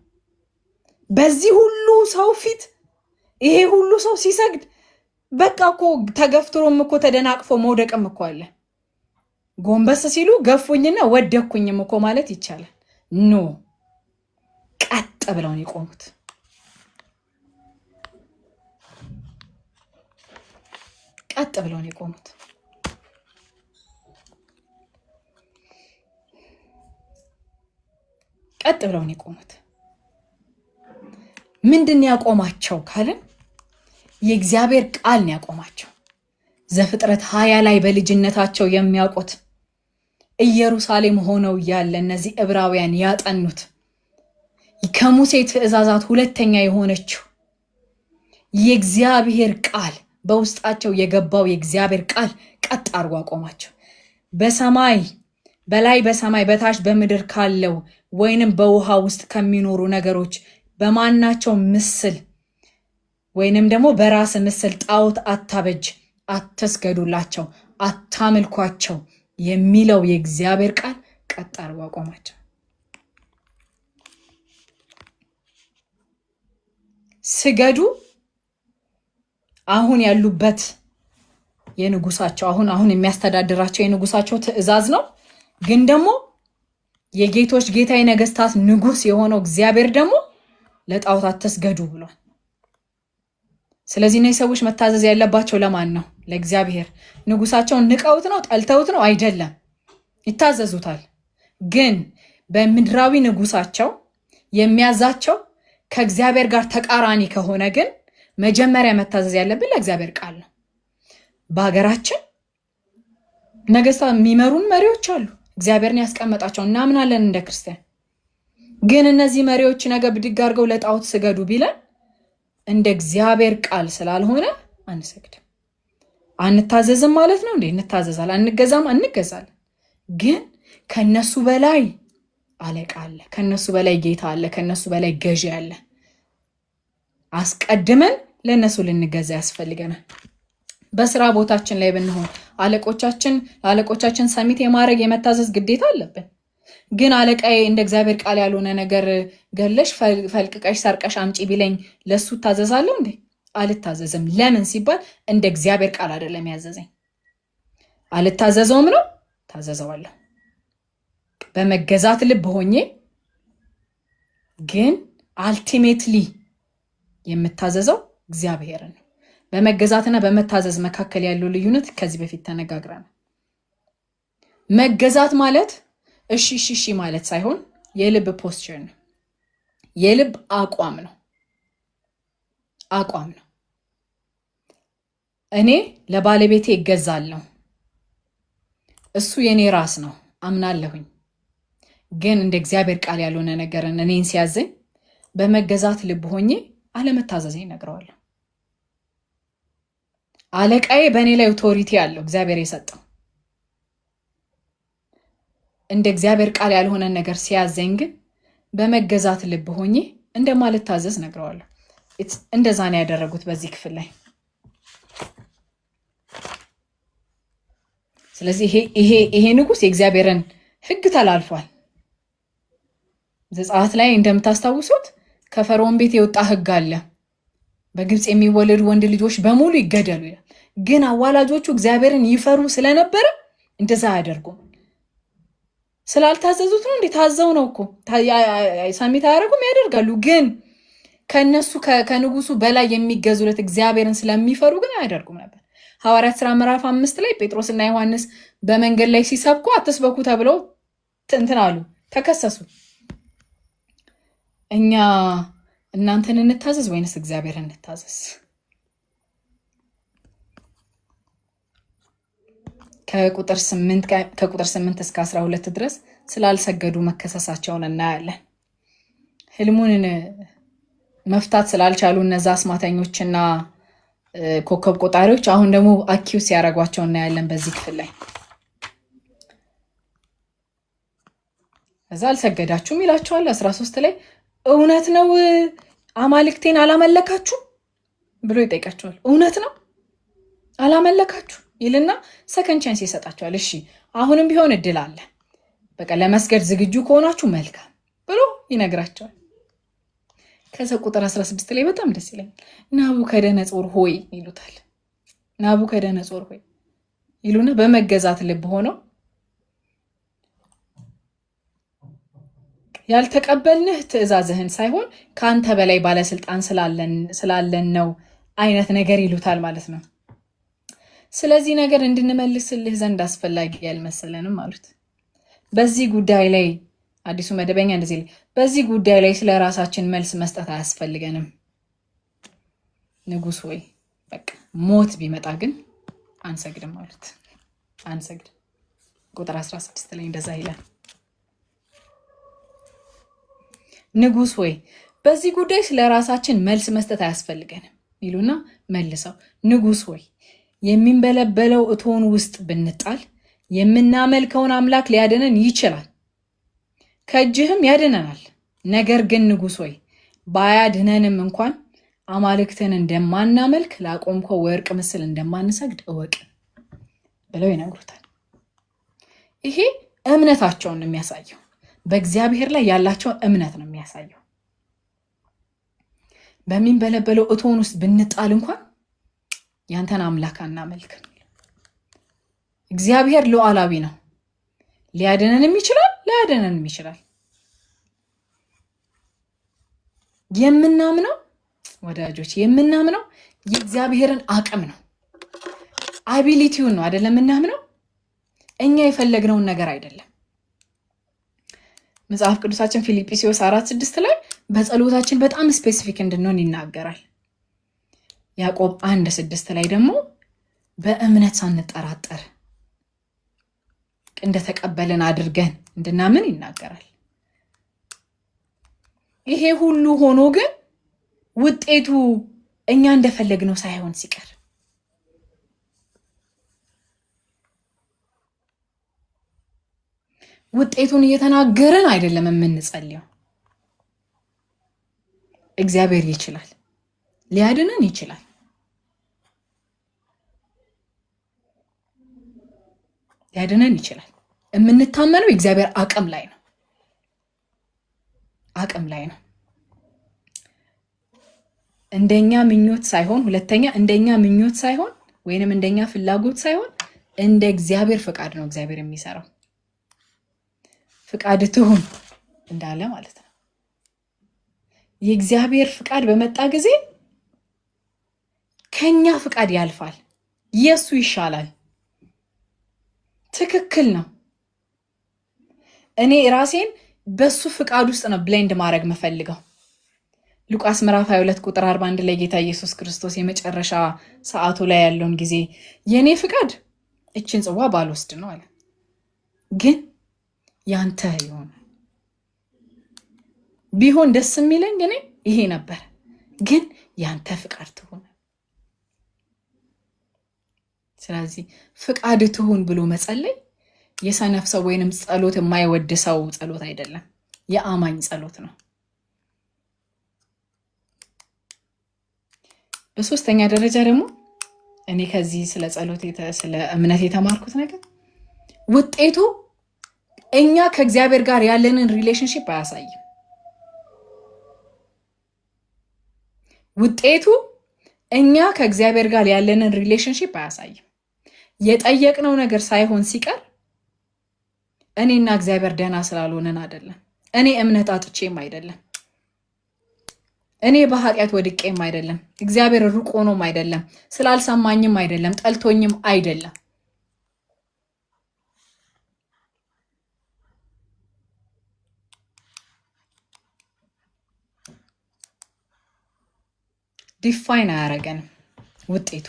Speaker 1: በዚህ ሁሉ ሰው ፊት ይሄ ሁሉ ሰው ሲሰግድ በቃ እኮ ተገፍትሮም እኮ ተደናቅፎ መውደቅም እኮ አለ። ጎንበስ ሲሉ ገፉኝና ወደኩኝም እኮ ማለት ይቻላል። ኖ ቀጥ ብለው ነው የቆሙት። ቀጥ ብለው ነው የቆሙት። ቀጥ ብለው ነው የቆሙት። ምንድን ያቆማቸው ካልን የእግዚአብሔር ቃል ነው ያቆማቸው። ዘፍጥረት 20 ላይ በልጅነታቸው የሚያውቁት ኢየሩሳሌም ሆነው ያለ እነዚህ ዕብራውያን ያጠኑት ከሙሴ ትእዛዛት ሁለተኛ የሆነችው የእግዚአብሔር ቃል በውስጣቸው የገባው የእግዚአብሔር ቃል ቀጥ አድርጎ አቆማቸው። በሰማይ በላይ በሰማይ በታች በምድር ካለው ወይንም በውሃ ውስጥ ከሚኖሩ ነገሮች በማናቸው ምስል ወይንም ደግሞ በራስ ምስል ጣዖት አታበጅ፣ አትስገዱላቸው፣ አታምልኳቸው የሚለው የእግዚአብሔር ቃል ቀጥ አድርጎ አቆማቸው። ስገዱ አሁን ያሉበት የንጉሳቸው አሁን የሚያስተዳድራቸው የንጉሳቸው ትእዛዝ ነው። ግን ደግሞ የጌቶች ጌታ የነገስታት ንጉስ የሆነው እግዚአብሔር ደግሞ ለጣዖት አትስገዱ ብሏል። ስለዚህ እነዚህ ሰዎች መታዘዝ ያለባቸው ለማን ነው? ለእግዚአብሔር። ንጉሳቸውን ንቀውት ነው? ጠልተውት ነው? አይደለም፣ ይታዘዙታል። ግን በምድራዊ ንጉሳቸው የሚያዛቸው ከእግዚአብሔር ጋር ተቃራኒ ከሆነ ግን መጀመሪያ መታዘዝ ያለብን ለእግዚአብሔር ቃል ነው። በሀገራችን ነገስታት የሚመሩን መሪዎች አሉ፣ እግዚአብሔርን ያስቀመጣቸው እናምናለን እንደ ክርስቲያን። ግን እነዚህ መሪዎች ነገ ብድግ አድርገው ለጣዖት ስገዱ ቢለን እንደ እግዚአብሔር ቃል ስላልሆነ አንሰግድም፣ አንታዘዝም ማለት ነው። እንዴ እንታዘዛለን፣ አንገዛም፣ እንገዛለን። ግን ከነሱ በላይ አለቃ አለ፣ ከነሱ በላይ ጌታ አለ፣ ከነሱ በላይ ገዢ አለ። አስቀድመን ለነሱ ልንገዛ ያስፈልገናል። በስራ ቦታችን ላይ ብንሆን አለቆቻችን ሰሚት የማድረግ የመታዘዝ ግዴታ አለብን። ግን አለቃዬ እንደ እግዚአብሔር ቃል ያልሆነ ነገር ገለሽ ፈልቅቀሽ ሰርቀሽ አምጪ ቢለኝ ለሱ ታዘዛለሁ እንዴ? አልታዘዝም። ለምን ሲባል እንደ እግዚአብሔር ቃል አይደለም ያዘዘኝ። አልታዘዘውም ነው? ታዘዘዋለሁ በመገዛት ልብ ሆኜ። ግን አልቲሜትሊ የምታዘዘው እግዚአብሔርን ነው። በመገዛትና በመታዘዝ መካከል ያለው ልዩነት ከዚህ በፊት ተነጋግረናል። መገዛት ማለት እሺ እሺ እሺ ማለት ሳይሆን የልብ ፖስቸር ነው። የልብ አቋም ነው። እኔ ለባለቤቴ እገዛለሁ፣ እሱ የኔ ራስ ነው አምናለሁኝ። ግን እንደ እግዚአብሔር ቃል ያልሆነ ነገርን እኔን ሲያዘኝ በመገዛት ልብ ሆኜ አለመታዘዘኝ እነግረዋለሁ። አለቃዬ በእኔ ላይ ኦቶሪቲ አለው እግዚአብሔር የሰጠው። እንደ እግዚአብሔር ቃል ያልሆነ ነገር ሲያዘኝ ግን በመገዛት ልብ ሆኜ እንደማልታዘዝ እነግረዋለሁ። እንደዛ ነው ያደረጉት በዚህ ክፍል ላይ። ስለዚህ ይሄ ንጉስ የእግዚአብሔርን ሕግ ተላልፏል። ዘጸአት ላይ እንደምታስታውሱት ከፈርዖን ቤት የወጣ ሕግ አለ። በግብጽ የሚወለዱ ወንድ ልጆች በሙሉ ይገደሉ ይላል። ግን አዋላጆቹ እግዚአብሔርን ይፈሩ ስለነበረ እንደዛ አያደርጉም። ስላልታዘዙት ነው። እንዴ ታዘው ነው እኮ ሳሚት አያደርጉም፣ ያደርጋሉ። ግን ከነሱ ከንጉሱ በላይ የሚገዙለት እግዚአብሔርን ስለሚፈሩ ግን አያደርጉም ነበር። ሐዋርያት ሥራ ምዕራፍ 5 ላይ ጴጥሮስና ዮሐንስ በመንገድ ላይ ሲሰብኩ አትስበኩ ተብለው እንትን አሉ፣ ተከሰሱ። እኛ እናንተን እንታዘዝ ወይንስ እግዚአብሔርን እንታዘዝ? ከቁጥር 8 እስከ 12 ድረስ ስላልሰገዱ መከሰሳቸውን እናያለን። ህልሙን መፍታት ስላልቻሉ እነዛ አስማተኞችና ኮከብ ቆጣሪዎች አሁን ደግሞ አኪውስ ያደረጓቸው እናያለን በዚህ ክፍል ላይ። እዛ አልሰገዳችሁም ይላቸዋል 13 ላይ። እውነት ነው አማልክቴን አላመለካችሁ ብሎ ይጠይቃቸዋል። እውነት ነው አላመለካችሁ ይልና ሰከንድ ቻንስ ይሰጣቸዋል። እሺ አሁንም ቢሆን እድል አለ፣ በቃ ለመስገድ ዝግጁ ከሆናችሁ መልካም ብሎ ይነግራቸዋል። ከዛ ቁጥር 16 ላይ በጣም ደስ ይለኛል። ናቡከደነጾር ሆይ ይሉታል። ናቡከደነጾር ሆይ ይሉና በመገዛት ልብ ሆነው ያልተቀበልንህ ትእዛዝህን ሳይሆን ከአንተ በላይ ባለስልጣን ስላለን ነው አይነት ነገር ይሉታል ማለት ነው። ስለዚህ ነገር እንድንመልስልህ ዘንድ አስፈላጊ ያልመሰለንም አሉት። በዚህ ጉዳይ ላይ አዲሱ መደበኛ እንደዚህ ላይ በዚህ ጉዳይ ላይ ስለ ራሳችን መልስ መስጠት አያስፈልገንም። ንጉስ ሆይ በቃ ሞት ቢመጣ ግን አንሰግድም አሉት። አንሰግድም። ቁጥር 16 ላይ እንደዛ ይላል። ንጉስ ሆይ በዚህ ጉዳይ ስለ ራሳችን መልስ መስጠት አያስፈልገንም ይሉና መልሰው ንጉስ ሆይ የሚንበለበለው እቶን ውስጥ ብንጣል የምናመልከውን አምላክ ሊያድነን ይችላል፣ ከእጅህም ያድነናል። ነገር ግን ንጉስ ሆይ ባያድነንም እንኳን አማልክትን እንደማናመልክ ላቆምከው ወርቅ ምስል እንደማንሰግድ እወቅ ብለው ይነግሩታል። ይሄ እምነታቸውን ነው የሚያሳየው። በእግዚአብሔር ላይ ያላቸውን እምነት ነው የሚያሳየው። በሚንበለበለው እቶን ውስጥ ብንጣል እንኳን ያንተን አምላክ አናመልክም። እግዚአብሔር ሉዓላዊ ነው። ሊያድነንም ይችላል፣ ላያድነንም ይችላል። የምናምነው ወዳጆች የምናምነው የእግዚአብሔርን አቅም ነው፣ አቢሊቲውን ነው አይደለም የምናምነው፣ እኛ የፈለግነውን ነገር አይደለም። መጽሐፍ ቅዱሳችን ፊልጵስዩስ 4:6 ላይ በጸሎታችን በጣም ስፔሲፊክ እንድንሆን ይናገራል። ያዕቆብ 1:6 ላይ ደግሞ በእምነት ሳንጠራጠር እንደተቀበልን አድርገን እንድናምን ይናገራል። ይሄ ሁሉ ሆኖ ግን ውጤቱ እኛ እንደፈለግነው ሳይሆን ሲቀር ውጤቱን እየተናገረን አይደለም የምንጸልየው። እግዚአብሔር ይችላል፣ ሊያድነን ይችላል። ሊያድነን ይችላል። የምንታመነው የእግዚአብሔር አቅም ላይ ነው። አቅም ላይ ነው። እንደኛ ምኞት ሳይሆን፣ ሁለተኛ እንደኛ ምኞት ሳይሆን ወይንም እንደኛ ፍላጎት ሳይሆን እንደ እግዚአብሔር ፍቃድ ነው እግዚአብሔር የሚሰራው። ፍቃድ ትሁን እንዳለ ማለት ነው። የእግዚአብሔር ፍቃድ በመጣ ጊዜ ከኛ ፍቃድ ያልፋል። የሱ ይሻላል። ትክክል ነው። እኔ ራሴን በሱ ፍቃድ ውስጥ ነው ብሌንድ ማድረግ መፈልገው። ሉቃስ ምዕራፍ 22 ቁጥር 41 ላይ ጌታ ኢየሱስ ክርስቶስ የመጨረሻ ሰዓቱ ላይ ያለውን ጊዜ የኔ ፍቃድ እችን ጽዋ ባልወስድ ነው አለ፣ ግን ያንተ ይሁን ቢሆን ደስ የሚለኝ እኔ ይሄ ነበር፣ ግን ያንተ ፍቃድ ትሁን። ስለዚህ ፍቃድ ትሁን ብሎ መጸለይ የሰነፍ ሰው ወይንም ጸሎት የማይወድ ሰው ጸሎት አይደለም፣ የአማኝ ጸሎት ነው። በሶስተኛ ደረጃ ደግሞ እኔ ከዚህ ስለ ጸሎት ስለ እምነት የተማርኩት ነገር ውጤቱ እኛ ከእግዚአብሔር ጋር ያለንን ሪሌሽንሺፕ አያሳይም። ውጤቱ እኛ ከእግዚአብሔር ጋር ያለንን ሪሌሽንሺፕ አያሳይም። የጠየቅነው ነገር ሳይሆን ሲቀር እኔና እግዚአብሔር ደህና ስላልሆነን አይደለም። እኔ እምነት አጥቼም አይደለም። እኔ በኃጢአት ወድቄም አይደለም። እግዚአብሔር ሩቅ ሆኖም አይደለም። ስላልሰማኝም አይደለም። ጠልቶኝም አይደለም። ዲፋይን አያረገንም ውጤቱ።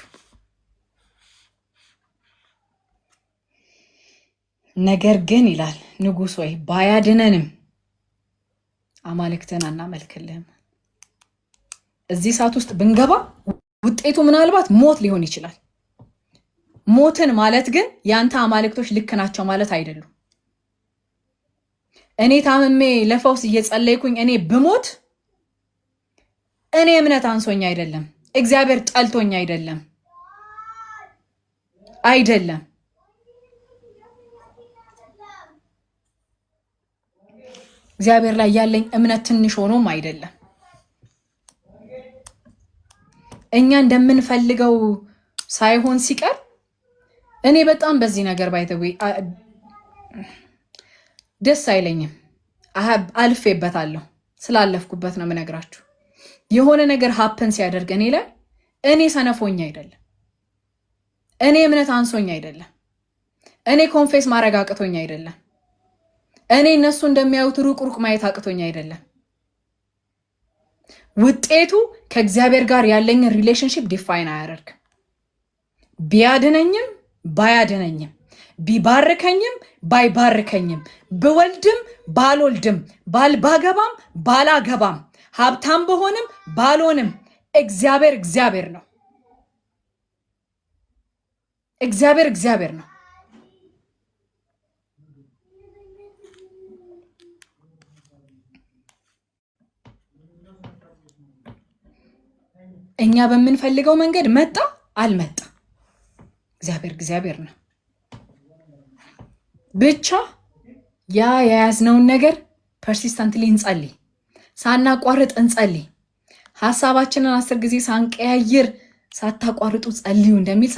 Speaker 1: ነገር ግን ይላል ንጉሥ ወይ ባያድነንም አማልክትን አናመልክልህም። እዚህ ሰዓት ውስጥ ብንገባ ውጤቱ ምናልባት ሞት ሊሆን ይችላል። ሞትን ማለት ግን ያንተ አማልክቶች ልክ ናቸው ማለት አይደሉም። እኔ ታምሜ ለፈውስ እየጸለይኩኝ እኔ ብሞት እኔ እምነት አንሶኝ አይደለም፣ እግዚአብሔር ጠልቶኝ አይደለም። እግዚአብሔር ላይ ያለኝ እምነት ትንሽ ሆኖም አይደለም። እኛ እንደምንፈልገው ሳይሆን ሲቀር እኔ በጣም በዚህ ነገር ባይተው ደስ አይለኝም። አልፌበታለሁ፣ ስላለፍኩበት ነው የምነግራችሁ። የሆነ ነገር ሀፕን ሲያደርግ እኔ ላይ እኔ ሰነፎኝ አይደለም፣ እኔ እምነት አንሶኝ አይደለም፣ እኔ ኮንፌስ ማድረግ አቅቶኝ አይደለም፣ እኔ እነሱ እንደሚያዩት ሩቅ ማየት አቅቶኝ አይደለም። ውጤቱ ከእግዚአብሔር ጋር ያለኝን ሪሌሽንሺፕ ዲፋይን አያደርግ። ቢያድነኝም ባያድነኝም፣ ቢባርከኝም ባይባርከኝም፣ ብወልድም ባልወልድም፣ ባገባም ባላገባም፣ ሀብታም በሆንም ባልሆንም እግዚአብሔር ነው። እግዚአብሔር ነው። እኛ በምንፈልገው መንገድ መጣ አልመጣ እግዚአብሔር ነው። ብቻ ያ የያዝነውን ነገር ፐርሲስተንትሊ እንጸልይ፣ ሳናቋርጥ እንጸልይ። ሐሳባችንን 10 ጊዜ ሳንቀያይር ሳታቋርጡ ጸልዩ እንደሚል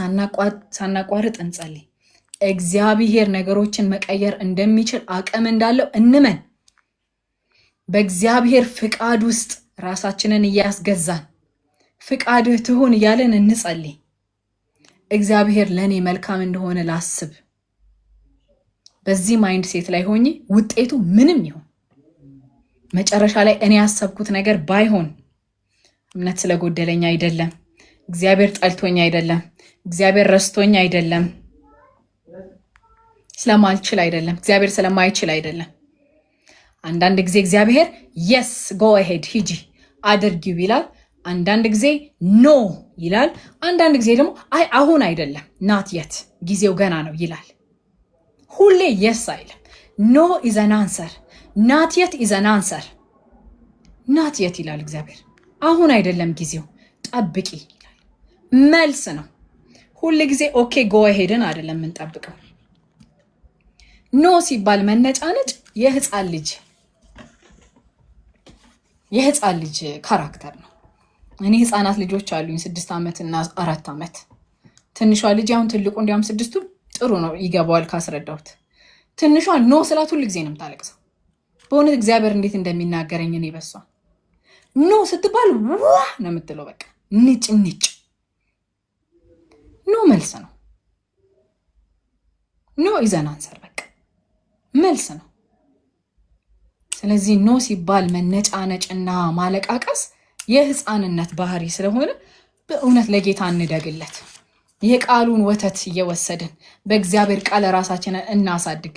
Speaker 1: ሳናቋርጥ እንጸልይ። እግዚአብሔር ነገሮችን መቀየር እንደሚችል አቅም እንዳለው እንመን። በእግዚአብሔር ፍቃድ ውስጥ ራሳችንን እያስገዛን ፍቃድህ ትሁን እያለን እንጸልይ። እግዚአብሔር ለእኔ መልካም እንደሆነ ላስብ። በዚህ ማይንድ ሴት ላይ ሆኜ ውጤቱ ምንም ይሁን መጨረሻ ላይ እኔ ያሰብኩት ነገር ባይሆን እምነት ስለጎደለኝ አይደለም፣ እግዚአብሔር ጠልቶኝ አይደለም፣ እግዚአብሔር ረስቶኝ አይደለም፣ ስለማልችል አይደለም፣ እግዚአብሔር ስለማይችል አይደለም። አንዳንድ ጊዜ እግዚአብሔር የስ ጎ አሄድ ሂጂ አድርጊው ይላል። አንዳንድ ጊዜ ኖ ይላል። አንዳንድ ጊዜ ደግሞ አይ አሁን አይደለም ናት የት ጊዜው ገና ነው ይላል። ሁሌ የስ አይልም። ኖ ኢዝ አን አንሰር፣ ናት የት ኢዝ አን አንሰር። ናት የት ይላል እግዚአብሔር። አሁን አይደለም ጊዜው ጠብቂ ይላል። መልስ ነው። ሁል ጊዜ ኦኬ ጎ አሄድን አይደለም የምንጠብቀው። ኖ ሲባል መነጫነጭ የህፃን ልጅ ካራክተር ነው። እኔ ህፃናት ልጆች አሉኝ 6 ዓመት እና 4 ዓመት። ትንሿ ልጅ አሁን ትልቁ እንዲያውም 6ቱ ጥሩ ነው ይገባዋል ካስረዳሁት። ትንሿ ኖ ስላት ሁል ጊዜ ነው የምታለቅሰው። በእውነት እግዚአብሔር እንዴት እንደሚናገረኝ እኔ በሷ ኖ ስትባል ዋ ነው የምትለው። በቃ ንጭ ኖ መልስ ነው። ኖ ኢዘን አንሰር በቃ መልስ ነው። ስለዚህ ኖ ሲባል መነጫነጭና ማለቃቀስ የህፃንነት ባህሪ ስለሆነ በእውነት ለጌታ እንደግለት። የቃሉን ወተት እየወሰድን በእግዚአብሔር ቃል ራሳችንን እናሳድግ።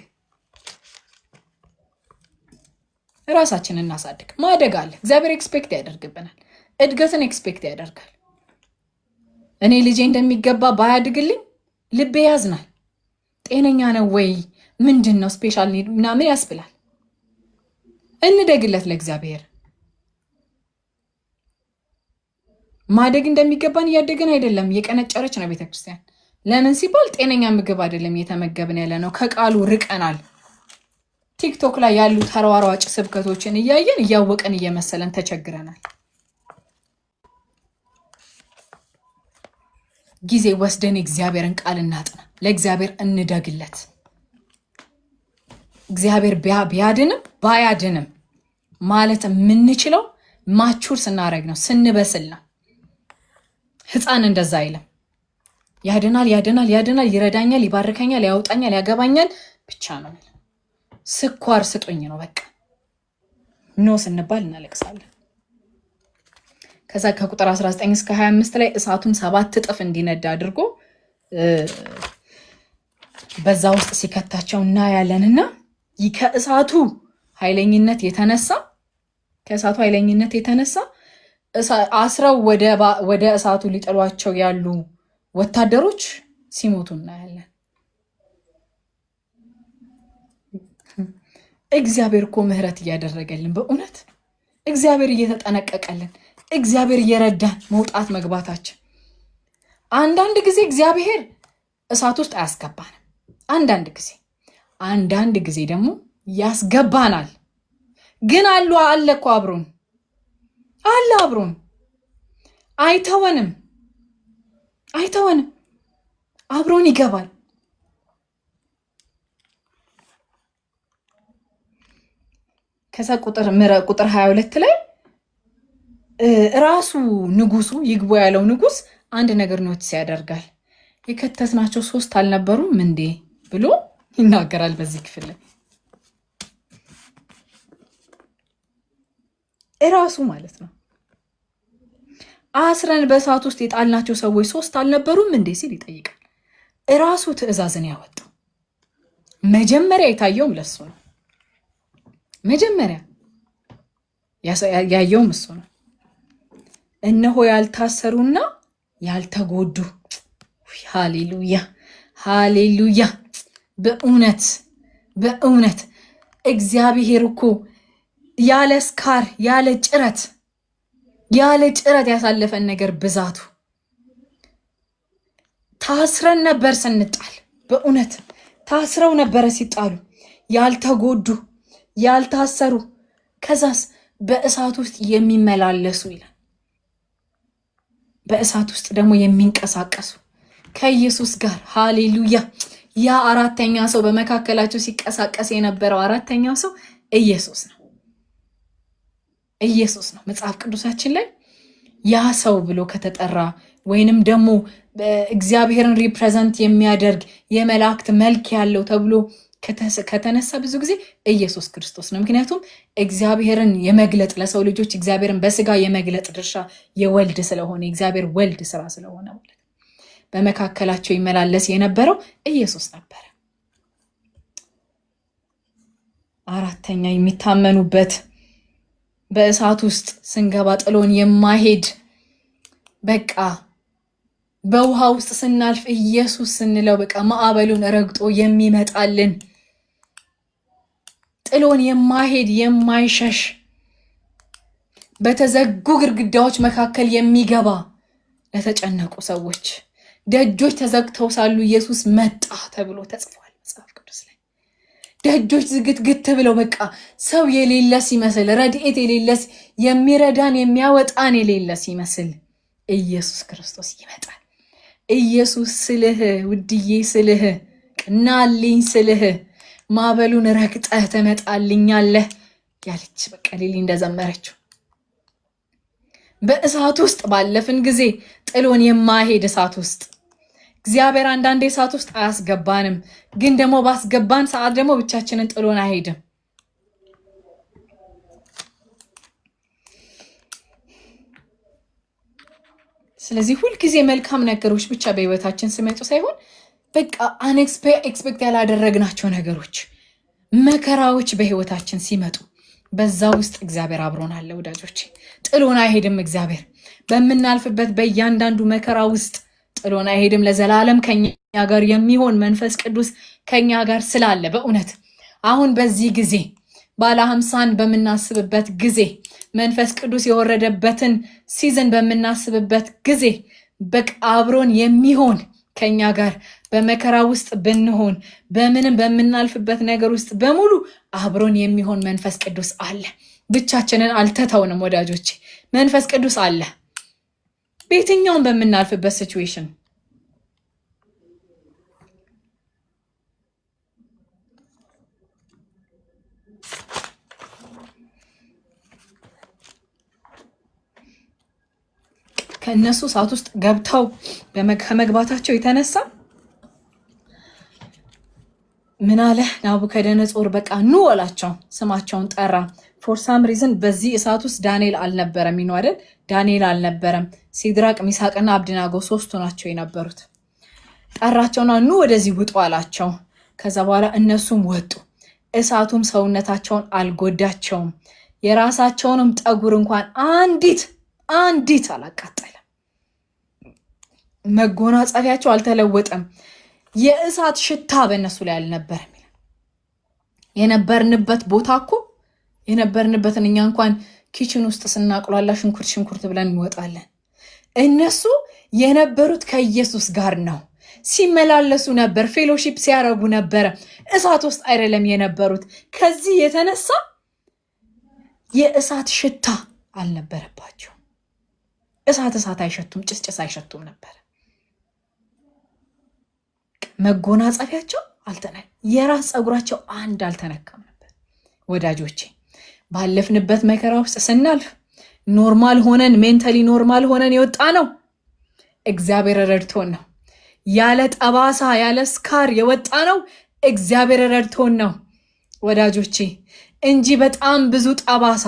Speaker 1: ማደግ አለ። እግዚአብሔር ኤክስፔክት ያደርግብናል። እድገትን ኤክስፔክት ያደርጋል። እኔ ልጄ እንደሚገባ ባያድግልኝ ልቤ ያዝናል። ጤነኛ ነው ወይ ምንድን ነው ስፔሻል ኒድ ምናምን ያስብላል። እንደግለት ለእግዚአብሔር። ማደግ እንደሚገባን እያደግን አይደለም፣ እየቀነጨረች ነው ቤተክርስቲያን። ለምን ሲባል ጤነኛ ምግብ አይደለም እየተመገብን ያለ ነው። ከቃሉ ርቀናል። ቲክቶክ ላይ ያሉ ተሯሯጭ ስብከቶችን እያየን እያወቀን እየመሰለን ተቸግረናል። ጊዜ ወስደን እግዚአብሔርን ቃል እናጥና፣ ለእግዚአብሔር እንደግለት። እግዚአብሔር ቢያድንም ባያድንም ማለት የምንችለው ማቹር ስናረግ ነው፣ ስንበስል ነው። ህፃን እንደዛ አይልም። ያድናል፣ ይረዳኛል፣ ይባርከኛል፣ ያውጣኛል፣ ያገባኛል ብቻ ነው። ስኳር ስጡኝ ነው በቃ። ኖ ስንባል እናለቅሳለን። ከዛ ከቁጥር 19 እስከ 25 ላይ እሳቱን 7 እጥፍ እንዲነዳ አድርጎ በዛ ውስጥ ሲከታቸው እናያለንና ከእሳቱ ኃይለኝነት የተነሳ አስረው ወደ እሳቱ ሊጥሏቸው ያሉ ወታደሮች ሲሞቱ እናያለን። እግዚአብሔር እኮ ምህረት እያደረገልን፣ በእውነት እግዚአብሔር እየተጠነቀቀልን፣ እግዚአብሔር እየረዳን መውጣት መግባታችን። አንዳንድ ጊዜ እግዚአብሔር እሳት ውስጥ አያስገባንም። አንዳንድ ጊዜ ደግሞ ያስገባናል። ግን አለ እኮ አብሮን አይተወንም፣ አብሮን ይገባል። ከዛ ቁጥር 22 ላይ ራሱ ንጉሱ ይግቦ ያለው ንጉስ አንድ ነገር ኖቲስ ያደርጋል። የከተትናቸው 3 አልነበሩም እንዴ ብሎ ይናገራል። በዚህ ክፍል ላይ ራሱ ማለት ነው አስረን በእሳት ውስጥ የጣልናቸው ሰዎች 3 አልነበሩም እንዴ ሲል ይጠይቃል። ራሱ ትእዛዝን ያወጣው መጀመሪያ የታየውም ለሱ ነው። መጀመሪያ ያየውም እሱ ነው። እነሆ ያልታሰሩና ያልተጎዱ። ሃሌሉያ። በእውነት እግዚአብሔር እኮ ያለ ስካር ያለ ጭረት ያሳለፈን ነገር ብዛቱ። ታስረን ነበር ስንጣል፣ በእውነት ታስረው ነበረ ሲጣሉ፣ ያልተጎዱ ያልታሰሩ፣ ከዛስ በእሳት ውስጥ የሚመላለሱ ይላል። በእሳት ውስጥ ደግሞ የሚንቀሳቀሱ ከኢየሱስ ጋር። ሃሌሉያ። ያ አራተኛ ሰው በመካከላቸው ሲቀሳቀስ የነበረው አራተኛው ሰው ኢየሱስ ነው። መጽሐፍ ቅዱሳችን ላይ ያ ሰው ብሎ ከተጠራ ወይንም ደግሞ እግዚአብሔርን ሪፕሬዘንት የሚያደርግ የመላእክት መልክ ያለው ተብሎ ከተነሳ ብዙ ጊዜ ኢየሱስ ክርስቶስ ነው። ምክንያቱም እግዚአብሔርን የመግለጥ ለሰው ልጆች እግዚአብሔርን በስጋ የመግለጥ ድርሻ የወልድ ስለሆነ የእግዚአብሔር ወልድ ስራ ስለሆነ ማለት በመካከላቸው ይመላለስ የነበረው ኢየሱስ ነበረ። አራተኛ የሚታመኑበት በእሳት ውስጥ ስንገባ ጥሎን የማይሄድ በቃ በውሃ ውስጥ ስናልፍ ኢየሱስ ስንለው በቃ ማዕበሉን ረግጦ የሚመጣልን ጥሎን የማይሄድ የማይሸሽ በተዘጉ ግድግዳዎች መካከል የሚገባ ለተጨነቁ ሰዎች ደጆች ተዘግተው ሳሉ ኢየሱስ መጣ ተብሎ ተጽፏል መጽሐፍ ቅዱስ ላይ። ደጆች ዝግትግት ብለው በቃ ሰው የሌለ ሲመስል፣ ረድኤት የሌለ የሚረዳን የሚያወጣን የሌለ ሲመስል ኢየሱስ ክርስቶስ ይመጣል። ኢየሱስ ስልህ ውድዬ ስልህ ቅናልኝ ስልህ ማዕበሉን ረግጠህ ትመጣልኛለህ ያለች በቃ ሊሊ እንደዘመረችው በእሳት ውስጥ ባለፍን ጊዜ ጥሎን የማይሄድ እሳት ውስጥ እግዚአብሔር አንዳንዴ እሳት ውስጥ አያስገባንም፣ ግን ደግሞ ባስገባን ሰዓት ደግሞ ብቻችንን ጥሎን አይሄድም። ስለዚህ ሁልጊዜ መልካም ነገሮች ብቻ በህይወታችን ሲመጡ ሳይሆን በቃ ኤክስፔክት ያላደረግናቸው ነገሮች፣ መከራዎች በህይወታችን ሲመጡ በዛ ውስጥ እግዚአብሔር አብሮን አለ ወዳጆቼ። ጥሎን አይሄድም። እግዚአብሔር በምናልፍበት በእያንዳንዱ መከራ ውስጥ ጥሎን አይሄድም። ለዘላለም ከኛ ጋር የሚሆን መንፈስ ቅዱስ ከኛ ጋር ስላለ በእውነት አሁን በዚህ ጊዜ ባለ 50ን በምናስብበት ጊዜ መንፈስ ቅዱስ የወረደበትን ሲዝን በምናስብበት ጊዜ በቃ አብሮን የሚሆን ከኛ ጋር በመከራ ውስጥ ብንሆን በምንም በምናልፍበት ነገር ውስጥ በሙሉ አብሮን የሚሆን መንፈስ ቅዱስ አለ። ብቻችንን አልተተውንም ወዳጆቼ። መንፈስ ቅዱስ አለ በየትኛውም በምናልፍበት ሲቹዌሽን። ከእነሱ እሳት ውስጥ ገብተው ከመግባታቸው የተነሳ ምን አለ ናቡከደነጾር? በቃ ኑ አላቸው። ስማቸውን ጠራ። ፎር ሳም ሪዝን በዚህ እሳት ውስጥ ዳንኤል አልነበረም። ይኖ አይደል? ዳንኤል አልነበረም። ሲድራቅ ሚሳቅና አብድናጎ ሶስቱ ናቸው የነበሩት። ጠራቸውና ኑ ወደዚህ ውጡ አላቸው። ከዛ በኋላ እነሱም ወጡ። እሳቱም ሰውነታቸውን አልጎዳቸውም። የራሳቸውንም ጠጉር እንኳን አንዲት አላቃጠለም። መጎናጸፊያቸው አልተለወጠም። የእሳት ሽታ በእነሱ ላይ አልነበረም። የነበርንበት ቦታ እኮ የነበርንበትን እኛ እንኳን ኪችን ውስጥ ስናቅሏላ ሽንኩርት ብለን እንወጣለን። እነሱ የነበሩት ከኢየሱስ ጋር ነው። ሲመላለሱ ነበር፣ ፌሎሺፕ ሲያረጉ ነበረ። እሳት ውስጥ አይደለም የነበሩት። ከዚህ የተነሳ የእሳት ሽታ አልነበረባቸው። እሳት አይሸቱም፣ ጭስጭስ አይሸቱም ነበር። መጎናጸፊያቸው የራስ ፀጉራቸው አንድ አልተነካም ነበር። ወዳጆቼ ባለፍንበት መከራ ውስጥ ስናልፍ ኖርማል ሆነን ሜንታሊ ኖርማል ሆነን የወጣ ነው እግዚአብሔር ረድቶን ነው። ያለ ጠባሳ ያለ ስካር የወጣ ነው እግዚአብሔር ረድቶን ነው ወዳጆቼ፣ እንጂ በጣም ብዙ ጠባሳ፣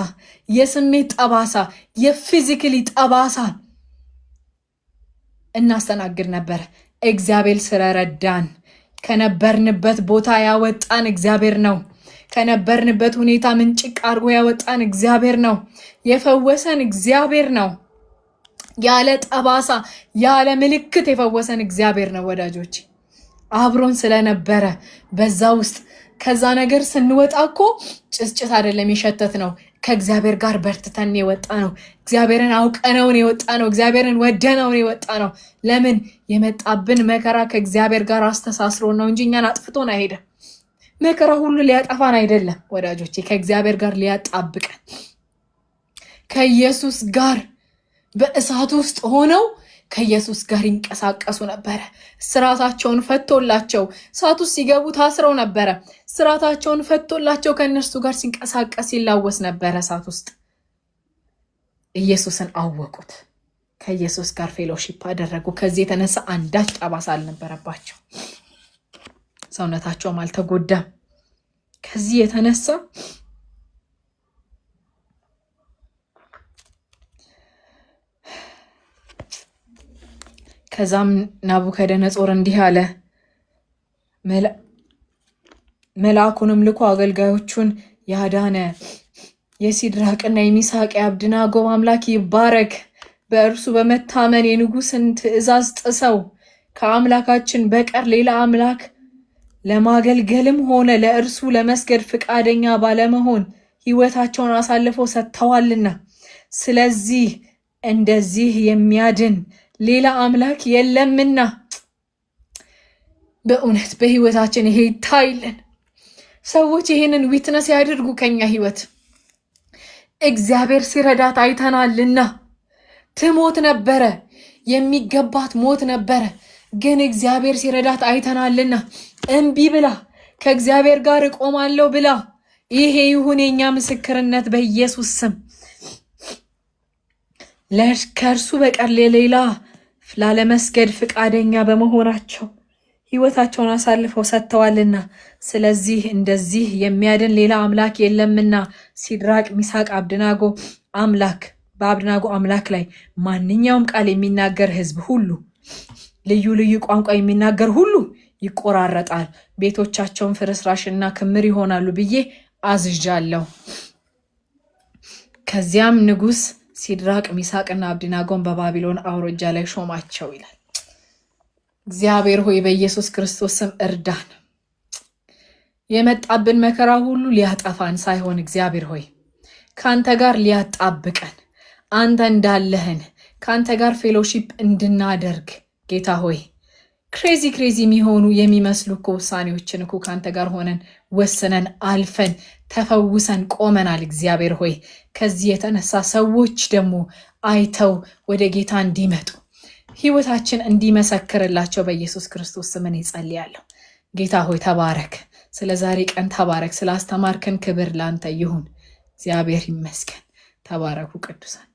Speaker 1: የስሜት ጠባሳ፣ የፊዚካሊ ጠባሳ እናስተናግድ ነበር። እግዚአብሔር ስለረዳን ከነበርንበት ቦታ ያወጣን እግዚአብሔር ነው። ከነበርንበት ሁኔታ ምንጭቅ አድርጎ ያወጣን እግዚአብሔር ነው። የፈወሰን እግዚአብሔር ነው። ያለ ጠባሳ ያለ ምልክት የፈወሰን እግዚአብሔር ነው ወዳጆች። አብሮን ስለነበረ በዛ ውስጥ ከዛ ነገር ስንወጣ እኮ ጭስጭስ አይደለም የሸተት ነው። ከእግዚአብሔር ጋር በርትተን የወጣ ነው። እግዚአብሔርን አውቀነውን የወጣ ነው። እግዚአብሔርን ወደነውን የወጣ ነው። ለምን? የመጣብን መከራ ከእግዚአብሔር ጋር አስተሳስሮን ነው እንጂ እኛን አጥፍቶን አይሄድም። መከራ ሁሉ ሊያጠፋን አይደለም ወዳጆቼ፣ ከእግዚአብሔር ጋር ሊያጣብቀን። ከኢየሱስ ጋር በእሳት ውስጥ ሆነው ከኢየሱስ ጋር ይንቀሳቀሱ ነበረ። ስራታቸውን ፈቶላቸው እሳት ውስጥ ሲገቡ ታስረው ነበረ። ስራታቸውን ፈቶላቸው ከእነርሱ ጋር ሲንቀሳቀስ ይላወስ ነበረ እሳት ውስጥ። ኢየሱስን አወቁት። ከኢየሱስ ጋር ፌሎሺፕ አደረጉ። ከዚህ የተነሳ አንዳች ጠባሳ አልነበረባቸው። ሰውነታቸውም አልተጎዳም። ከዚህ የተነሳ ከዛም ናቡከደነጾር እንዲህ አለ፣ መልአኩንም ልኮ አገልጋዮቹን ያዳነ የሲድራቅና የሚሳቅ የአብድናጎ አምላክ ይባረክ። በእርሱ በመታመን የንጉሥን ትእዛዝ ጥሰው ከአምላካችን በቀር ሌላ አምላክ ለማገልገልም ሆነ ለእርሱ ለመስገድ ፈቃደኛ ባለመሆን ሕይወታቸውን አሳልፈው ሰጥተዋልና፣ ስለዚህ እንደዚህ የሚያድን ሌላ አምላክ የለምና። በእውነት በህይወታችን ይሄ ይታይልን። ሰዎች ይሄንን ዊትነስ ያድርጉ ከኛ ህይወት። እግዚአብሔር ሲረዳት አይተናልና። ትሞት ነበረ፣ የሚገባት ሞት ነበረ፣ ግን እግዚአብሔር ሲረዳት አይተናልና። እምቢ ብላ ከእግዚአብሔር ጋር እቆማለሁ ብላ፣ ይሄ ይሁን የኛ ምስክርነት በኢየሱስ ስም። ከእርሱ በቀር ሌላ ላለመስገድ ፍቃደኛ በመሆናቸው ሕይወታቸውን አሳልፈው ሰጥተዋልና ስለዚህ እንደዚህ የሚያድን ሌላ አምላክ የለምና ሲድራቅ ሚሳቅ አብደናጎ በአብደናጎ አምላክ ላይ ማንኛውም ቃል የሚናገር ሕዝብ ሁሉ ልዩ ልዩ ቋንቋ የሚናገር ሁሉ ይቆራረጣል፣ ቤቶቻቸውን ፍርስራሽና ክምር ይሆናሉ ብዬ አዝዣለሁ። ከዚያም ንጉሥ ሲድራቅ ሚሳቅና አብደናጎን በባቢሎን አውራጃ ላይ ሾማቸው ይላል። እግዚአብሔር ሆይ በኢየሱስ ክርስቶስ ስም እርዳን። የመጣብን መከራ ሁሉ ሊያጠፋን ሳይሆን እግዚአብሔር ሆይ ካንተ ጋር ሊያጣብቀን አንተ እንዳለህን ካንተ ጋር ፌሎሺፕ እንድናደርግ ጌታ ሆይ ክሬዚ የሚሆኑ የሚመስሉ ውሳኔዎችን ካንተ ጋር ሆነን ወስነን አልፈን ተፈውሰን ቆመናል። እግዚአብሔር ሆይ ከዚህ የተነሳ ሰዎች ደግሞ አይተው ወደ ጌታ እንዲመጡ ሕይወታችን እንዲመሰክርላቸው በኢየሱስ ክርስቶስ ስም እጸልያለሁ። ጌታ ሆይ ተባረክ። ስለ ዛሬ ቀን ተባረክ። ስላስተማርከን ክብር ላንተ ይሁን። እግዚአብሔር ይመስገን። ተባረኩ ቅዱሳን።